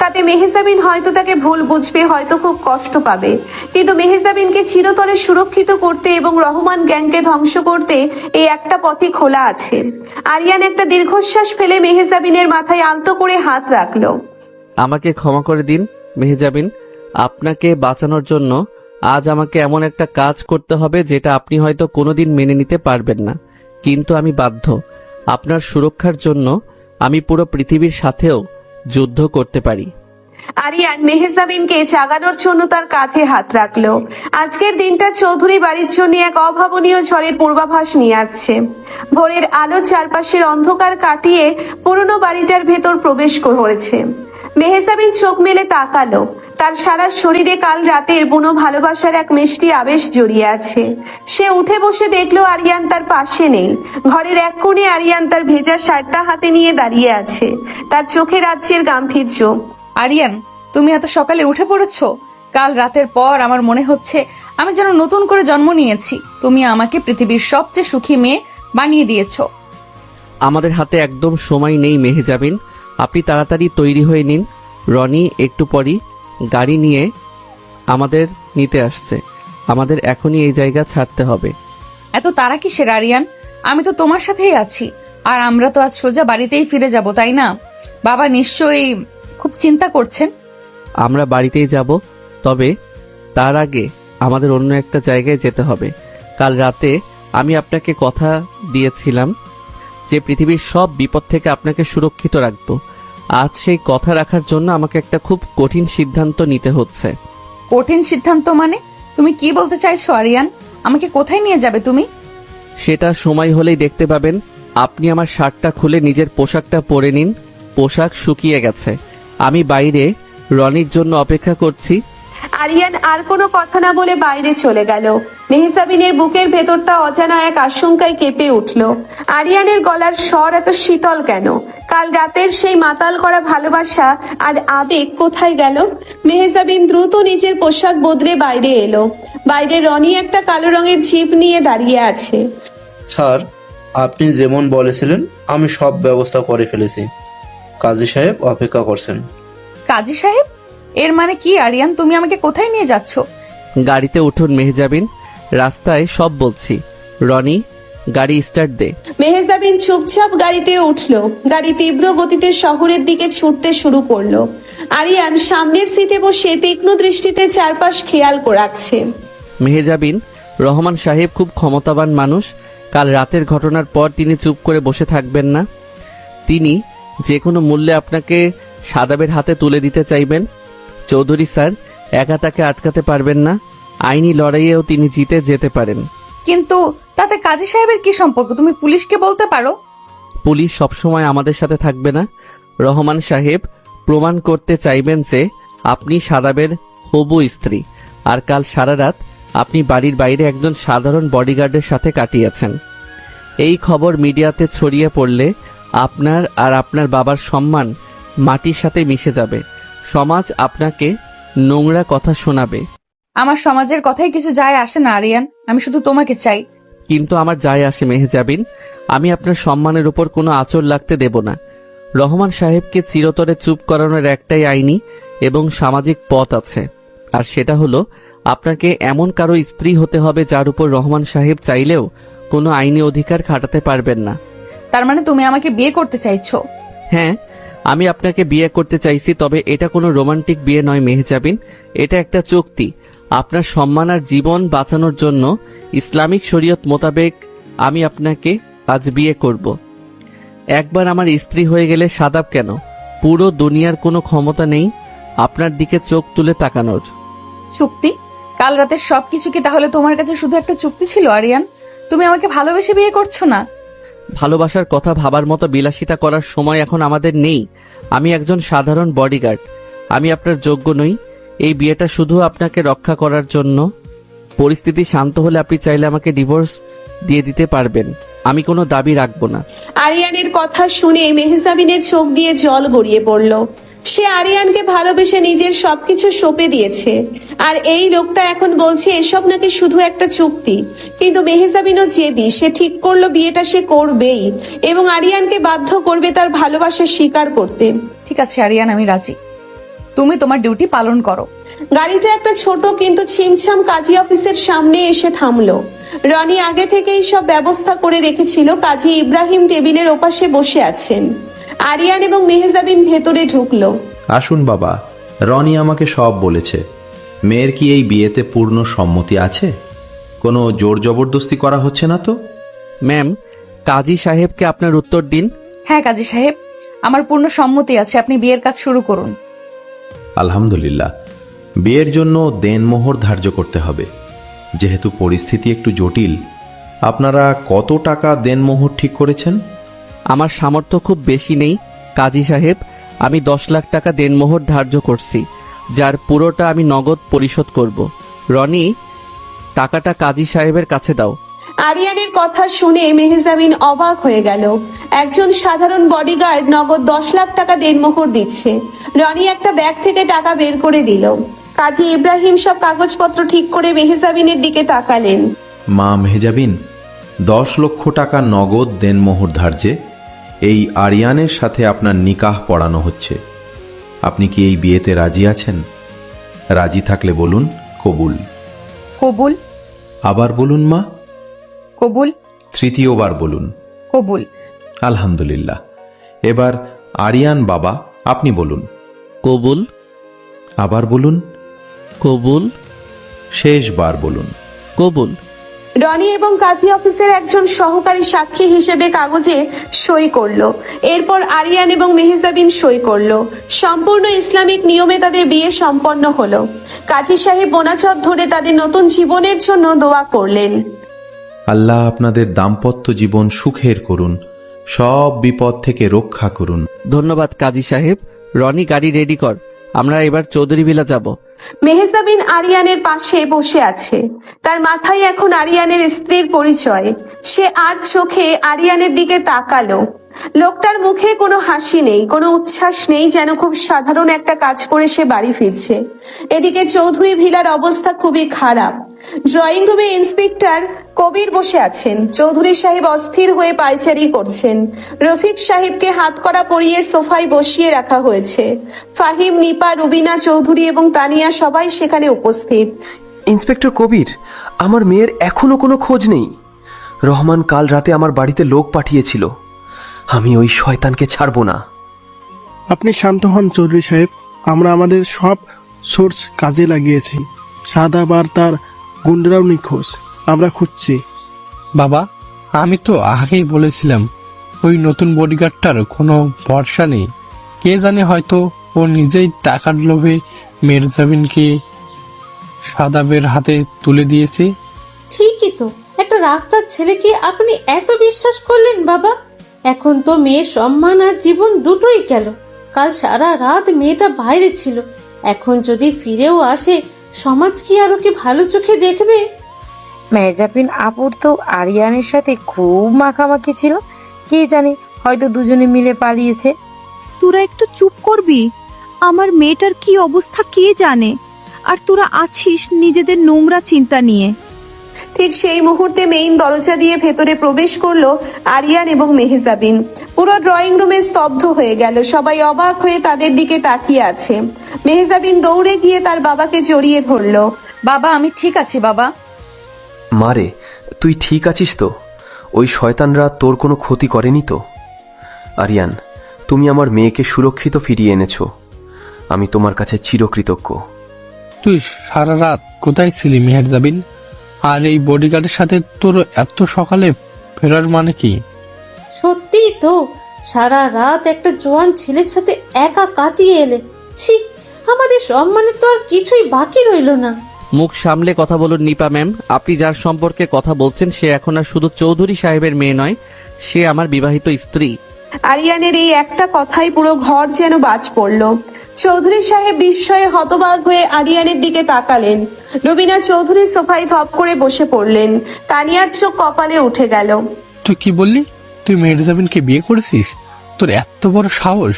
তাতে মেহজাবিন হয়তো তাকে ভুল বুঝবে, হয়তো খুব কষ্ট পাবে, কিন্তু মেহজাবিনকে চিরতরে সুরক্ষিত করতে এবং রহমান গ্যাংকে ধ্বংস করতে এই একটা পথই খোলা আছে। আরিয়ান একটা দীর্ঘশ্বাস ফেলে মেহজাবিনের মাথায় আলতো করে হাত রাখলো। আমাকে ক্ষমা করে দিন মেহজাবিন। আপনাকে বাঁচানোর জন্য আজ আমাকে এমন একটা কাজ করতে হবে যেটা আপনি হয়তো কোনোদিন মেনে নিতে পারবেন না, কিন্তু আমি বাধ্য। আপনার সুরক্ষার জন্য আমি পুরো পৃথিবীর সাথেও যুদ্ধ করতে পারি। আরিয়ান মেহজাবিনকে জাগানোর জন্য তার কাঁধে হাত রাখলো। আজকের দিনটা চৌধুরী বাড়ির জন্য এক অভাবনীয় ঝড়ের পূর্বাভাস নিয়ে আসছে। ভোরের আলো চারপাশের অন্ধকার কাটিয়ে পুরনো বাড়িটার ভেতর প্রবেশ করেছে। মেহজাবিন চোখ মেলে তাকালো। তার সারা শরীরে কাল রাতের বুনো ভালোবাসার এক মিষ্টি আবেশ জড়িয়ে আছে। সে উঠে বসে দেখলো আরিয়ান তার পাশে নেই। ঘরের এক কোণে আরিয়ান তার ভেজা শার্টটা হাতে নিয়ে দাঁড়িয়ে আছে, তার চোখে রাজ্যের গাম্ভীর্য। আরিয়ান, তুমি এত সকালে উঠে পড়েছো? কাল রাতের পর আমার মনে হচ্ছে আমি যেন নতুন করে জন্ম নিয়েছি। তুমি আমাকে পৃথিবীর সবচেয়ে সুখী মেয়ে বানিয়ে দিয়েছো। আমাদের হাতে একদম সময় নেই মেহজাবিন, আপনি তাড়াতাড়ি তৈরি হয়ে নিন। রনি একটু পরই গাড়ি নিয়ে আমাদের নিতে আসছে। আমাদের এখনই এই জায়গা ছাড়তে হবে। এত তারা কিসের আরিয়ান? আমি তো তোমার সাথেই আছি, আর আমরা তো আজ সোজা বাড়িতেই ফিরে যাব, তাই না? বাবা নিশ্চয়ই খুব চিন্তা করছেন। আমরা বাড়িতেই যাব, তবে তার আগে আমাদের অন্য একটা জায়গায় যেতে হবে। কাল রাতে আমি আপনাকে কথা দিয়েছিলাম যে পৃথিবীর সব বিপদ থেকে আপনাকে সুরক্ষিত রাখব। আজ সেই কথা রাখার জন্য আমাকে একটা খুব কঠিন সিদ্ধান্ত নিতে হচ্ছে। কঠিন সিদ্ধান্ত মানে? তুমি কি বলতে চাইছো আরিয়ান? আমাকে কোথায় নিয়ে যাবে তুমি? সেটা সময় হলেই দেখতে পাবেন। আপনি আমার শার্টটা খুলে নিজের পোশাকটা পরে নিন। পোশাক শুকিয়ে গেছে। আমি বাইরে রনির জন্য অপেক্ষা করছি। আরিয়ান আর কোনো কথা না বলে বাইরে চলে গেল। মেহজাবিনের বুকের ভেতরটা অজানা এক আশঙ্কায় কেঁপে উঠল। আরিয়ানের গলার স্বর এত শীতল কেন? কাল রাতের সেই মাতাল করা ভালোবাসা আর আবেগ কোথায় গেল? মেহজাবিন দ্রুত নিজের পোশাক বদলে বাইরে এলো। বাইরে রনি একটা কালো রঙের জিপ নিয়ে দাঁড়িয়ে আছে। স্যার, আপনি যেমন বলেছিলেন আমি সব ব্যবস্থা করে ফেলেছি। কাজী সাহেব অপেক্ষা করছেন। কাজী সাহেব? এর মানে কি আরিয়ান, তুমি আমাকে কোথায় নিয়ে যাচ্ছ? গাড়িতে উঠুন মেহজাবিন, রাস্তায় সব বলছি। রনি, গাড়ি স্টার্ট দে। মেহজাবিন চুপচাপ গাড়িতে উঠলো। গাড়ি তীব্র গতিতে শহরের দিকে ছুটতে শুরু করলো। আরিয়ান সামনের সিটে বসে তীক্ষ্ণ দৃষ্টিতে চারপাশ খেয়াল রাখছে। মেহজাবিন, রহমান সাহেব খুব ক্ষমতাবান মানুষ। কাল রাতের ঘটনার পর তিনি চুপ করে বসে থাকবেন না। তিনি যে কোনো মূল্যে আপনাকে শাদাবের হাতে তুলে দিতে চাইবেন। চৌধুরী স্যার একা তাকে আটকাতে পারবেন না। আইনি লড়াইয়েও তিনি জিতে যেতে পারেন। কিন্তু তাতে কাজী সাহেবের কি সম্পর্ক? তুমি পুলিশকে বলতে পারো। পুলিশ সবসময় আমাদের সাথে থাকবে না। রহমান সাহেব প্রমাণ করতে চাইবেন যে আপনি শাদাবের হবু স্ত্রী, আর কাল সারা রাত আপনি বাড়ির বাইরে একজন সাধারণ বডিগার্ডের সাথে কাটিয়েছেন। এই খবর মিডিয়াতে ছড়িয়ে পড়লে আপনার আর আপনার বাবার সম্মান মাটির সাথে মিশে যাবে। সমাজ আপনাকে নোংরা কথা শোনাবে। আমার সমাজের কথাই কিছু যায় আসে না আরিয়ান, আমি শুধু তোমাকে চাই। কিন্তু আমার যায় আসে মেহজাবিন, আমি আপনার সম্মানের উপর কোনো আঁচড় লাগতে দেব না। রহমান সাহেবকে চিরতরে চুপ করানোর একটাই আইনি এবং সামাজিক পথ আছে, আর সেটা হলো আপনাকে এমন কারো স্ত্রী হতে হবে যার উপর রহমান সাহেব চাইলেও কোনো আইনি অধিকার খাটাতে পারবেন না। তার মানে তুমি আমাকে বিয়ে করতে চাইছো? হ্যাঁ, আমি আপনাকে বিয়ে করতে চাইছি, তবে এটা কোনো রোমান্টিক বিয়ে নয় মেহজাবিন। এটা একটা চুক্তি। আপনার সম্মান আর জীবন বাঁচানোর জন্য ইসলামিক শরীয়ত মোতাবেক আমি আপনাকে আজ বিয়ে করব। একবার আমার স্ত্রী হয়ে গেলে শাদাব কেন, পুরো দুনিয়ার কোনো ক্ষমতা নেই আপনার দিকে চোখ তুলে তাকানোর। চুক্তি? কাল রাতের সবকিছু কি তাহলে তোমার কাছে শুধু একটা চুক্তি ছিল আরিয়ান? তুমি আমাকে ভালোবেসে বিয়ে করছো না? ভালোবাসার কথা ভাবার মতো বিলাসিতা করার সময় এখন আমাদের নেই। আমি একজন সাধারণ বডিগার্ড, আমি আপনার যোগ্য নই। এই বিয়েটা শুধু আপনাকে রক্ষা করার জন্য। পরিস্থিতি শান্ত হলে আপনি চাইলে আমাকে ডিভোর্স দিয়ে দিতে পারবেন, আমি কোনো দাবি রাখবো না। আরিয়ানের কথা শুনে মেহজাবিনের চোখ দিয়ে জল গড়িয়ে পড়ল। সে আরিয়ানকে ভালোবেসে নিজের সবকিছু সঁপে দিয়েছে, আর এই লোকটা এখন বলছে এসব নাকি শুধু একটা চুক্তি। কিন্তু মেহজাবিনও জেদি, সে ঠিক করলো বিয়েটা সে করবেই এবং আরিয়ানকে বাধ্য করবে তার ভালোবাসা স্বীকার করতে। ঠিক আছে আরিয়ান, আমি রাজি। তুমি তোমার ডিউটি পালন করো। গাড়িটা একটা ছোট কিন্তু ছিমছাম কাজী অফিসের সামনে এসে থামলো। রনি আগে থেকেই সব ব্যবস্থা করে রেখেছিল। কাজী ইব্রাহিম টেবিলের ওপাশে বসে আছেন। আরিয়ান এবং মেহজাবিন ভেতরে ঢুকলো। আসুন বাবা, রনি আমাকে সব বলেছে। মেয়ের কি এই বিয়েতে পূর্ণ সম্মতি আছে? কোনো জোর জবরদস্তি করা হচ্ছে না তো? ম্যাম, কাজী সাহেবকে আপনার উত্তর দিন। হ্যাঁ কাজী সাহেব, আমার পূর্ণ সম্মতি আছে, আপনি বিয়ের কাজ শুরু করুন। আলহামদুলিল্লাহ। বিয়ের জন্য দেনমোহর ধার্য করতে হবে। যেহেতু পরিস্থিতি একটু জটিল, আপনারা কত টাকা দেনমোহর ঠিক করেছেন? আমার সামর্থ্য খুব বেশি নেই কাজী সাহেব, আমি 10 লাখ টাকা দেনমোহর ধার্য করছি, যার পুরোটা আমি নগদ পরিশোধ করব। রনি, টাকাটা কাজী সাহেবের কাছে দাও। আরিয়ানের কথা শুনে মেহজাবিন অবাক হয়ে গেল। একজন সাধারণ বডিগার্ড নগদ 10 লাখ টাকা দেনমোহর দিচ্ছে। রনি একটা ব্যাগ থেকে টাকা বের করে দিল। কাজী ইব্রাহিম সব কাগজপত্র ঠিক করে মেহজাবিনের দিকে তাকালেন। মা মেহজাবিন, 10 লক্ষ টাকা নগদ দেনমোহর ধার্যে এই আরিয়ানের সাথে আপনার নিকাহ পড়ানো হচ্ছে। আপনি কি এই বিয়েতে রাজি আছেন? রাজি থাকলে বলুন কবুল। কবুল। আবার বলুন মা। কবুল। তৃতীয়বার বলুন কবুল। আলহামদুলিল্লাহ। এবার আরিয়ান বাবা, আপনি বলুন কবুল। আবার বলুন কবুল। শেষবার বলুন কবুল। রনি এবং কাজী অফিসের একজন সহকারী সাক্ষী হিসেবে কাগজে সই করলো। এরপর আরিয়ান এবং মেহজাবিন সই করলো। সম্পূর্ণ ইসলামিক নিয়মে তাদের বিয়ে সম্পন্ন হলো। কাজী সাহেব বোনাচত ধরে তাদের নতুন জীবনের জন্য দোয়া করলেন। আল্লাহ আপনাদের দাম্পত্য জীবন সুখের করুন, সব বিপদ থেকে রক্ষা করুন। ধন্যবাদ কাজী সাহেব। রনি, গাড়ি রেডি কর, আমরা এবার চৌধুরী ভিলা যাব। মেহজাবিন আরিয়ানের পাশে বসে আছে। তার মাথায় এখন আরিয়ানের স্ত্রীর পরিচয়। সে আর চোখে আরিয়ানের দিকে তাকালো। লোকটার মুখে কোনো হাসি নেই, কোনো উচ্ছ্বাস নেই, যেন খুব সাধারণ একটা কাজ করে সে বাড়ি ফিরছে। এদিকে চৌধুরী ভিলার অবস্থা খুবই খারাপ। ড্রয়িং রুমে ইন্সপেক্টর কবির বসে আছেন। চৌধুরী সাহেব অস্থির হয়ে পায়চারি করছেন। রফিক সাহেবকে হাতকড়া পরিয়ে সোফায় বসিয়ে রাখা হয়েছে। ফাহিম, নিপা, রুবিনা চৌধুরী এবং তানিয়া সবাই সেখানে উপস্থিত। ইন্সপেক্টর কবির, আমার মেয়ের এখনো কোনো খোঁজ নেই। রহমান কাল রাতে আমার বাড়িতে লোক পাঠিয়েছিল। আমি ওই শয়তানকে ছাড়ব না। আপনি শান্ত হন চৌধুরী সাহেব, আমরা আমাদের সব সোর্স কাজে লাগিয়েছি। সাদাব আর তার গুন্ডারাও নিখোঁজ, আমরা খুঁজছি। বাবা, আমি তো আগেই বলেছিলাম ওই নতুন বডিগার্ডটার কোনো ভরসা নেই। কে জানে, হয়তো ও নিজেই টাকার লোভে মেহজাবিনকে সাদাবের হাতে তুলে দিয়েছে। ঠিকই তো, একটা রাস্তার ছেলেকে আপনি এত বিশ্বাস করলেন বাবা? এখন তো মেয়ের সম্মান আর জীবন দুটোই গেল। কাল সারা রাত মেয়েটা বাইরে ছিল, এখন যদি ফিরেও আসে সমাজ কি আর ওকে ভালো চোখে দেখবে? মেহজাবিন আপুর তো আরিয়ানের সাথে খুব মাখামাখি ছিল, কে জানে হয়তো দুজনে মিলে পালিয়েছে। তোরা একটু চুপ করবি? আমার মেয়েটার কি অবস্থা কে জানে, আর তোরা আছিস নিজেদের নোংরা চিন্তা নিয়ে। ঠিক সেই মুহূর্তে মেইন দরজা দিয়ে ভেতরে প্রবেশ করলো আরিয়ান এবং মেহজাবিন। পুরো ড্রয়িং রুমে স্তব্ধ হয়ে গেল, সবাই অবাক হয়ে তাদের দিকে তাকিয়ে আছে। মেহজাবিন দৌড়ে গিয়ে তার বাবাকে জড়িয়ে ধরলো। বাবা, আমি ঠিক আছি বাবা। মারে, তুই ঠিক আছিস তো? ওই শয়তানরা তোর কোনো ক্ষতি করেনি তো? আরিয়ান, তুমি আমার মেয়েকে সুরক্ষিত ফিরিয়ে এনেছো। আমি তোমার কাছে চিরকৃতজ্ঞ। তুই সারা রাত কোথায় ছিলি মেহজাবিন? আর এই বডিগার্ডের সাথে তোর এত সকালে ফেরার মানে কি? সত্যিই তো, সারা রাত একটা জোয়ান ছেলের সাথে একা কাটিয়ে এলে। ছি, আমাদের সম্মানে তো আর কিছুই বাকি রইল না। মুখ সামলে কথা বলুন নিপা ম্যাম। আপনি যার সম্পর্কে কথা বলছেন সে এখন আর শুধু চৌধুরী সাহেবের মেয়ে নয়, সে আমার বিবাহিত স্ত্রী। আরিয়ানের এই একটা কথাই পুরো ঘর যেন বাজ পড়ল। চৌধুরী সাহেব বিস্ময়ে হতবাক হয়ে আরিয়ানের দিকে তাকালেন। রুবিনা চৌধুরী সোফায় ধপ করে বসে পড়লেন। তানিয়ার চোখ কপালে উঠে গেল। তুই কি বললি? তুই মেহজাবিনকে বিয়ে করেছিস? তোর এত বড় সাহস!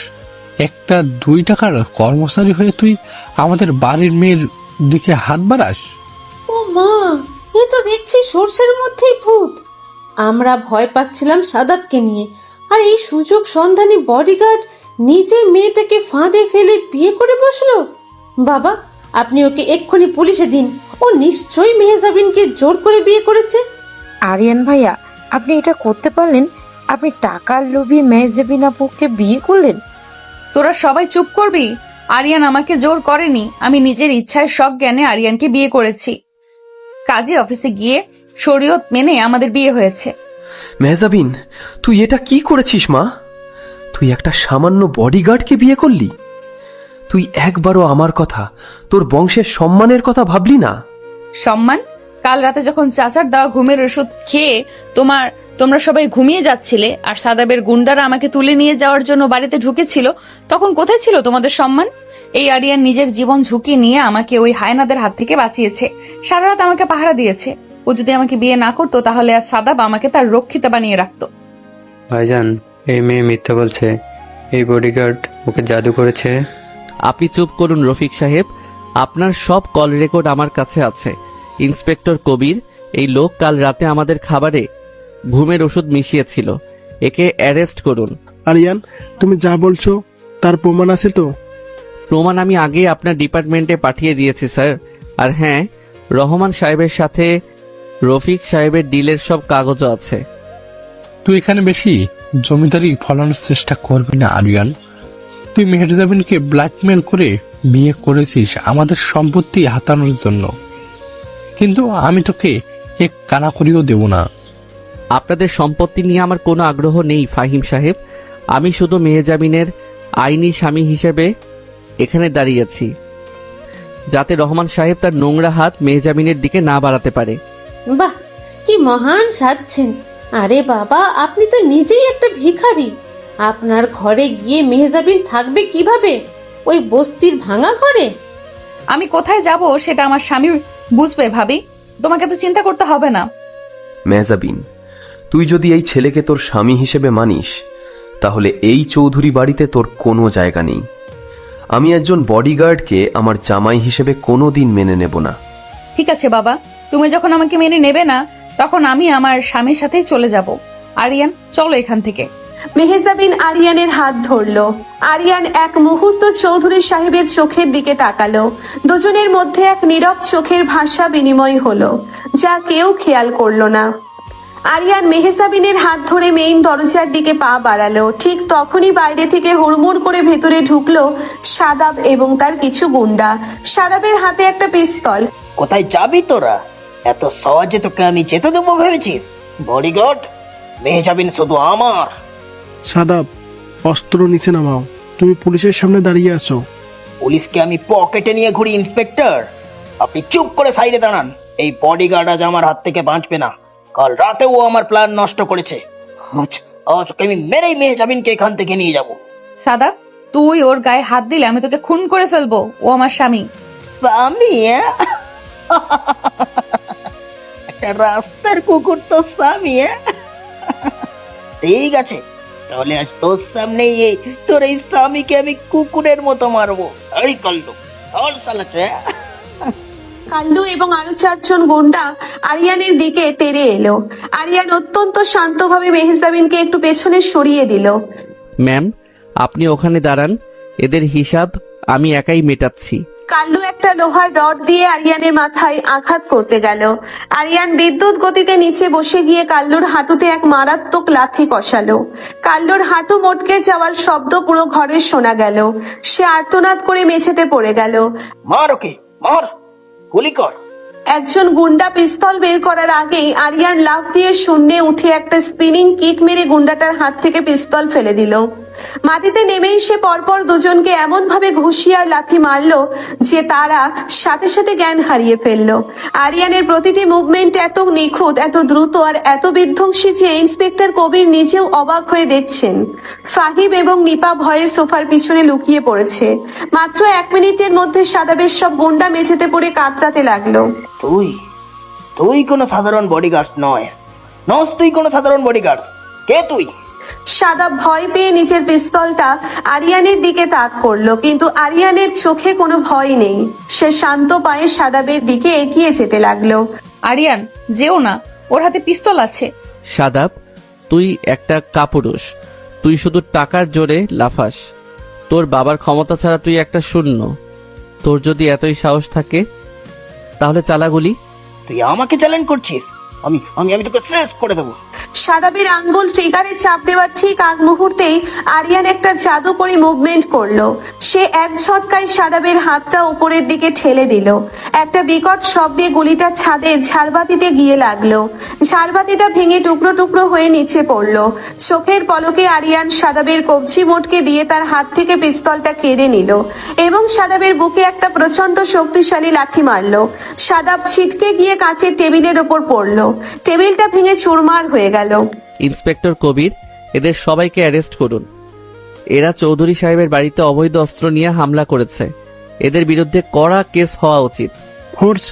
একটা 2 টাকার কর্মচারী হয়ে তুই আমাদের বাড়ির মেয়ের দিকে হাত বাড়াস? ও মা, এ তো দেখছি সর্ষের মধ্যেই ভূত। আমরা ভয় পাচ্ছিলাম সাদাবকে নিয়ে, আর এই সুযোগ সন্ধানী বডিগার্ড নিজে মেয়েটাকে ফাঁদে ফেলে বিয়ে করে বসলো। বাবা, আপনি ওকে এক্ষুনি পুলিশে দিন। ও নিশ্চয়ই মেহজাবিনকে জোর করে বিয়ে করেছে। আরিয়ান ভাইয়া, আপনি এটা করতে পারলেন? আপনি টাকার লোভী মেহজাবিন আপুকে বিয়ে করলেন? তোরা সবাই চুপ করবি? আরিয়ান আমাকে জোর করেনি, আমি নিজের ইচ্ছায় সজ্ঞানে আরিয়ানকে বিয়ে করেছি। কাজী অফিসে গিয়ে শরীয়ত মেনে আমাদের বিয়ে হয়েছে। মেহজাবিন, তুই এটা কি করেছিস মা? তুই একটা সামান্য বডিগার্ডকে বিয়ে করলি? তুই একবারও আমার কথা, তোর বংশের সম্মানের কথা ভাবলি না? সম্মান? কাল রাতে যখন চাচার দেওয়া ঘুমের ওষুধ খেয়ে তোমরা সবাই ঘুমিয়ে যাচ্ছিলে আর সাদাবের গুন্ডারা আমাকে তুলে নিয়ে যাওয়ার জন্য বাড়িতে ঢুকেছিল, তখন কোথায় ছিল তোমাদের সম্মান? এই আরিয়ান নিজের জীবন ঝুঁকি নিয়ে আমাকে ওই হায়নাদের হাত থেকে বাঁচিয়েছে, সারা রাত আমাকে পাহারা দিয়েছে। ও যদি আমাকে বিয়ে না করতো তাহলে আজ সাদাব আমাকে তার রক্ষিতা বানিয়ে রাখতো। ভাইজান, এই মেয়ে মিথ্যা বলছে। এই বডিগার্ড ওকে জাদু করেছে। আপনি চুপ করুন রফিক সাহেব, আপনার সব কল রেকর্ড আমার কাছে আছে। ইন্সপেক্টর কবির, এই লোক কাল রাতে আমাদের খাবারে ঘুমের ওষুধ মিশিয়েছিল, একে অ্যারেস্ট করুন। আরিয়ান, তুমি যা বলছো তার প্রমাণ আছে তো? প্রমাণ আমি আগে আপনার ডিপার্টমেন্টে পাঠিয়ে দিয়েছি স্যার। আর হ্যাঁ, রহমান সাহেবের সাথে রফিক সাহেবের ডিলের সব কাগজও আছে। তুই এখানে বেশি জমিদারি ফলানোর চেষ্টা করবি না আরিয়ান। তুই মেহজাবিনকে ব্ল্যাকমেল করে বিয়ে করেছিস আমাদের সম্পত্তি হাতানোর জন্য, কিন্তু আমি তোকে এক কানাকড়িও দেব না। আপনাদের সম্পত্তি নিয়ে আমার কোনো আগ্রহ নেই ফাহিম সাহেব, আমি শুধু মেহজাবিনের আইনি স্বামী হিসেবে এখানে দাঁড়িয়েছি, যাতে রহমান সাহেব তার নোংরা হাত মেহজাবিনের দিকে না বাড়াতে পারে। বাহ, কি মহান সাজছেন! আরে বাবা, আপনি তো নিজেই একটা ভিখারি। আপনার ঘরে গিয়ে মেহজাবিন থাকবে কিভাবে? ওই বস্তির ভাঙা ঘরে? আমি কোথায় যাব সেটা আমার স্বামী বুঝবে ভাবি, তোমাকে তো চিন্তা করতে হবে না। মেহজাবিন, তুই যদি এই ছেলেকে তোর স্বামী হিসেবে মানিস তাহলে এই চৌধুরী বাড়িতে তোর কোনো জায়গা নেই। আমি একজন বডিগার্ডকে আমার জামাই হিসেবে কোনোদিন মেনে নেব না। ঠিক আছে বাবা, তুমি যখন আমাকে মেনে নেবে না, তখন আমি আমার স্বামীর সাথেই চলে যাব। আরিয়ান, চলো এখান থেকে। মেহেজাবিন আরিয়ানের হাত ধরলো। আরিয়ান এক মুহূর্ত চৌধুরী সাহেবের চোখের দিকে তাকালো। দুজনের মধ্যে এক নীরব চোখের ভাষা বিনিময় হলো, যা কেউ খেয়াল করলো না। আরিয়ান মেহেজাবিনের হাত ধরে মেইন দরজার দিকে পা বাড়ালো। ঠিক তখনই বাইরে থেকে হুড়মুড় করে ভেতরে ঢুকলো সাদাব এবং তার কিছু গুন্ডা। সাদাবের হাতে একটা পিস্তল। কোথায় যাবি তোরা? এত সহজে তোকে আমি যেতে দেবো ভেবেছিস? বডিগার্ড, মেহজাবিন শুধু আমার। সাদাব, অস্ত্র নিচে নামাও। তুমি পুলিশের সামনে দাঁড়িয়ে আছো। পুলিশকে আমি পকেটে নিয়ে ঘুরি ইন্সপেক্টর। আপনি চুপ করে সাইডে দাঁড়ান। এই বডিগার্ড আজ আমার হাত থেকে বাঁচবে না। কাল রাতে ও আমার প্ল্যান নষ্ট করেছে। আজ ওকে আমি মেরেই মেহজাবিনকে এখান থেকে নিয়ে যাব। সাদাব, তুই ওর গায়ে হাত দিলে আমি তোকে খুন করে ফেলবো। ও আমার স্বামী। স্বামী? একটা রাস্তার কুকুর তো স্বামী? ঠিক আছে, তাহলে আজ তোর সামনেই তোর এই স্বামীকে আমি কুকুরের মতো মারবো। এই কাল্লু, চল সালাকে। কাল্লু এবং আরো 4 জন গুন্ডা আরিয়ানের দিকে তেড়ে এলো। আরিয়ান অত্যন্ত শান্তভাবে মেহেজাবিনকে একটু পেছনে সরিয়ে দিল। ম্যাম, আপনি ওখানে দাঁড়ান, এদের হিসাব আমি একাই মেটাচ্ছি। কাল্লু একটা লোহার রড দিয়ে আরিয়ানের মাথায় আঘাত করতে গেল। আরিয়ান বিদ্যুৎ গতিতে নিচে বসে গিয়ে কাল্লুর হাঁটুতে এক মারাত্মক লাথি কষালো। কাল্লুর হাঁটু মটকে যাওয়ার শব্দ পুরো ঘরে শোনা গেল। সে আর্তনাদ করে মেঝেতে পড়ে গেল। মার ওকে, মার, গুলি কর। একজন গুন্ডা পিস্তল বের করার আগেই আরিয়ান লাফ দিয়ে শূন্যে উঠে একটা স্পিনিং কিক মেরে গুন্ডাটার হাত থেকে পিস্তল ফেলে দিল। মাটিতে নেমেই সে পরপর দুজনকে এমন ভাবে ঘুষিয়ে আর লাথি মারলো যে তারা সাথে সাথে জ্ঞান হারিয়ে ফেললো। আরিয়ানের প্রতিটি মুভমেন্ট এত নিখুঁত, এত দ্রুত আর এত বিধ্বংসী যে ইন্সপেক্টর কবির নিজেও অবাক হয়ে দেখছেন। ফাহিম এবং নিপা ভয়ে সোফার পিছনে লুকিয়ে পড়েছে। মাত্র 1 মিনিটের মধ্যে সাদাবের সব গুন্ডা মেঝেতে পড়ে কাতরাতে লাগলো। তুই কোনো সাধারণ বডিগার্ড নয়। তুই কোনো সাধারণ বডিগার্ড। কে তুই? সাদাব ভয় পেয়ে নিজের পিস্তলটা আরিয়ানের দিকে তাক করলো, কিন্তু আরিয়ানের চোখে কোনো ভয় নেই। সে শান্ত পায়ে সাদাবের দিকে এগিয়ে যেতে লাগলো। আরিয়ান, যেও না, ওর হাতে পিস্তল আছে। সাদাব, তুই একটা কাপুরুষ। তুই শুধু টাকার জোরে লাফাস। তোর বাবার ক্ষমতা ছাড়া তুই একটা শূন্য। তোর যদি এতই সাহস থাকে তাহলে চালাগুলি। তুই আমাকে চ্যালেঞ্জ করছিস? আমি আমি আমি তোকে শেষ করে দেবো। সাদাবের আঙ্গুল ট্রিগারে চাপ দেওয়ার ঠিক আগ মুহূর্তেই আরিয়ান একটা জাদুকরী মুভমেন্ট করলো। সে এক ঝটকায় সাদাবের হাতটা উপরের দিকে ঠেলে দিল। একটা বিকট শব্দে গুলিটা ছাদের ঝাড়বাতিতে গিয়ে লাগলো। ঝাড়বাতিটা ভেঙে টুকরো টুকরো হয়ে নিচে পড়লো। চোখের পলকে আরিয়ান সাদাবের কবজি মোটকে দিয়ে তার হাত থেকে পিস্তলটা কেড়ে নিল এবং সাদাবের বুকে একটা প্রচন্ড শক্তিশালী লাথি মারলো। সাদাব ছিটকে গিয়ে কাঁচের টেবিলের ওপর পড়লো। টেবিলটা ভেঙে চুরমার হয়ে গেল। ইন্সপেক্টর কবির, এদের সবাইকে অ্যারেস্ট করুন। এরা চৌধুরী সাহেবের বাড়িতে অবৈধ অস্ত্র নিয়ে হামলা করেছে। এদের বিরুদ্ধে কড়া কেস হওয়া উচিত। ফোর্স,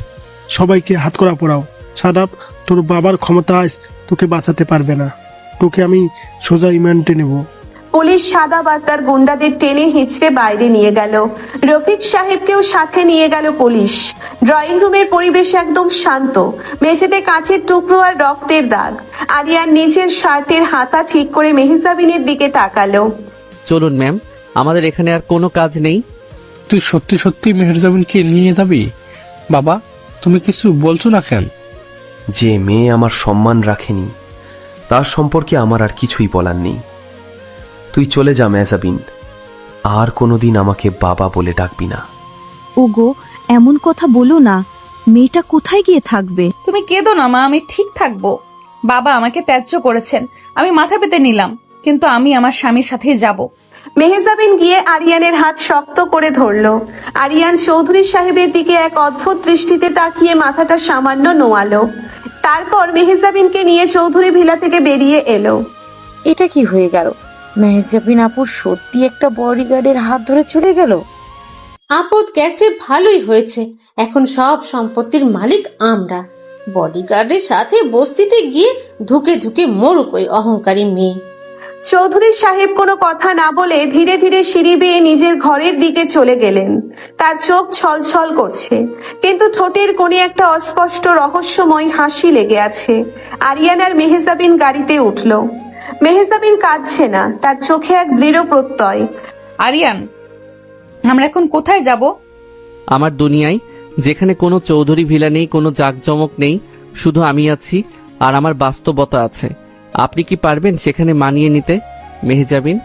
সবাইকে হাত করা পড়াও। সাদাব, তোর বাবার ক্ষমতা আজ তোকে বাঁচাতে পারবে না। তোকে আমি সোজা ইমানটে নেব। পুলিশ সাদাব আর তার গুন্ডাদের টেনে হিঁচড়ে বাইরে নিয়ে গেল। রফিক সাহেবকেও সাথে নিয়ে গেল পুলিশ। ড্রয়িং রুমের পরিবেশ একদম শান্ত। মেঝেতে কাঁচের টুকরো আর রক্তের দাগ। আরিয়ান নিজের শার্টের হাতা ঠিক করে মেহজাবিনের দিকে তাকালো। চলুন ম্যাম, আমাদের এখানে আর কোনো কাজ নেই। তুই সত্যি সত্যি মেহেরজাবিনকে নিয়ে যাবি? বাবা, তুমি কিছু বলছো না কেন? যে মেয়ে আমার সম্মান রাখেনি তার সম্পর্কে আমার আর কিছুই বলার নেই। তুই চলে যা মেহজাবিন, আর কোনোদিন আমাকে বাবা বলে ডাকবি না। ওগো, এমন কথা বলো না। মেয়েটা কোথায় গিয়ে থাকবে? তুমি কেঁদো না মা, আমি ঠিক থাকবো। বাবা আমাকে ত্যায্য করেছেন, আমি মাথা পেতে নিলাম, কিন্তু আমি আমার স্বামীর সাথেই যাব। মেহজাবিন গিয়ে আরিয়ানের হাত শক্ত করে ধরলো। আরিয়ান চৌধুরী সাহেবের দিকে এক অদ্ভুত দৃষ্টিতে তাকিয়ে মাথাটা সামান্য নোয়ালো। তারপর মেহজাবিনকে নিয়ে চৌধুরী ভিলা থেকে বেরিয়ে এলো। এটা কি হয়ে গেল? মেহজাবিন আপু সত্যি একটা বডিগার্ডের হাত ধরে চলে গেল? আপদ গেছে, ভালোই হয়েছে। এখন সব সম্পত্তির মালিক আমরা। বডিগার্ডের সাথে বস্তিতে গিয়ে ধুকে ধুকে মরুক ওই অহংকারী মেয়ে। চৌধুরী সাহেব কোনো কথা না বলে ধীরে ধীরে সিঁড়ি বেয়ে নিজের ঘরের দিকে চলে গেলেন। তার চোখ ছলছল করছে, কিন্তু ঠোঁটের কোণে একটা অস্পষ্ট রহস্যময় হাসি লেগে আছে। আরিয়ান আর মেহজাবিন গাড়িতে উঠল। মেহজাবিন কাঁদছে না, তার চোখে এক দৃঢ় প্রত্যয়। আরিয়ান, আমরা এখন কোথায় যাব? আমার দুনিয়ায়, যেখানে কোনো চৌধুরী ভিলা নেই, কোনো জাঁকজমক নেই, শুধু আমি আছি আর আমার বাস্তবতা আছে। আপনি কি পারবেন সেখানে মানিয়ে নিতে মেহজাবিন?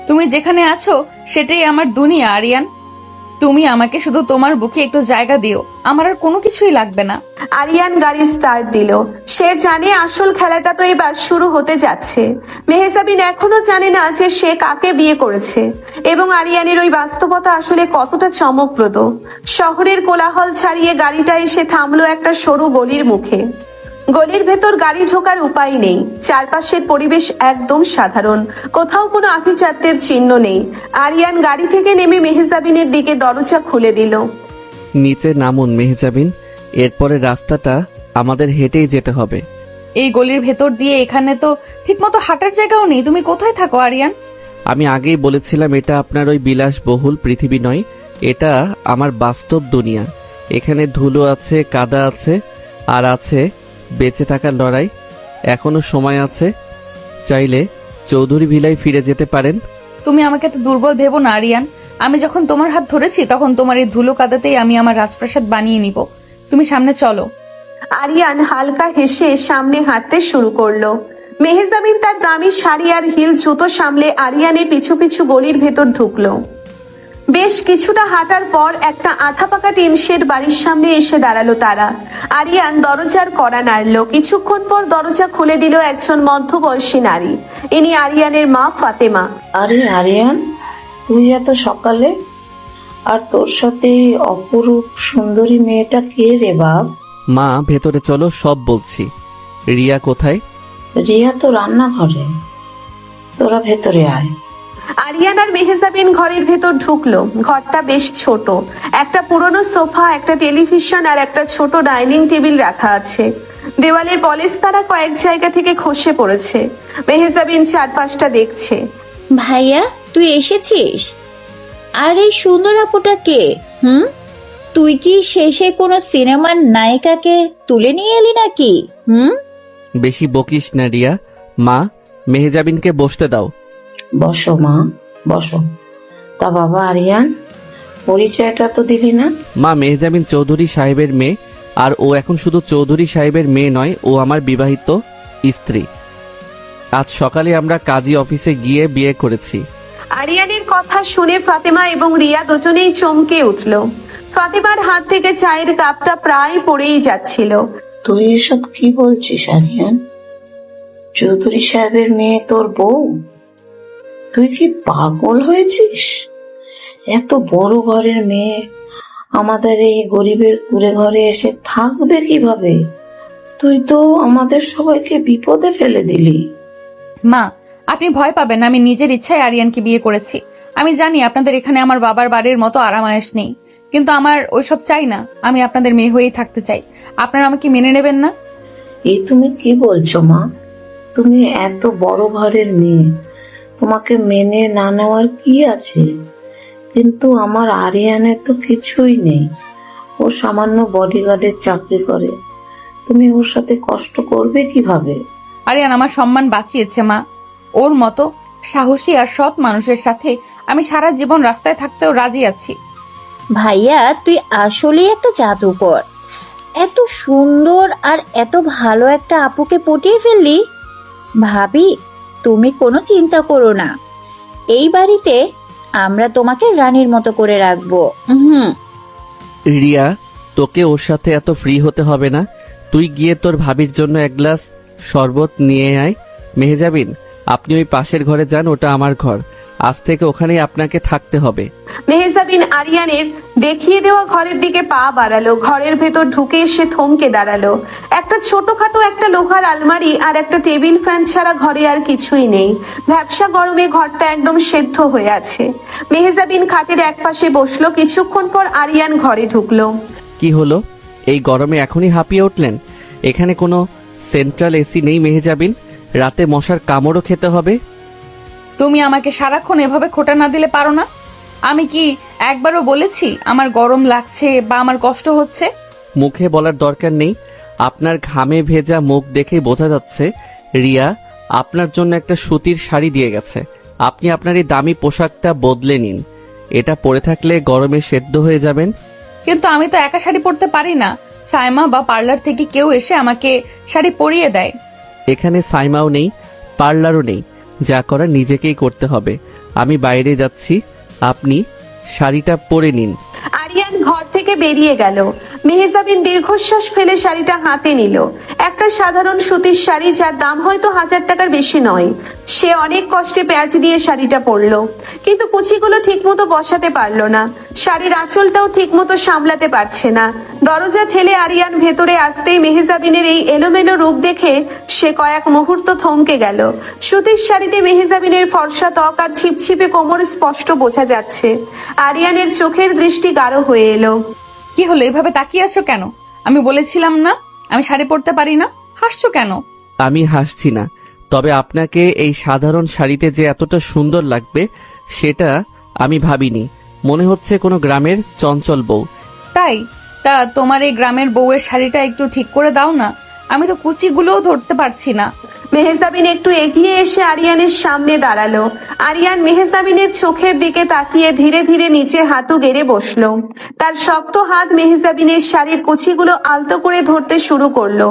তুমি যেখানে আছো সেটাই আমার দুনিয়া আরিয়ান। তুমি আমাকে শুধু তোমার বুকে একটু জায়গা দিও, আমার আর কোনো কিছুই লাগবে না। আরিয়ান গাড়ি স্টার্ট দিল। সে জানে আসল খেলাটা তো এবার শুরু হতে যাচ্ছে। মেহজাবিন এখনো জানে না যে সে কাকে বিয়ে করেছে এবং আরিয়ানের ওই বাস্তবতা আসলে কতটা চমকপ্রদ। শহরের কোলাহল ছাড়িয়ে গাড়িটা এসে থামলো একটা সরু গলির মুখে। গলির ভেতর গাড়ি ঢোকার উপায় নেই। চারপাশের পরিবেশ একদম সাধারণ, কোথাও কোনো আভিজাত্যের চিহ্ন নেই। আরিয়ান গাড়ি থেকে নেমে মেহজাবিনের দিকে দরজা খুলে দিল। নিচে নামুন মেহজাবিন, এরপরে রাস্তাটা আমাদের হেঁটেই যেতে হবে। এই গলির ভেতর দিয়ে এখানে তো ঠিকমতো হাঁটার জায়গাও নেই। তুমি কোথায় থাকো আরিয়ান? আমি আগেই বলেছিলাম এটা আপনার ওই বিলাসবহুল পৃথিবী নয়, এটা আমার বাস্তব দুনিয়া। এখানে ধুলো আছে, কাদা আছে, আর আছে বেঁচে থাকার লড়াই। এখনো সময় আছে, চাইলে চৌধুরী ভিলায় ফিরে যেতে পারেন। তুমি আমাকে এত দুর্বল ভেবো না আরিয়ান। আমি যখন তোমার হাত ধরেছি তখন তোমার এই ধুলো কাদাতেই আমি আমার রাজপ্রাসাদ বানিয়ে নিব। তুমি সামনে চলো। আরিয়ান হালকা হেসে সামনে হাঁটতে শুরু করলো। মেহজাবিন তার দামি শাড়ি আর হিল জুতো সামলে আরিয়ানের পিছু পিছু গলির ভেতর ঢুকলো। বেশ কিছুটা হাঁটার পর একটা আধা পাকা টিন শেড বাড়ির সামনে এসে দাঁড়ালো তারা। আরিয়ান দরজার কড়া নাড়ল। কিছুক্ষণ পর দরজা খুলে দিল একজন মধ্যবয়সী নারী। ইনি আরিয়ানের মা ফাতেমা। আরে আরিয়ান, তুই এত সকালে? আর তোর সাথে অপরূপ সুন্দরী মেয়েটা কে রে বাপ? মা, ভেতরে চলো, সব বলছি। রিয়া কোথায়? রিয়া তো রান্নাঘরে, তোরা ভেতরে আয়। আরিয়ান আর মেহজাবিন ঘরের ভেতর ঢুকলো। ঘরটা বেশ ছোট। একটা পুরনো সোফা, একটা টেলিভিশন আর একটা ছোট ডাইনিং টেবিল রাখা আছে। দেওয়ালের পলেস্তারা কয়েক জায়গা থেকে খসে পড়েছে। মেহজাবিন চারপাশটা দেখছে। ভাইয়া, তুই এসেছিস? আর এই সুন্দর আপুটা কে? তুই কি শেষে কোনো সিনেমার নায়িকাকে তুলে নিয়ে এলি নাকি? বেশি বকিস না রিয়া। মা, মেহজাবিনকে বসতে দাও। বসো মা, বসো। তা বাবা আরিয়ান, পরিচয়টা তো দিলি না? মা, মেহজাবিন চৌধুরী সাহেবের মেয়ে, আর ও এখন শুধু চৌধুরী সাহেবের মেয়ে নয়, ও আমার বিবাহিত স্ত্রী। আজ সকালে আমরা কাজী অফিসে গিয়ে বিয়ে করেছি। আরিয়ানের কথা শুনে ফাতেমা এবং রিয়া দুজনেই চমকে উঠল। ফাতেমার হাত থেকে চায়ের কাপটা প্রায় পড়েই যাচ্ছিল। তুই এসব কি বলছিস আরিয়ান? চৌধুরী সাহেবের মেয়ে তোর বউ? তুই কি পাগল হয়েছিস? এত বড় ঘরের মেয়ে আমাদের এই গরিবের কুড়ে ঘরে এসে থাকবে কিভাবে? তুই তো আমাদের সবাইকে বিপদে ফেলে দিলি। মা, আপনি ভয় পাবেন না। আমি নিজের ইচ্ছায় আরিয়ানকে বিয়ে করেছি। আমি জানি আপনাদের এখানে আমার বাবার বাড়ির মতো আরামায়েশ নেই, কিন্তু আমার ওইসব চাই না। আমি আপনাদের মেয়ে হয়েই থাকতে চাই। আপনারা আমাকে মেনে নেবেন না? এই তুমি কি বলছো মা? তুমি এত বড় ঘরের মেয়ে, তোমাকে মেনে না নেওয়ার কি আছে? কিন্তু আমার আরিয়ানের তো কিছুই নেই। ও সামান্য বডিগার্ডের চাকরি করে। তুমি ওর সাথে কষ্ট করবে কিভাবে? আরিয়ান আমার সম্মান বাঁচিয়েছে মা। ওর মতো সাহসী আর সৎ মানুষের সাথে আমি সারা জীবন রাস্তায় থাকতেও রাজি আছি। ভাইয়া, তুই আসলেই একটা জাদুকর। এত সুন্দর আর এত ভালো একটা আপুকে পটিয়ে ফেললি। ভাবি, তুমি কোনো চিন্তা করো না। এই বাড়িতে আমরা তোমাকে রানীর মতো করে রাখবো। রিয়া, তোকে ওর সাথে এত ফ্রি হতে হবে না। তুই গিয়ে তোর ভাবির জন্য এক গ্লাস শরবত নিয়ে আয়। মেহজাবিন, আপনি ওই পাশের ঘরে যান, ওটা আমার ঘর। আজ থেকে ওখানেই আপনাকে থাকতে হবে। মেহজাবিন আরিয়ানের দেখিয়ে দেওয়া ঘরের দিকে পা বাড়ালো। ঘরের ভেতর ঢুকে এসে থমকে দাঁড়ালো। একটা ছোটখাটো একটা লোহার আলমারি আর একটা টেবিল ফ্যান ছাড়া ঘরে আর কিছুই নেই। ভ্যাপসা গরমে ঘরটা একদম সেদ্ধ হয়ে আছে। মেহজাবিন খাটের এক পাশে বসলো। কিছুক্ষণ পর আরিয়ান ঘরে ঢুকলো। কি হলো? এই গরমে এখনই হাঁপিয়ে উঠলেন? এখানে কোনো সেন্ট্রাল এসি নেই মেহজাবিন। রাতে মশার কামড়ও খেতে হবে। তুমি আমাকে সারাক্ষণ এভাবে খোটা না দিলে পারো না? আমি কি একবারও বলেছি আমার গরম লাগছে বা আমার কষ্ট হচ্ছে? মুখে বলার দরকার নেই, আপনার ঘামে ভেজা মুখ দেখে বোঝা যাচ্ছে রিয়া আপনার জন্য একটা সুতির শাড়ি দিয়ে গেছে। আপনি আপনার এই দামি পোশাকটা বদলে নিন, এটা পরে থাকলে গরমে সেদ্ধ হয়ে যাবেন। কিন্তু আমি তো একা শাড়ি পরতে পারি না, সাইমা বা পার্লার থেকে কেউ এসে আমাকে শাড়ি পরিয়ে দেয়। এখানে সাইমাও নেই, পার্লারও নেই, যা করার নিজেকেই করতে হবে। আমি বাইরে যাচ্ছি, আপনি শাড়িটা পরে নিন। আরিয়ান ঘর থেকে বেরিয়ে গেল। মেহজাবিন দীর্ঘশ্বাস ফেলে শাড়িটা হাতে নিল। একটা সাধারণ সুতির শাড়ি, যার দাম হয়তো 1000 টাকার বেশি নয়। সে অনেক কষ্টে প্যাঁচ দিয়ে শাড়িটা পরলো, কিন্তু কুচিগুলো ঠিকমতো বসাতে পারলো না। শাড়ির আঁচলটাও ঠিকমতো সামলাতে পারছে না। দরজা ঠেলে আরিয়ান ভেতরে আসতেই মেহজাবিনের এই এলোমেলো রূপ দেখে সে কয়েক মুহূর্ত থমকে গেল। সুতির শাড়িতে মেহজাবিনের ফর্সা ত্বক আর ছিপছিপে কোমর স্পষ্ট বোঝা যাচ্ছে। আরিয়ানের চোখের দৃষ্টি গাঢ় হয়ে এলো। কি হলো, এভাবে তাকিয়ে আছো কেন? আমি বলেছিলাম না আমি শাড়ি পরতে পারি না? হাসছো কেন? আমি হাসছি না, তবে আপনাকে এই সাধারণ শাড়িতে যে এতটা সুন্দর লাগবে সেটা আমি ভাবিনি। মনে হচ্ছে কোনো গ্রামের চঞ্চল বউ। তাই? তা তোমার এই গ্রামের বউয়ের শাড়িটা একটু ঠিক করে দাও না, আমি তো কুচিগুলোও ধরতে পারছি না। মেহজাবিন একটু এগিয়ে এসে আরিয়ানের সামনে দাঁড়ালো। আরিয়ান মেহজাবিনের চোখের দিকে তাকিয়ে ধীরে ধীরে নিচে হাঁটু গেড়ে বসলো। তার শক্ত হাত মেহজাবিনের শাড়ির কুচিগুলো আলতো করে ধরতে শুরু করলো।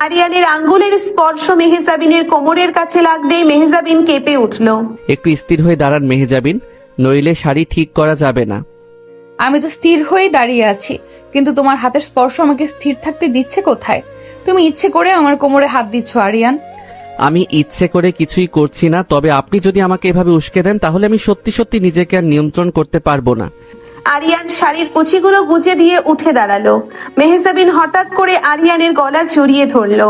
আরিয়ানের আঙ্গুলের স্পর্শ মেহজাবিনের কোমরের কাছে লাগতেই মেহজাবিন কেঁপে উঠলো। একটু স্থির হয়ে দাঁড়ান মেহজাবিন, নইলে শাড়ি ঠিক করা যাবে না। আমি তো স্থির হয়েই দাঁড়িয়ে আছি, কিন্তু তোমার হাতের স্পর্শ আমাকে স্থির থাকতে দিচ্ছে কোথায়? তুমি ইচ্ছে করে আমার কোমরে হাত দিচ্ছ আরিয়ান। আমি ইচ্ছে করে কিছুই করছি না, তবে আপনি যদি আমাকে এভাবে উস্কে দেন তাহলে আমি সত্যি সত্যি নিজেকে আর নিয়ন্ত্রণ করতে পারবো না। আরিয়ান শাড়ির কুচিগুলো গুজে দিয়ে উঠে দাঁড়ালো। মেহজাবিন হঠাৎ করে আরিয়ানের গলা জড়িয়ে ধরলো।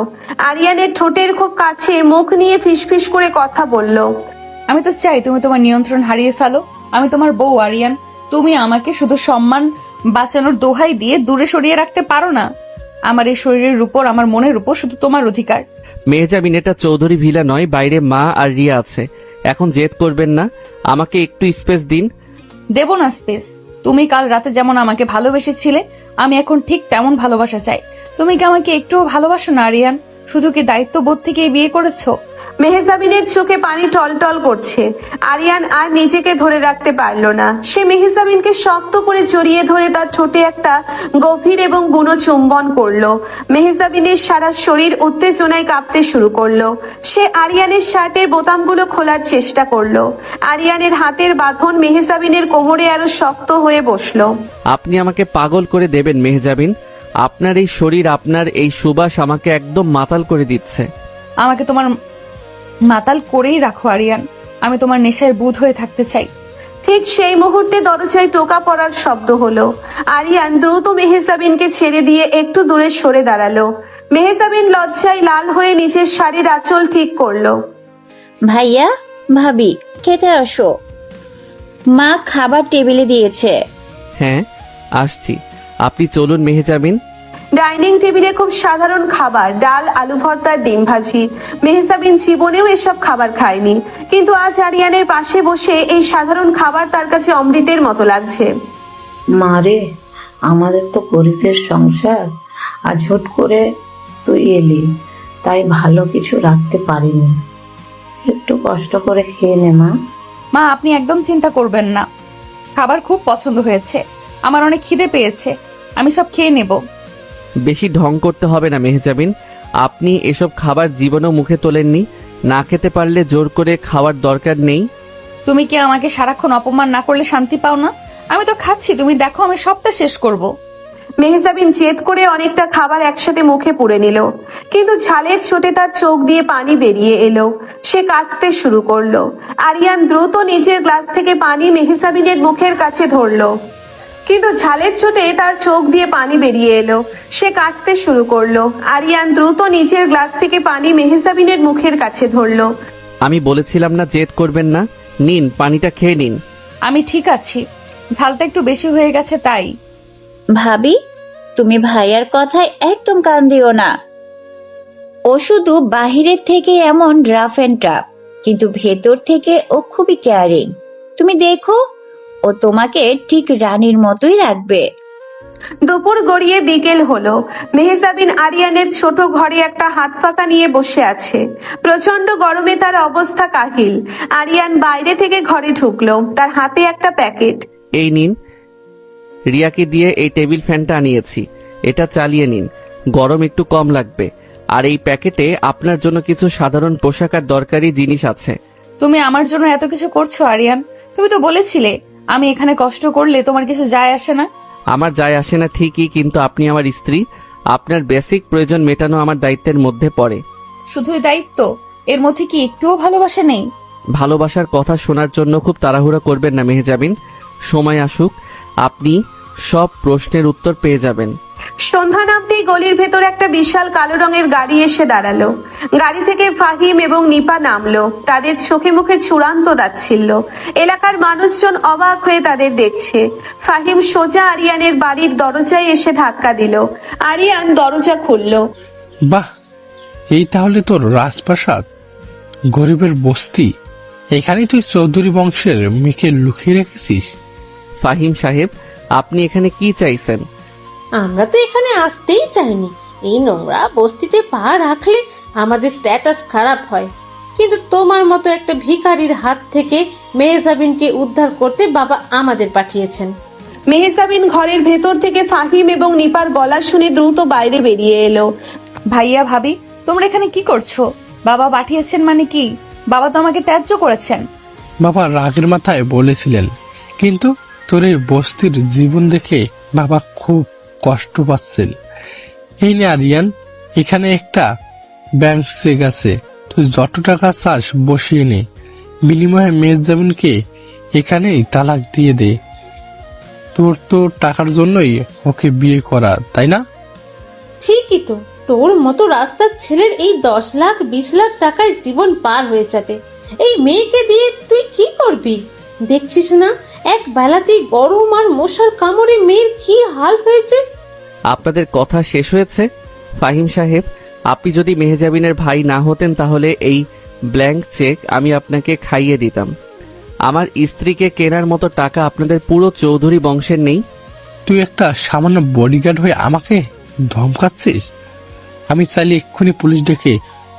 আরিয়ানের ঠোঁটের খুব কাছে মুখ নিয়ে ফিসফিস করে কথা বলল। আমি তো চাই তুমি তোমার নিয়ন্ত্রণ হারিয়ে ফেলো। আমি তোমার বউ আরিয়ান, তুমি আমাকে শুধু সম্মান বাঁচানোর দোহাই দিয়ে দূরে সরিয়ে রাখতে পারো না। আমার এই শরীরের উপর, আমার মনের উপর শুধু তোমার অধিকার। মেহজাবিন, এটা চৌধুরী ভিলা নয়, বাইরে মা আর রিয়া আছে। এখন জেদ করবেন না, আমাকে একটু স্পেস দিন। দেব না স্পেস। তুমি কাল রাতে যেমন আমাকে ভালোবেসেছিলে, আমি এখন ঠিক তেমন ভালোবাসা চাই। তুমি কি আমাকে একটুও ভালোবাসো না আরিয়ান? শুধু কি দায়িত্ববোধ থেকে বিয়ে করেছো? মেহজাবিনের চোখে পানি টলটল করছে। আরিয়ান আর নিজেকে ধরে রাখতে পারল না। সে মেহজাবিনকে শক্ত করে জড়িয়ে ধরে তার ঠোঁটে একটা গভীর এবং বুনো চুম্বন করলো। মেহজাবিনের সারা শরীর উত্তেজনায় কাঁপতে শুরু করলো। সে আরিয়ানের শার্টের বোতামগুলো খোলার চেষ্টা করলো। আরিয়ানের হাতের বাঁধন মেহজাবিনের কোমরে আরো শক্ত হয়ে বসলো। আপনি আমাকে পাগল করে দেবেন মেহজাবিন। আপনার এই শরীর, আপনার এই সুবাস আমাকে একদম মাতাল করে দিচ্ছে। আমাকে তোমার মাতাল করেই রাখো আরিয়ান, আমি তোমার নেশায় বুঁদ হয়ে থাকতে চাই। ঠিক সেই মুহূর্তে দরজায় টোকা পড়ার শব্দ হলো। আরিয়ান দ্রুত মেহজাবিনকে ছেড়ে দিয়ে একটু দূরে সরে দাঁড়ালো। মেহজাবিন লজ্জায় লাল হয়ে নিচের শাড়ির আঁচল ঠিক করলো। ভাইয়া, ভাবি, খেতে আসো, মা খাবার টেবিলে দিয়েছে। হ্যাঁ আসছি, আপনি চলুন মেহজাবিন। ডাইনিং টেবিলে খুব সাধারণ খাবার, ডাল, আলু ভর্তা, ডিম ভাজি। মেহজাবিন জীবনেও এসব খাবার খায়নি, কিন্তু আজ আরিয়ানের পাশে বসে এই সাধারণ খাবার তার কাছে অমৃতের মতো লাগছে। মারে, আমাদের তো গরিবের সংসার, আজ হুট করে তুই এলি, তাই ভালো কিছু রাখতে পারিনি। একটু কষ্ট করে খেয়ে নে মা। মা, আপনি একদম চিন্তা করবেন না, খাবার খুব পছন্দ হয়েছে। আমার অনেক খিদে পেয়েছে, আমি সব খেয়ে নেব। বেশি ঢং করতে হবে না মেহজাবিন, আপনি এসব খাবার জীবনেও মুখে তোলেননি। না খেতে পারলে জোর করে খাওয়ার দরকার নেই। তুমি কি আমাকে সারাক্ষণ অপমান না করলে শান্তি পাও না? আমি তো খাচ্ছি, তুমি দেখো আমি সবটা শেষ করব। মেহজাবিন জেদ করে অনেকটা খাবার একসাথে মুখে পুরে নিল, কিন্তু ঝালের চোটে তার চোখ দিয়ে পানি বেরিয়ে এলো। সে কাঁদতে শুরু করলো। আরিয়ান দ্রুত নিজের গ্লাস থেকে পানি মেহজাবিনের মুখের কাছে ধরলো, কিন্তু ঝালের চোটে তার চোখ দিয়ে পানি বেরিয়ে এলো। সে কাঁদতে শুরু করলো। আরিয়ান দ্রুত নিজের গ্লাস থেকে পানি মেহজাবিনের মুখের কাছে ধরলো। আমি বলেছিলাম না জেদ করবেন না, নিন পানিটা খেয়ে নিন। আমি ঠিক আছি, ঝালটা একটু বেশি হয়ে গেছে তাই। ভাবি, তুমি ভাইয়ার কথায় একদম কান দিও না। ও শুধু বাহিরের থেকে এমন রাফ এন্ড টাফ, কিন্তু ভেতর থেকে ও খুবই কেয়ারিং। তুমি দেখো, ও তোমাকে ঠিক রানীর মতোই রাখবে। দুপুর গড়িয়ে বিকেল হলো। মেহজাবিন আরিয়ানের ছোট ঘরে একটা হাত পাকা নিয়ে বসে আছে। প্রচন্ড গরমে তার অবস্থা কাহিল। আরিয়ান বাইরে থেকে ঘরে ঢুকলো, তার হাতে একটা প্যাকেট। এই নিন, রিয়াকে দিয়ে এই টেবিল ফ্যানটা আনিয়েছি, এটা চালিয়ে নিন, গরম একটু কম লাগবে। আর এই প্যাকেটে আপনার জন্য কিছু সাধারণ পোশাক আর দরকারি জিনিস আছে। তুমি আমার জন্য এত কিছু করছো আরিয়ান? তুমি তো বলেছিলে আমি এখানে কষ্ট করলে তোমার কিছু যায় আসে না। আমার যায় আসে না ঠিকই, কিন্তু আপনি আমার স্ত্রী, আপনার বেসিক প্রয়োজন মেটানো আমার দায়িত্বের মধ্যে পড়ে। শুধুই দায়িত্ব, এর মধ্যে কি একটুও ভালোবাসা নেই? ভালোবাসার কথা শোনার জন্য খুব তাড়াহুড়া করবেন না মেহজাবিন, সময় আসুক, আপনি সব প্রশ্নের উত্তর পেয়ে যাবেন। সন্ধ্যা নামতেই গলির ভেতর একটা বিশাল কালো রঙের গাড়ি এসে দাঁড়ালো। গাড়ি থেকে ফাহিম এবং নিপা নামলো। তাদের চোখে মুখে চূড়ান্ত দাচ্ছিল্য। এলাকার মানুষজন অবাক হয়ে তাদের দেখছে। ফাহিম সোজা আরিয়ানের বাড়ির দরজায় এসে ধাক্কা দিল। আরিয়ান দরজা খুললো। বাহ, এই তাহলে তোর রাজপ্রাসাদ, গরিবের বস্তি। এখানেই তুই চৌধুরী বংশের মেয়েকে লুকিয়ে রেখেছিস? ফাহিম সাহেব, আপনি এখানে কি চাইছেন? আমরা তো এখানে আসতেই চাইনি। এই নোংরা বস্তিতে পা রাখলে আমাদের স্ট্যাটাস খারাপ হয়, কিন্তু তোমার মতো একটা ভিখারির হাত থেকে মেহজাবিনকে উদ্ধার করতে বাবা আমাদের পাঠিয়েছেন। মেহজাবিন ঘরের ভেতর থেকে ফাহিম এবং নিপার গলা শুনে দ্রুত বাইরে বেরিয়ে এলো। ভাইয়া ভাবি, তোমরা এখানে কি করছো? বাবা পাঠিয়েছেন মানে কি? বাবা তো আমাকে ত্যায্য করেছেন। বাবা রাগের মাথায় বলেছিলেন, কিন্তু তোর এই বস্তির জীবন দেখে বাবা খুব কষ্ট পাচ্ছেন। এই নে আরিয়ান, এখানে একটা ব্যাংক চেক আছে, তুই যত টাকা চাস বসিয়ে নে, বিনিময়ে মেজজামিনকে এখানেই তালাক দিয়ে দে। তোর তো টাকার জন্যই ওকে বিয়ে করা, তাই না? ঠিকই তো, তোর মতো রাস্তার ছেলের এই 10 লাখ 20 লাখ টাকায় জীবন পার হয়ে যাবে। এই মেয়েকে দিয়ে তুই কি করবি? দেখছিস না এক বেলাতেই গরম আর মশার কামড়ে মেয়ের কি হাল হয়েছে। আপনাদের কথা শেষ হয়েছে? ফাহিম সাহেব, আপনি যদি মেহজাবিনের ভাই না হতেন তাহলে এই ব্ল্যাঙ্ক চেক আমি আপনাকে খাইয়ে দিতাম। আমার স্ত্রীকে কেনার মতো টাকা আপনাদের পুরো চৌধুরী বংশের নেই। তুই একটা সামান্য বডিগার্ড হয়ে আমাকে ধমকাচ্ছিস? আমি চাইলে এক্ষুনি পুলিশ ডেকে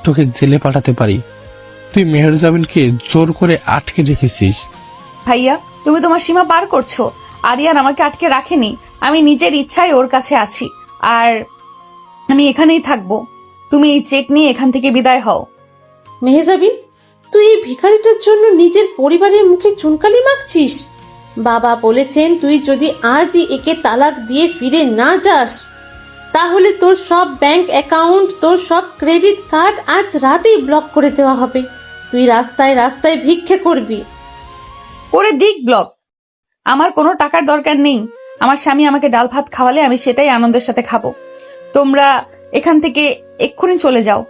তোকে জেলে পাঠাতে পারি। তুই মেহরজাবিনকে জোর করে আটকে রেখেছিস। ভাইয়া, তুমি তোমার সীমা পার করছো। আরিয়ান আমাকে আটকে রাখেনি, আমি নিজের ইচ্ছায় ওর কাছে আছি, আর আমি এখানেই থাকবো। তুমি এই চেক নিয়ে এখান থেকে বিদায় হও। মেহজাবিন, তুই এই ভিখারিটার জন্য নিজের পরিবারের মুখে চুনকালি মাখছিস। বাবা বলেছেন তুই যদি আজই একে তালাক দিয়ে ফিরে না যাস তাহলে তোর সব ব্যাংক অ্যাকাউন্ট, তোর সব ক্রেডিট কার্ড আজ রাতেই ব্লক করে দেওয়া হবে। তুই রাস্তায় রাস্তায় ভিক্ষে করবি। ওরে দিক ব্লক, আমার কোনো টাকার দরকার নেই। আমার স্বামী আমাকে ডাল ভাত খাওয়ালে আমি সেটাই আনন্দের সাথে খাবো। তোমরা এখান থেকে এক্ষুনি চলে যাও।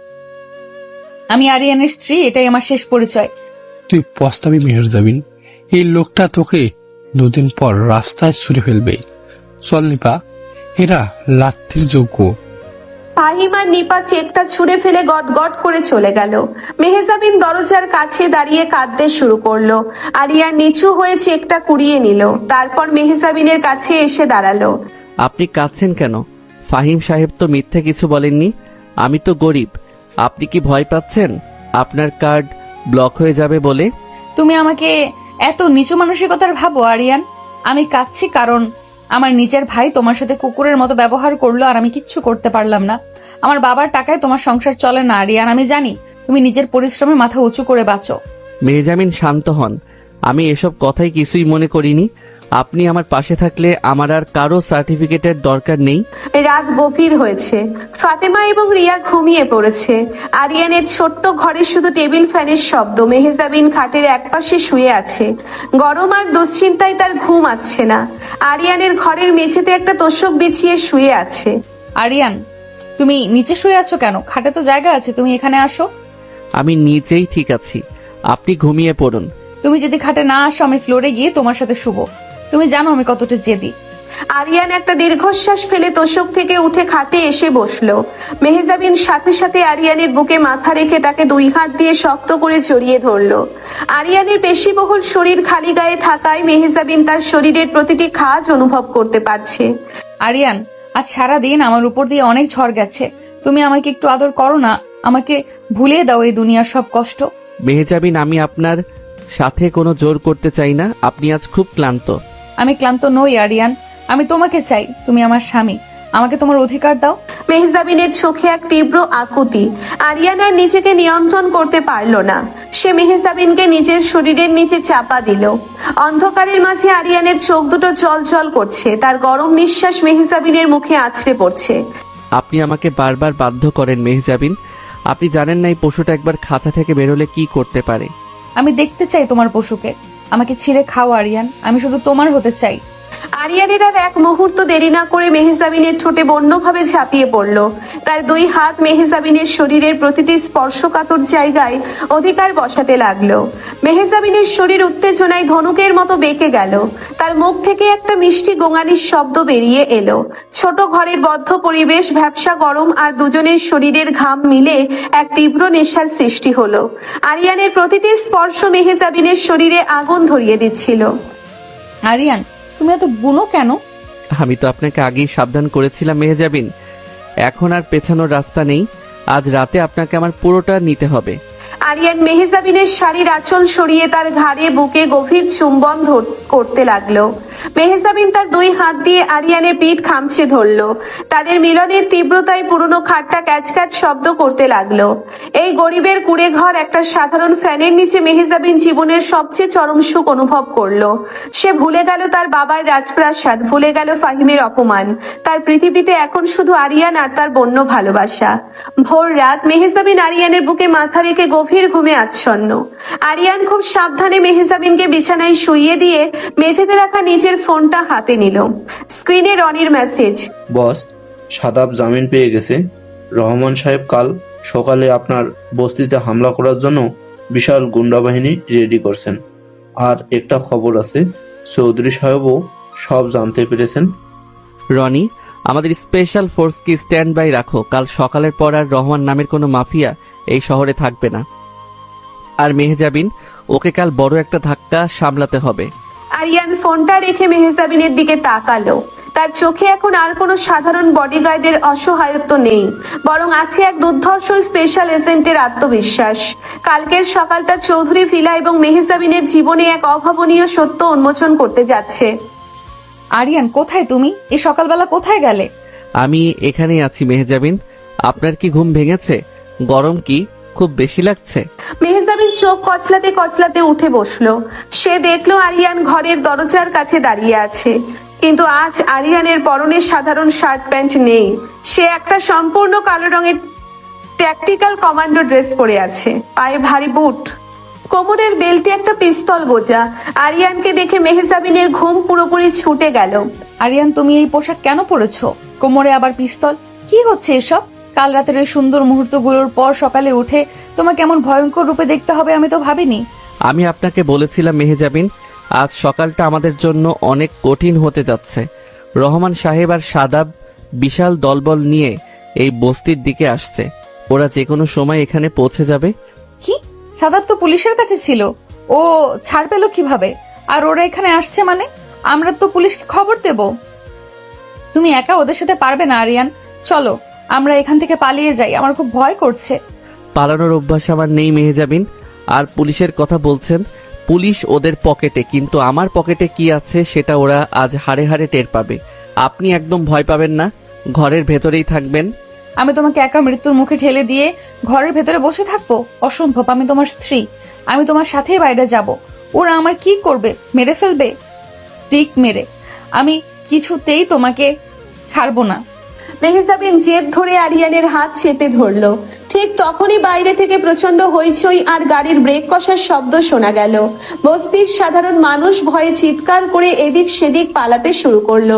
আমি আরিয়ানের স্ত্রী, এটাই আমার শেষ পরিচয়। তুই পস্তাবি মেহরজাবিন, এই লোকটা তোকে 2 দিন পর রাস্তায় ছুঁড়ে ফেলবে। চল নিপা, এরা লাত্তির যোগ্য। ফাহিম আর নিপা চেকটা ছুঁড়ে ফেলে গট গট করে চলে গেল। মেহজাবিন দরজার কাছে দাঁড়িয়ে কাঁদতে শুরু করলো। আরিয়ান নিচু হয়ে চেকটা কুড়িয়ে নিল, তারপর মেহজাবিনের কাছে এসে দাঁড়ালো। আপনি কাঁদছেন কেন? ফাহিম সাহেব তো মিথ্যে কিছু বলেননি। আমি তো গরিব। আপনি কি ভয় পাচ্ছেন আপনার কার্ড ব্লক হয়ে যাবে বলে? তুমি আমাকে এত নিচু মানসিকতার ভাবো আরিয়ান? আমি কাঁদছি কারণ আমার নিজের ভাই তোমার সাথে কুকুরের মতো ব্যবহার করলো, আর আমি কিচ্ছু করতে পারলাম না। আমার বাবার টাকায় তোমার সংসার চলে না আরিয়ান। আমি জানি তুমি নিজের পরিশ্রমে মাথা উঁচু করে বাঁচো। মেহজামিন, শান্ত হন। আমি এসব কথাই কিছুই মনে করিনি। আপনি আমার পাশে থাকলে আমার আর কারো সার্টিফিকেটের দরকার নেই। রাত গভীর হয়েছে। ফাতেমা এবং রিয়া ঘুমিয়ে পড়েছে। আরিয়ানের ছোট্ট ঘরে শুধু টেবিল ফ্যানের শব্দ। মেহজাবিন খাটের একপাশে শুয়ে আছে। গরম আর দুশ্চিন্তায় তার ঘুম আসছে না। আরিয়ানের ঘরের মেঝেতে একটা তোষক বিছিয়ে শুয়ে আছে। আরিয়ান, তুমি নিচে শুয়ে আছো কেন? খাটে তো জায়গা আছে, তুমি এখানে আসো। আমি নিচেই ঠিক আছি, আপনি ঘুমিয়ে পড়ুন। তুমি যদি খাটে না আসো আমি ফ্লোরে গিয়ে তোমার সাথে শুবো। তুমি জানো আমি কতটা জেদি। আরিয়ান একটা দীর্ঘশ্বাস ফেলে তোষক থেকে উঠে খাটে এসে বসলো। মেহজাবিন সাথে সাথে আরিয়ানের বুকে মাথা রেখে তাকে দুই হাত দিয়ে শক্ত করে জড়িয়ে ধরলো। আরিয়ানের পেশিবহুল শরীর খালি গায়ে থাকায় মেহজাবিন তার শরীরের প্রতিটি খাজ অনুভব করতে পারছে। আরিয়ান, আজ সারাদিন আমার উপর দিয়ে অনেক ঝড় গেছে, তুমি আমাকে একটু আদর করো না, আমাকে ভুলিয়ে দাও এই দুনিয়ার সব কষ্ট। মেহজাবিন, আমি আপনার সাথে কোনো জোর করতে চাই না। আপনি আজ খুব ক্লান্ত। আমি ক্লান্ত নই আরিয়ান, আমি তোমাকে চাই, তুমি আমার স্বামী, আমাকে তোমার অধিকার দাও। মেহজাবিনের চোখে এক তীব্র আকুতি। আরিয়ান আর নিজেকে নিয়ন্ত্রণ করতে পারল না। সে মেহজাবিনকে নিজের শরীরের নিচে চাপা দিল। অন্ধকারের মাঝে আরিয়ানের চোখ দুটো জল করছে, তার গরম নিঃশ্বাস মেহজাবিনের মুখে আছড়ে পড়ছে। আপনি আমাকে বারবার বাধ্য করেন মেহজাবিন। আপনি জানেন না এই পশুটা একবার খাঁচা থেকে বেরোলে কি করতে পারে। আমি দেখতে চাই তোমার পশুকে, আমাকে ছিঁড়ে খাও আরিয়ান, আমি শুধু তোমার হতে চাই। আরিয়ানের আর এক মুহূর্ত দেরি না করে মেহজাবিনের ঠোঁটে বন্যভাবে ঝাঁপিয়ে পড়ল। তার দুই হাত মেহজাবিনের শরীরের প্রতিটি স্পর্শকাতর জায়গায় অধিকার বসাতে লাগলো। মেহজাবিনের শরীর উত্তেজনায় ধনুকের মতো বেঁকে গেল। তার মুখ থেকে একটা মিষ্টি গোঙানির শব্দ বেরিয়ে এলো। ছোট ঘরের বদ্ধ পরিবেশ, ভ্যাপসা গরম আর দুজনের শরীরের ঘাম মিলে এক তীব্র নেশার সৃষ্টি হলো। আরিয়ানের প্রতিটি স্পর্শ মেহজাবিনের শরীরে আগুন ধরিয়ে দিচ্ছিল। আরিয়ান, তুমি এত বুনো কেন? আমি তো আপনাকে আগেই সাবধান করেছিলাম মেহজাবিন, এখন আর পেছানোর রাস্তা নেই। আজ রাতে আপনাকে আমার পুরোটা নিতে হবে। আরিয়ান মেহজাবিনের শাড়ির আঁচল সরিয়ে তার ঘাড়ে বুকে গভীর চুম্বন করতে লাগলো। মেহজাবিন তার দুই হাত দিয়ে আরিয়ানের পিঠ খামচে ধরলো। তাদের মিলনের তীব্রতায় পুরনো খাটটা ক্যাচ ক্যাচ শব্দ করতে লাগলো। এই গরিবের কুড়ে ঘর একটা সাধারণ ফ্যানের নিচে মেহজাবিন জীবনের সবচেয়ে চরম সুখ অনুভব করলো। সে ভুলে গেল তার বাবার রাজপ্রাসাদ, ভুলে গেল ফাহিমের অপমান। তার পৃথিবীতে এখন শুধু আরিয়ান আর তার বন্য ভালোবাসা। ভোর রাত, মেহজাবিন আরিয়ানের বুকে মাথা রেখে গভীর ঘুমে আচ্ছন্ন। আরিয়ান খুব সাবধানে মেহজাবিনকে বিছানায় শুইয়ে দিয়ে মেঝেতে রাখা নিজের ফোনটা হাতে নিল। স্ক্রিনে রনির মেসেজ। বস, সাদাব জামিন পেয়ে গেছে। রহমান সাহেব কাল সকালে আপনার বস্তিতে হামলা করার জন্য বিশাল গুন্ডা বাহিনী রেডি করছেন। আর একটা খবর আছে, চৌধুরী সাহেবও সব জানতে পেরেছেন। রনি, আমাদের স্পেশাল ফোর্সকে স্ট্যান্ড বাই রাখো। কাল সকালের পর আর রহমান নামের কোনো মাফিয়া এই শহরে থাকবে না। আর মেহজাবিন, ওকে কাল বড় একটা ধাক্কা সামলাতে হবে। আরিয়ান ফোনটা রেখে মেহজাবিনের দিকে তাকালো। তার চোখে এখন আর কোনো সাধারণ বডিগার্ডের অসহায়ত্ব নেই, বরং আছে এক দুর্ধর্ষ স্পেশাল এজেন্টের আত্মবিশ্বাস। কালকের সকালটা চৌধুরী ভিলা এবং মেহজাবিনের জীবনে এক অভাবনীয় সত্য উন্মোচন করতে যাচ্ছে। আরিয়ান, কোথায় তুমি? এই সকালবেলা কোথায় গেলে? আমি এখানেই আছি মেহজাবিন। আপনার কি ঘুম ভেঙেছে? গরম কি খুব বেশি লাগছে? মেহজাবিন চোখ কচলাতে কচলাতে উঠে বসলো। সে দেখলো আরিয়ান ঘরের দরজার কাছে দাঁড়িয়ে আছে, কিন্তু আজ আরিয়ানের পরনে সাধারণ শার্ট প্যান্ট নেই। সে একটা সম্পূর্ণ কালো রঙের ট্যাকটিক্যাল কমান্ডো ড্রেস পরে আছে, পায়ে ভারী বুট, কোমরের বেল্টে একটা পিস্তল বোঝা। আরিয়ানকে দেখে মেহজাবিনের ঘুম পুরোপুরি ছুটে গেল। আরিয়ান, তুমি এই পোশাক কেন পরেছো? কোমরে আবার পিস্তল, কি হচ্ছে এসব? কাল রাতের এই সুন্দর মুহূর্তগুলোর পর সকালে উঠে তোমাকে এমন ভয়ঙ্কর রূপে দেখতে হবে আমি তো ভাবিনি। আমি আপনাকে বলেছিলাম মেহজাবিন, আজ সকালটা আমাদের জন্য অনেক কঠিন হতে যাচ্ছে। রহমান সাহেব আর সাদাব বিশাল দলবল নিয়ে এই বস্তির দিকে আসছে। ওরা যে কোনো সময় এখানে পৌঁছে যাবে। কি? সাদাব তো পুলিশের কাছে ছিল, ও ছাড় পেল কিভাবে? আর ওরা এখানে আসছে মানে? আমরা তো পুলিশকে খবর দেব। তুমি একা ওদের সাথে পারবে না আরিয়ান, চলো আমরা এখান থেকে পালিয়ে যাই, আমার খুব ভয় করছে। পালানোর অভ্যাস আমার নেই মেহজাবিন। আর পুলিশের কথা বলছেন, পুলিশ ওদের পকেটে, কিন্তু আমার পকেটে কি আছে সেটা ওরা আজ হাড়ে হাড়ে টের পাবে। আপনি একদম ভয় পাবেন না, ঘরের ভেতরেই থাকবেন। আমি তোমাকে একা মৃত্যুর মুখে ঠেলে দিয়ে ঘরের ভেতরে বসে থাকবো? অসম্ভব, আমি তোমার স্ত্রী, আমি তোমার সাথেই বাইরে যাব। ওরা আমার কি করবে? মেরে ফেলবে, দিক মেরে। আমি কিছুতেই তোমাকে ছাড়বো না। মেহজাবিন জেদ ধরে আরিয়ানের হাত চেপে ধরলো। ঠিক তখনই বাইরে থেকে প্রচন্ড হইচই আর গাড়ির ব্রেক কষার শব্দ শোনা গেল। বস্তির সাধারণ মানুষ ভয়ে চিৎকার করে এদিক সেদিক পালাতে শুরু করলো।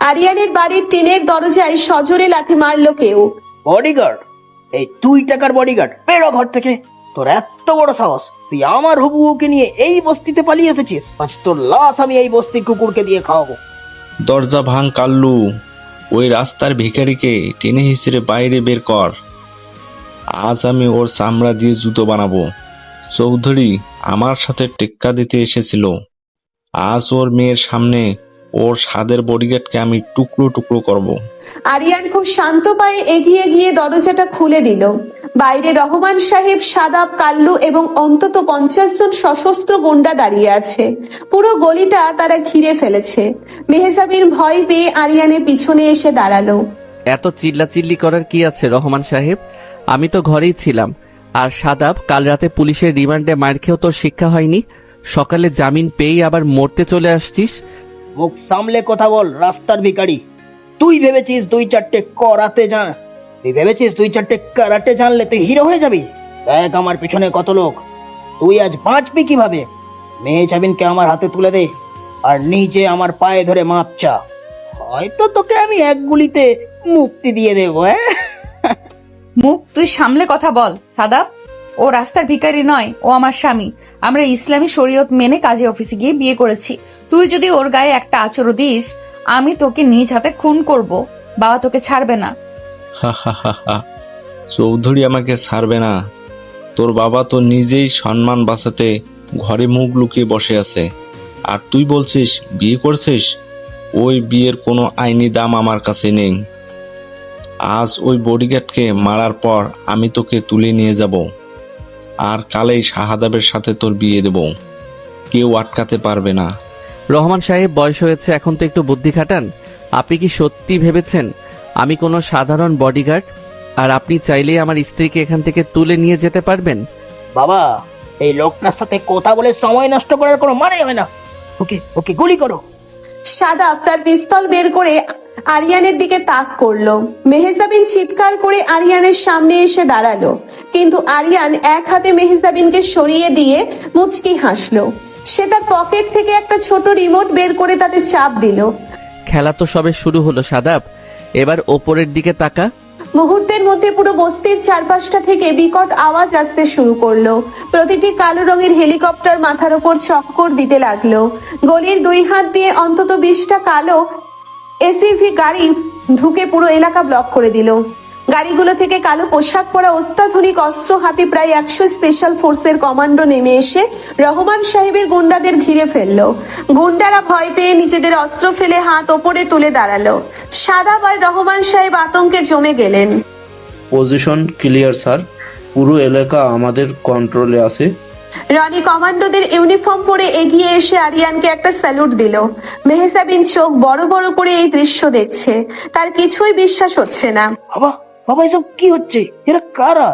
আরিয়ানের বাড়ির টিনের দরজায় সজোরে লাথি মারলো কেউ। বডিগার্ড? এই 2 টাকার বডিগার্ড, বেরো ঘর থেকে। তোর এত বড় সাহস, তুই আমার হবু বউকে নিয়ে এই বস্তিতে পালিয়ে এসেছিস? আজ তোর লাশ আমি এই বস্তির কুকুরকে দিয়ে খাওয়াবো। দরজা ভাঙ কাল্লু, ওই রাস্তার ভিখারিকে টেনে হিসেবে বাইরে বের কর। আজ আমি ওর চামড়া দিয়ে জুতো বানাবো। চৌধুরী আমার সাথে টেক্কা দিতে এসেছিল, আজ ওর মেয়ের সামনে ওর স্বাদের বডিগার্ডকে আমি টুকরো টুকরো করব। আরিয়ান খুব শান্ত পায়ে এগিয়ে গিয়ে দরজাটা খুলে দিল। বাইরে রহমান সাহেব, সাদাব, কাল্লু এবং অন্তত 50 জন সশস্ত্র গুন্ডা দাঁড়িয়ে আছে। পুরো গলিটা তারা ঘিরে ফেলেছে। মেহজাবিন ভয় পেয়ে আরিয়ানের পিছনে এসে দাঁড়ালো। এত চিল্লাচিল্লি করার কি আছে রহমান সাহেব? আমি তো ঘরেই ছিলাম। আর সাদাব, কাল রাতে পুলিশের রিমান্ডে মার খেয়েও তোর শিক্ষা হয়নি, সকালে জামিন পেয়েই আবার মরতে চলে আসছিস। মুখ সামলে কথা বল, রাস্তার ভিখারি। তুই ভেবেছিস 2-4টে কারাটে জানলে তুই হিরো হয়ে যাবি? দেখ আমার পিছনে কত লোক, তুই আজ বাঁচবি কিভাবে? মেহজাবিনকে আমার হাতে তুলে দে আর নিচে আমার পায়ে ধরে মাপ চা, হয়তো তোকে আমি এক গুলিতে মুক্তি দিয়ে দেবো। মুখ তুই সামলে কথা বল সাদাব। ও রাস্তার ভিখারি নয়, ও আমার স্বামী। আমরা ইসলামী শরীয়ত মেনে কাজী অফিসে গিয়ে বিয়ে করেছি। তুই যদি ওর গায়ে একটা আঁচড় দিস, আমি তোকে নিজ হাতে খুন করব। বাবা তোকে ছাড়বে না। হা হা হা হা, চৌধুরী আমাকে ছাড়বে না? তোর বাবা তো নিজেই সম্মান বাঁচাতে ঘরে মুখ লুকিয়ে বসে আছে, আর তুই বলছিস বিয়ে করছিস? ওই বিয়ের কোনো আইনি দাম আমার কাছে নেই। আজ ওই বডিগার্ডকে মারার পর আমি তোকে তুলে নিয়ে যাব, আর কালেই শাহাদাবের সাথে তোর বিয়ে দেব। কেউ আটকাতে পারবে না। রহমান সাহেব, বয়স হয়েছে, এখন তো একটু বুদ্ধি খাটান। আপনি কি সত্যি ভেবেছেন আমি কোনো সাধারণ বডিগার্ড? আর আপনি চাইলেই আমার স্ত্রীকে এখান থেকে তুলে নিয়ে যেতে পারবেন? বাবা, এই লোকটার সাথে কথা বলে সময় নষ্ট করার কোনো মানে হয় না। ওকে ওকে গুলি করো। সাদাব তার পিস্তল বের করে আরিয়ানের দিকে তাক করলো। মেহজাবিন চিৎকার করে আরিয়ানের সামনে এসে দাঁড়ালো, কিন্তু আরিয়ান এক হাতে মেহজাবিনকে সরিয়ে দিয়ে মুচকি হাসলো। সে তার পকেট থেকে একটা ছোট রিমোট বের করে তাতে চাপ দিল। খেলা তো সবে শুরু হলো সাদাব, এবার ওপরের দিকে তাকা। মুহূর্তের মধ্যে পুরো বস্তির চারপাশটা থেকে বিকট আওয়াজ আসতে শুরু করলো। প্রতিটি কালো রঙের হেলিকপ্টার মাথার ওপর চক্কর দিতে লাগলো। গলির 2 হাত দিয়ে অন্তত 20টা কালো এসইভি গাড়ি ঢুকে পুরো এলাকা ব্লক করে দিল। গাড়িগুলো থেকে কালো পোশাক পরা অত্যাধুনিক অস্ত্র হাতে প্রায় 100 স্পেশাল ফোর্সের কমান্ডো নেমে এসে রহমান সাহেবের গুন্ডাদের ঘিরে ফেললো। গুন্ডারা ভয় পেয়ে নিজেদের অস্ত্র ফেলে হাত ওপরে তুলে দাঁড়ালো। সাদাব আর রহমান সাহেব আতঙ্কে জমে গেলেন। পজিশন ক্লিয়ার স্যার, পুরো এলাকা আমাদের কন্ট্রোলে আছে। রনি কমান্ডোদের ইউনিফর্ম পরে এগিয়ে এসে আরিয়ানকে একটা স্যালুট দিল। মেহজাবিন চোখ বড় বড় করে এই দৃশ্য দেখছে, তার কিছুই বিশ্বাস হচ্ছে না। বাবা বাবা, এসব কি হচ্ছে? এরা কারা?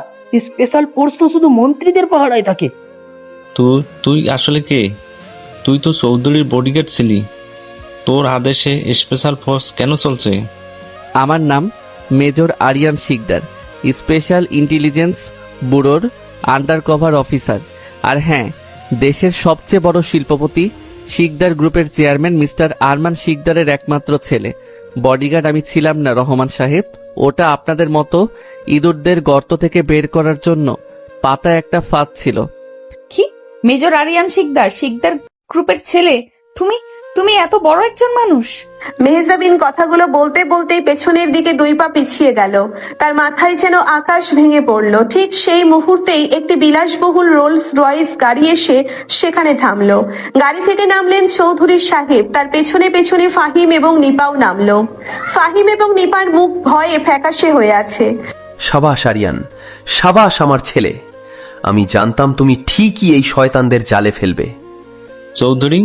স্পেশাল ফোর্স তো শুধু মন্ত্রীদের পাহারায় থাকে। তুই আসলে কে? তুই তো চৌধুরীর বডিগার্ড ছিলি, তোর আদেশে স্পেশাল ফোর্স কেন চলছে? আমার নাম major Aryan Sikdar, special intelligence ব্যুরোর আন্ডার কভার অফিসার। আর হ্যাঁ, দেশের সবচেয়ে বড় শিল্পপতি শিকদার গ্রুপের চেয়ারম্যান মিস্টার আরমান শিকদারের একমাত্র ছেলে। বডিগার্ড আমি ছিলাম না রহমান সাহেব, ওটা আপনাদের মতো ইঁদুরদের গর্ত থেকে বের করার জন্য পাতা একটা ফাঁদ ছিল। কি? মেজর আরিয়ান শিকদার, শিকদার গ্রুপের ছেলে? তুমি এত বড় একজন মানুষ? মেহজাবিন কথাগুলো বলতে বলতেই পেছনের দিকে 2 পা পিছিয়ে গেল। তার মাথায় যেন আকাশ ভেঙে পড়লো। ঠিক সেই মুহূর্তেই একটি বিলাসবহুল রোলস রয়েস গাড়ি এসে সেখানে থামলো। গাড়ি থেকে নামলেন চৌধুরী সাহেব, তার পেছনে পেছনে ফাহিম এবং নিপাও নামলো। ফাহিম এবং নিপার মুখ ভয়ে ফ্যাকাশে হয়ে আছে। সাবাস আরিয়ান, সাবাস আমার ছেলে। আমি জানতাম তুমি ঠিকই এই শয়তানদের জালে ফেলবে। চৌধুরী,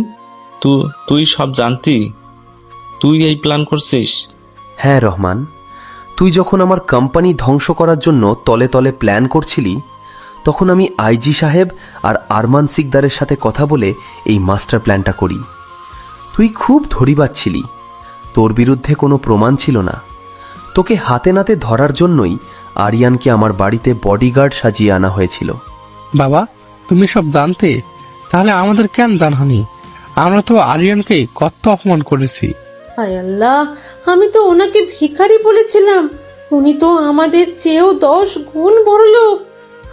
তুই সব জানতি? তুই এই প্ল্যান করছিস? হ্যাঁ রহমান, তুই যখন আমার কোম্পানি ধ্বংস করার জন্য তলে তলে প্ল্যান করছিলি, তখন আমি আইজি সাহেব আর আরমান সিকদারের সাথে কথা বলে এই মাস্টার প্ল্যানটা করি। তুই খুব ধরিবাজ ছিলি, তোর বিরুদ্ধে কোনো প্রমাণ ছিল না। তোকে হাতে নাতে ধরার জন্যই আরিয়ানকে আমার বাড়িতে বডিগার্ড সাজিয়ে আনা হয়েছিল। বাবা, তুমি সব জানতে, তাহলে আমাদের কেন জানানি? আমরা তো আরিয়ানকে কত অপমান করেছি। হায় আল্লাহ, আমি তো ওনাকে ভিখারি বলেছিলাম, উনি তো আমাদের চেয়েও 10 গুণ বড় লোক।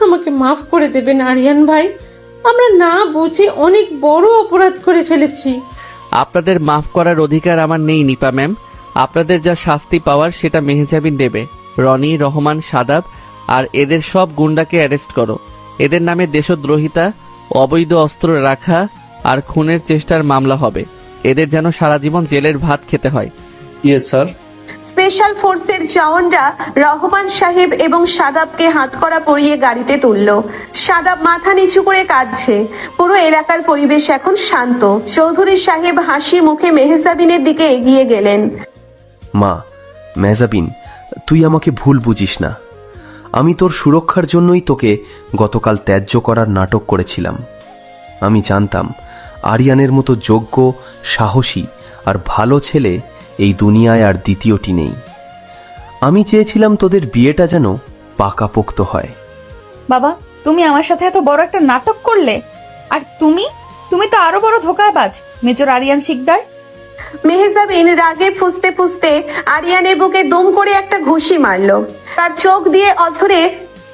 আমাকে মাফ করে দেবেন আরিয়ান ভাই, আমরা না বুঝে অনেক বড় অপরাধ করে ফেলেছি। আপনাদের মাফ করার অধিকার আমার নেই নিপা ম্যাম। আপনাদের যা শাস্তি পাওয়ার সেটা মেহজাবিন দেবে। রনি, রহমান, সাদাব আর এদের সব গুন্ডাকে অ্যারেস্ট করো। এদের নামে দেশদ্রোহিতা, অবৈধ অস্ত্র রাখা আর খুনের চেষ্টার মামলা হবে। এদের যেন সারা জীবন জেলের ভাত খেতে হয়। Yes sir. স্পেশাল ফোর্সের জওয়ানরা রহমান সাহেব এবং সাদাবকে হাতকড়া পরিয়ে গাড়িতে তুলল। সাদাব মাথা নিচু করে কাঁদছে। পুরো এলাকার পরিবেশ এখন শান্ত। চৌধুরী সাহেব হাসি মুখে মেহজাবিনের দিকে এগিয়ে গেলেন। মা, মেহজাবিন, তুই আমাকে ভুল বুঝিস না। আমি তোর সুরক্ষার জন্যই তোকে গতকাল ত্যায্য করার নাটক করেছিলাম। আমি জানতাম আরিয়ানের মতো যোগ্য, সাহসী আর ভালো ছেলে এই দুনিয়ায় আর দ্বিতীয়টি নেই। আমি চেয়েছিলাম তোদের বিয়েটা যেন পাকাপোক্ত হয়। বাবা, তুমি আমার সাথে এত বড় একটা নাটক করলে, আর তুমি তো আরো বড় ধোঁকাবাজ, মেজর আরিয়ান শিকদার। মেহজাবিন রাগে ফুঁসতে ফুঁসতে আরিয়ানের বুকে দুম করে একটা ঘুষি মারলো। তার চোখ দিয়ে অঝরে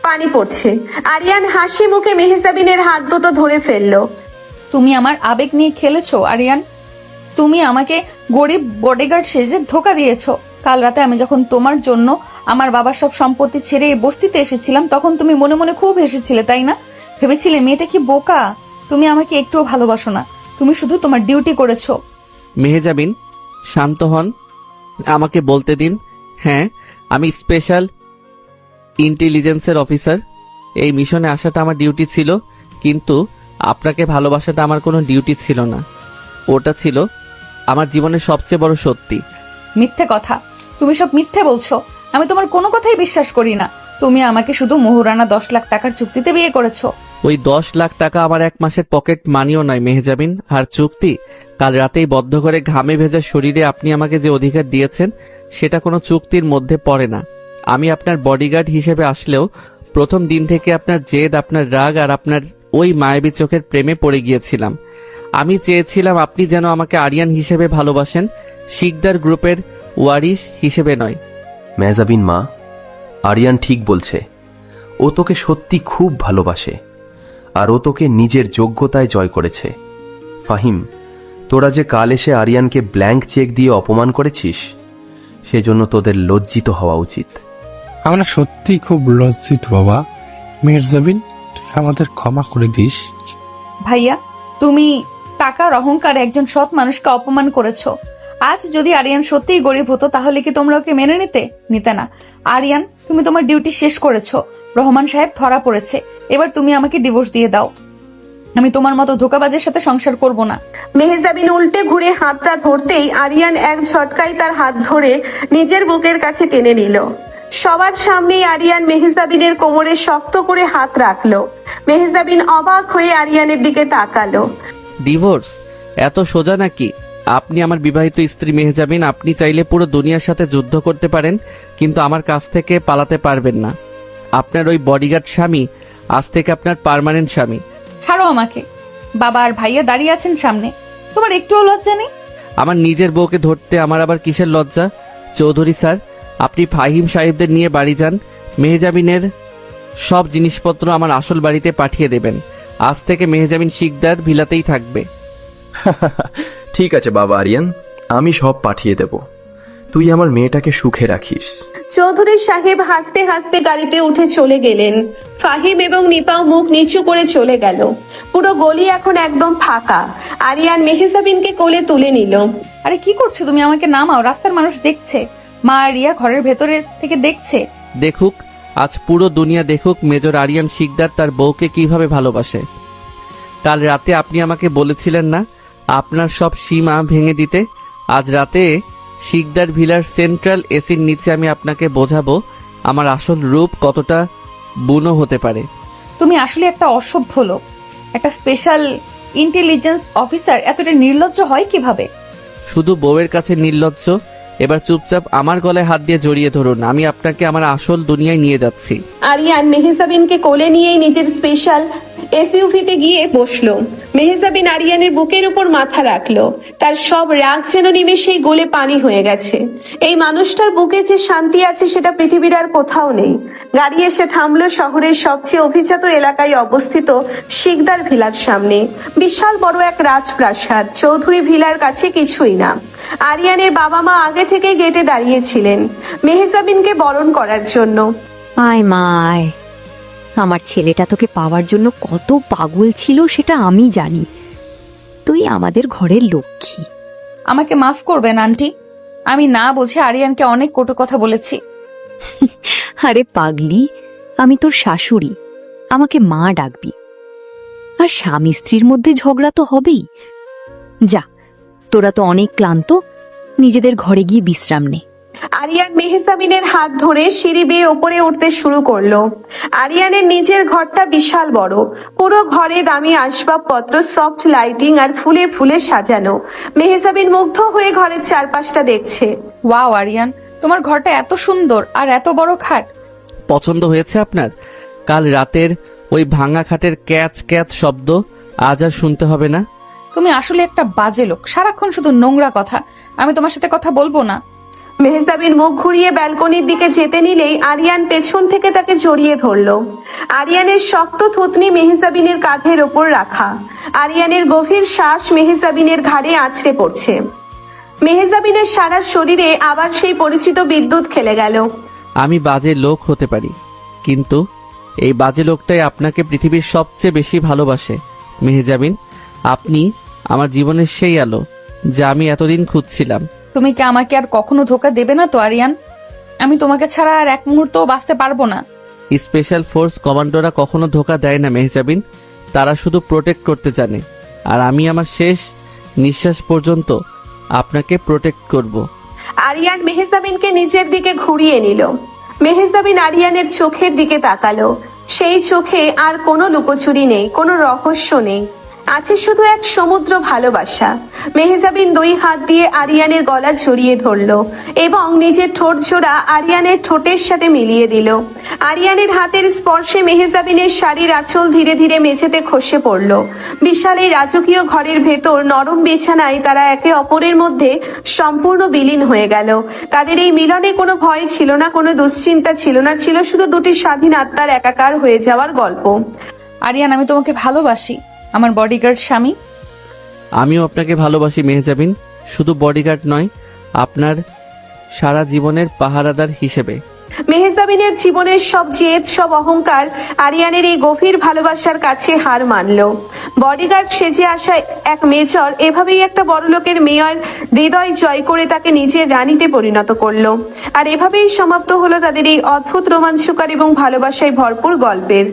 পানি পড়ছে। আরিয়ান হাসি মুখে মেহজাবিনের হাত দুটো ধরে ফেললো। তুমি আমার আবেগ নিয়ে খেলেছো আরিয়ান। তুমি আমাকে গরিব বডিগার্ড সেজে ধোকা দিয়েছো। কাল রাতে আমি যখন তোমার জন্য আমার বাবার সব সম্পত্তি ছেড়ে এই বস্তিতে এসেছিলাম, তখন তুমি মনে মনে খুব হেসেছিলে, তাই না? ভেবেছিলে মেয়েটা কি বোকা। তুমি আমাকে একটুও ভালোবাসো না, তুমি শুধু তোমার ডিউটি করেছো। মেহজাবিন, শান্ত হন, আমাকে বলতে দিন। হ্যাঁ, আমি স্পেশাল ইন্টেলিজেন্সের অফিসার। এই মিশনে আসাটা আমার ডিউটি ছিল, কিন্তু আপনাকে ভালোবাসাটা আমার কোনো ডিউটি ছিল না। ওটা ছিল আমার জীবনের সবচেয়ে বড় সত্যি। মিথ্যে কথা, তুমি সব মিথ্যে বলছো। আমি তোমার কোনো কথাই বিশ্বাস করি না। তুমি আমাকে শুধু মোহরানা 10 লাখ টাকার চুক্তিতে বিয়ে করেছো। ওই 10 লাখ টাকা আমার 1 মাসের পকেট মানিও নয় মেহজাবিন। আর চুক্তি, কাল রাতেই বদ্ধ করে ঘামে ভেজা শরীরে আপনি আমাকে যে অধিকার দিয়েছেন সেটা কোনো চুক্তির মধ্যে পড়ে না। আমি আপনার বডিগার্ড হিসেবে আসলেও প্রথম দিন থেকে আপনার জেদ, আপনার রাগ আর আপনার ওই মায়াবী চোখের প্রেমে পড়ে গিয়েছিলাম। আমি চেয়েছিলাম আপনি যেন আমাকে আরিয়ান হিসেবে ভালোবাসেন, শিকদার গ্রুপের ওয়ারিশ হিসেবে নয়। মেহজাবিন মা, আরিয়ান ঠিক বলছে। ও তোকে সত্যি খুব ভালোবাসে, আর ও তোকে নিজের যোগ্যতায় জয় করেছে। ফাহিম, তোরা যে কাল এসে আরিয়ানকে ব্ল্যাঙ্ক চেক দিয়ে অপমান করেছিস, সেজন্য তোদের লজ্জিত হওয়া উচিত। আমরা সত্যি খুব লজ্জিত বাবা। মেহজাবিন, তুই আমাদের ক্ষমা করে দিস। ভাইয়া, তুমি টাকার অহংকারে একজন সৎ মানুষকে অপমান করেছো। আজ যদি আরিয়ান সত্যিই গরিব হতো, তাহলে কি তোমরা ওকে মেনে নিতে না? আরিয়ান, তুমি তোমার ডিউটি শেষ করেছো। রহমান সাহেব ধরা পড়েছে। এবার তুমি আমাকে ডিভোর্স দিয়ে দাও। আমি তোমার মতো ধোঁকাবাজের সাথে সংসার করব না। মেহজাবিন উল্টে ঘুরে হাতটা ধরতেই আরিয়ান এক ঝটকায় তার হাত ধরে নিজের বুকের কাছে টেনে নিল। সবার সামনে আরিয়ান মেহজাবিনের কোমরে শক্ত করে হাত রাখলো। মেহজাবিন অবাক হয়ে আরিয়ানের দিকে তাকালো। ডিভোর্স এত সোজা নাকি? আপনি আমার বিবাহিত স্ত্রী মেহজাবিন। আপনি চাইলে পুরো দুনিয়ার সাথে যুদ্ধ করতে পারেন, কিন্তু আমার কাছ থেকে পালাতে পারবেন না। আপনার ওই বডিগার্ড স্বামী আজ থেকে আপনার পার্মানেন্ট স্বামী। ছাড়ো আমাকে। বাবা আর ভাইয়া দাঁড়িয়ে আছেন সামনে, তোমার একটুও লজ্জা নেই? আমার নিজের বউকে ধরতে আমার আবার কিসের লজ্জা? চৌধুরী স্যার, আপনি ফাহিম সাহেবদের নিয়ে বাড়ি যান। মেহজাবিনের সব জিনিসপত্র আমার আসল বাড়িতে পাঠিয়ে দেবেন। আজ থেকে মেহজাবিন শিকদার ভিলাতেই থাকবে। ঠিক আছে বাবা আরিয়ান, আমি সব পাঠিয়ে দেব। তুই আমার মেয়েটাকে সুখে রাখিস। চৌধুরী সাহেব হাসতে হাসতে গাড়িতে উঠে চলে গেলেন। ফাহিম এবং নিপাও মুখ নিচু করে চলে গেল। পুরো গলি এখন একদম ফাঁকা। আরিয়ান মেহজাবিনকে কোলে তুলে নিল। আরে কি করছো তুমি? আমাকে নামাও, রাস্তার মানুষ দেখছে। মা আর রিয়া ঘরের ভেতরে থেকে দেখছে। দেখুক, আজ পুরো দুনিয়া দেখুক মেজর আরিয়ান শিকদার তার বউকে কিভাবে ভালোবাসে। কাল রাতে আপনি আমাকে বলেছিলেন না আপনার সব সীমা ভেঙে দিতে? আজ রাতে শিকদার ভিলার সেন্ট্রাল এসির নিচে আমি আপনাকে বোঝাবো আমার আসল রূপ কতটা বুনো হতে পারে। তুমি আসলে একটা অসভ্য লোক। একটা স্পেশাল ইন্টেলিজেন্স অফিসার এতটা নির্লজ্জ হয় কিভাবে? শুধু বউয়ের কাছে নির্লজ্জ? এবার চুপচাপ আমার গলায় হাত দিয়ে জড়িয়ে ধরুন, আমি আপনাকে আমার আসল দুনিয়ায় নিয়ে যাচ্ছি। আরিয়ান মেহজাবিনকে কোলে নিয়েই নিজের স্পেশাল এসইউভিতে গিয়ে বসলো। মেহজাবিন আরিয়ানের বুকের উপর মাথা রাখলো। তার সব রাগ যেন নিমেষেই গলে পানি হয়ে গেছে। এই মানুষটার বুকে যে শান্তি আছে সেটা পৃথিবীর আর কোথাও নেই। গাড়ি এসে থামলো শহরের সবচেয়ে অভিজাত এলাকায় অবস্থিত শিকদার ভিলার সামনে। বিশাল বড় এক রাজপ্রাসাদ, চৌধুরী ভিলার কাছে কিছুই না। আরিয়ানের বাবা মা আগে থেকে গেটে দাঁড়িয়েছিলেন মেহজাবিনকে বরণ করার জন্য। আয় মা আয়, আমার ছেলেটা তোকে পাওয়ার জন্য কত পাগল ছিল সেটা আমি জানি। তুই আমাদের ঘরের লক্ষ্মী। আমাকে মাফ করবেন আন্টি, আমি না বুঝে আরিয়ানকে অনেক কটু কথা বলেছি। আরে পাগলি, আমি তোর শাশুড়ি, আমাকে মা ডাকবি। আর স্বামী স্ত্রীর মধ্যে ঝগড়া তো হবেই। যা, তোরা তো অনেক ক্লান্ত, নিজেদের ঘরে গিয়ে বিশ্রাম নে। আরিয়ান মেহজাবিনের হাত ধরে সিঁড়ি বেয়ে ওপরে উঠতে শুরু করলো। আরিয়ানের নিজের ঘরটা বিশাল বড়, পুরো ঘরে দামি আসবাবপত্র, সফট লাইটিং আর ফুলে ফুলে সাজানো। মেহজাবিন মুগ্ধ হয়ে ঘরের চারপাশটা দেখছে। ওয়াও আরিয়ান, তোমার ঘরটা এত সুন্দর আর এত বড় খাট। পছন্দ হয়েছে আপনার? কাল রাতের ওই ভাঙা খাটের ক্যাচ ক্যাচ শব্দ আজ আর শুনতে হবে না। তুমি আসলে একটা বাজে লোক, সারাক্ষণ শুধু নোংরা কথা। আমি তোমার সাথে কথা বলবো না। মেহজাবিন মুখ ঘুরিয়ে ব্যালকনির দিকে যেতে নিলেই আরিয়ান পেছন থেকে তাকে জড়িয়ে ধরলো। আরিয়ানের শক্ত থুতনি মেহজাবিনের কাঁধের ওপর রাখা। আরিয়ানের গভীর শ্বাস মেহজাবিনের ঘাড়ে আছড়ে পড়ছে। মেহজাবিনের সারা শরীরে আবার সেই পরিচিত বিদ্যুৎ খেলে গেল। আমি বাজে লোক হতে পারি, কিন্তু এই বাজে লোকটাই আপনাকে পৃথিবীর সবচেয়ে বেশি ভালোবাসে। মেহজাবিন, আপনি আমার জীবনের সেই আলো যা আমি এতদিন খুঁজছিলাম। তুমি কি আমাকে আর কখনো ধোকা দেবে না তো আরিয়ান? আমি তোমাকে ছাড়া আর এক মুহূর্তও বাঁচতে পারবো না। স্পেশাল ফোর্স কমান্ডোরা কখনো ধোকা দেয় না মেহজাবিন, তারা শুধু প্রোটেক্ট করতে জানে। আর আমি আমার শেষ নিঃশ্বাস পর্যন্ত আপনাকে প্রোটেক্ট করব। আরিয়ান মেহজাবিনকে নিজের দিকে ঘুরিয়ে নিল। মেহজাবিন আরিয়ানের চোখের দিকে তাকালো। সেই চোখে আর কোনো লুকোচুরি নেই, কোনো রহস্য নেই, আছে শুধু এক সমুদ্র ভালোবাসা। মেহজাবিন দুই হাত দিয়ে আরিয়ানের গলা জড়িয়ে ধরলো এবং নিজের ঠোঁট জোড়া আরিয়ানের ঠোঁটের সাথে মিলিয়ে দিল। আরিয়ানের হাতের স্পর্শে মেহজাবিনের শাড়ির আঁচল ধীরে ধীরে মেঝেতে খসে পড়লো। বিশাল এই রাজকীয় ঘরের ভেতর নরম বিছানায় তারা একে অপরের মধ্যে সম্পূর্ণ বিলীন হয়ে গেল। তাদের এই মিলনে কোনো ভয় ছিল না, কোনো দুশ্চিন্তা ছিল না, ছিল শুধু দুটি স্বাধীন আত্মার একাকার হয়ে যাওয়ার গল্প। আরিয়ান, আমি তোমাকে ভালোবাসি, আমার বডিগার্ড স্বামী। আমিও আপনাকে ভালোবাসি মেহজাবিন, শুধু বডিগার্ড নয়, আপনার সারা জীবনের পাহারাদার হিসেবে। মেহজাবিনের জীবনের সব জেদ, সব অহংকার আরিয়ানের এই গভীর ভালোবাসার কাছে হার মানল। বডিগার্ড সেজে আসা এক মেজর এভাবেই একটা বড়লোকের মেয়র হৃদয় জয় করে তাকে নিজের রানীতে পরিণত করলো। আর এভাবেই সমাপ্ত হলো তাদের এই অদ্ভুত, রোমাঞ্চকর এবং ভালোবাসায় ভরপুর গল্পের।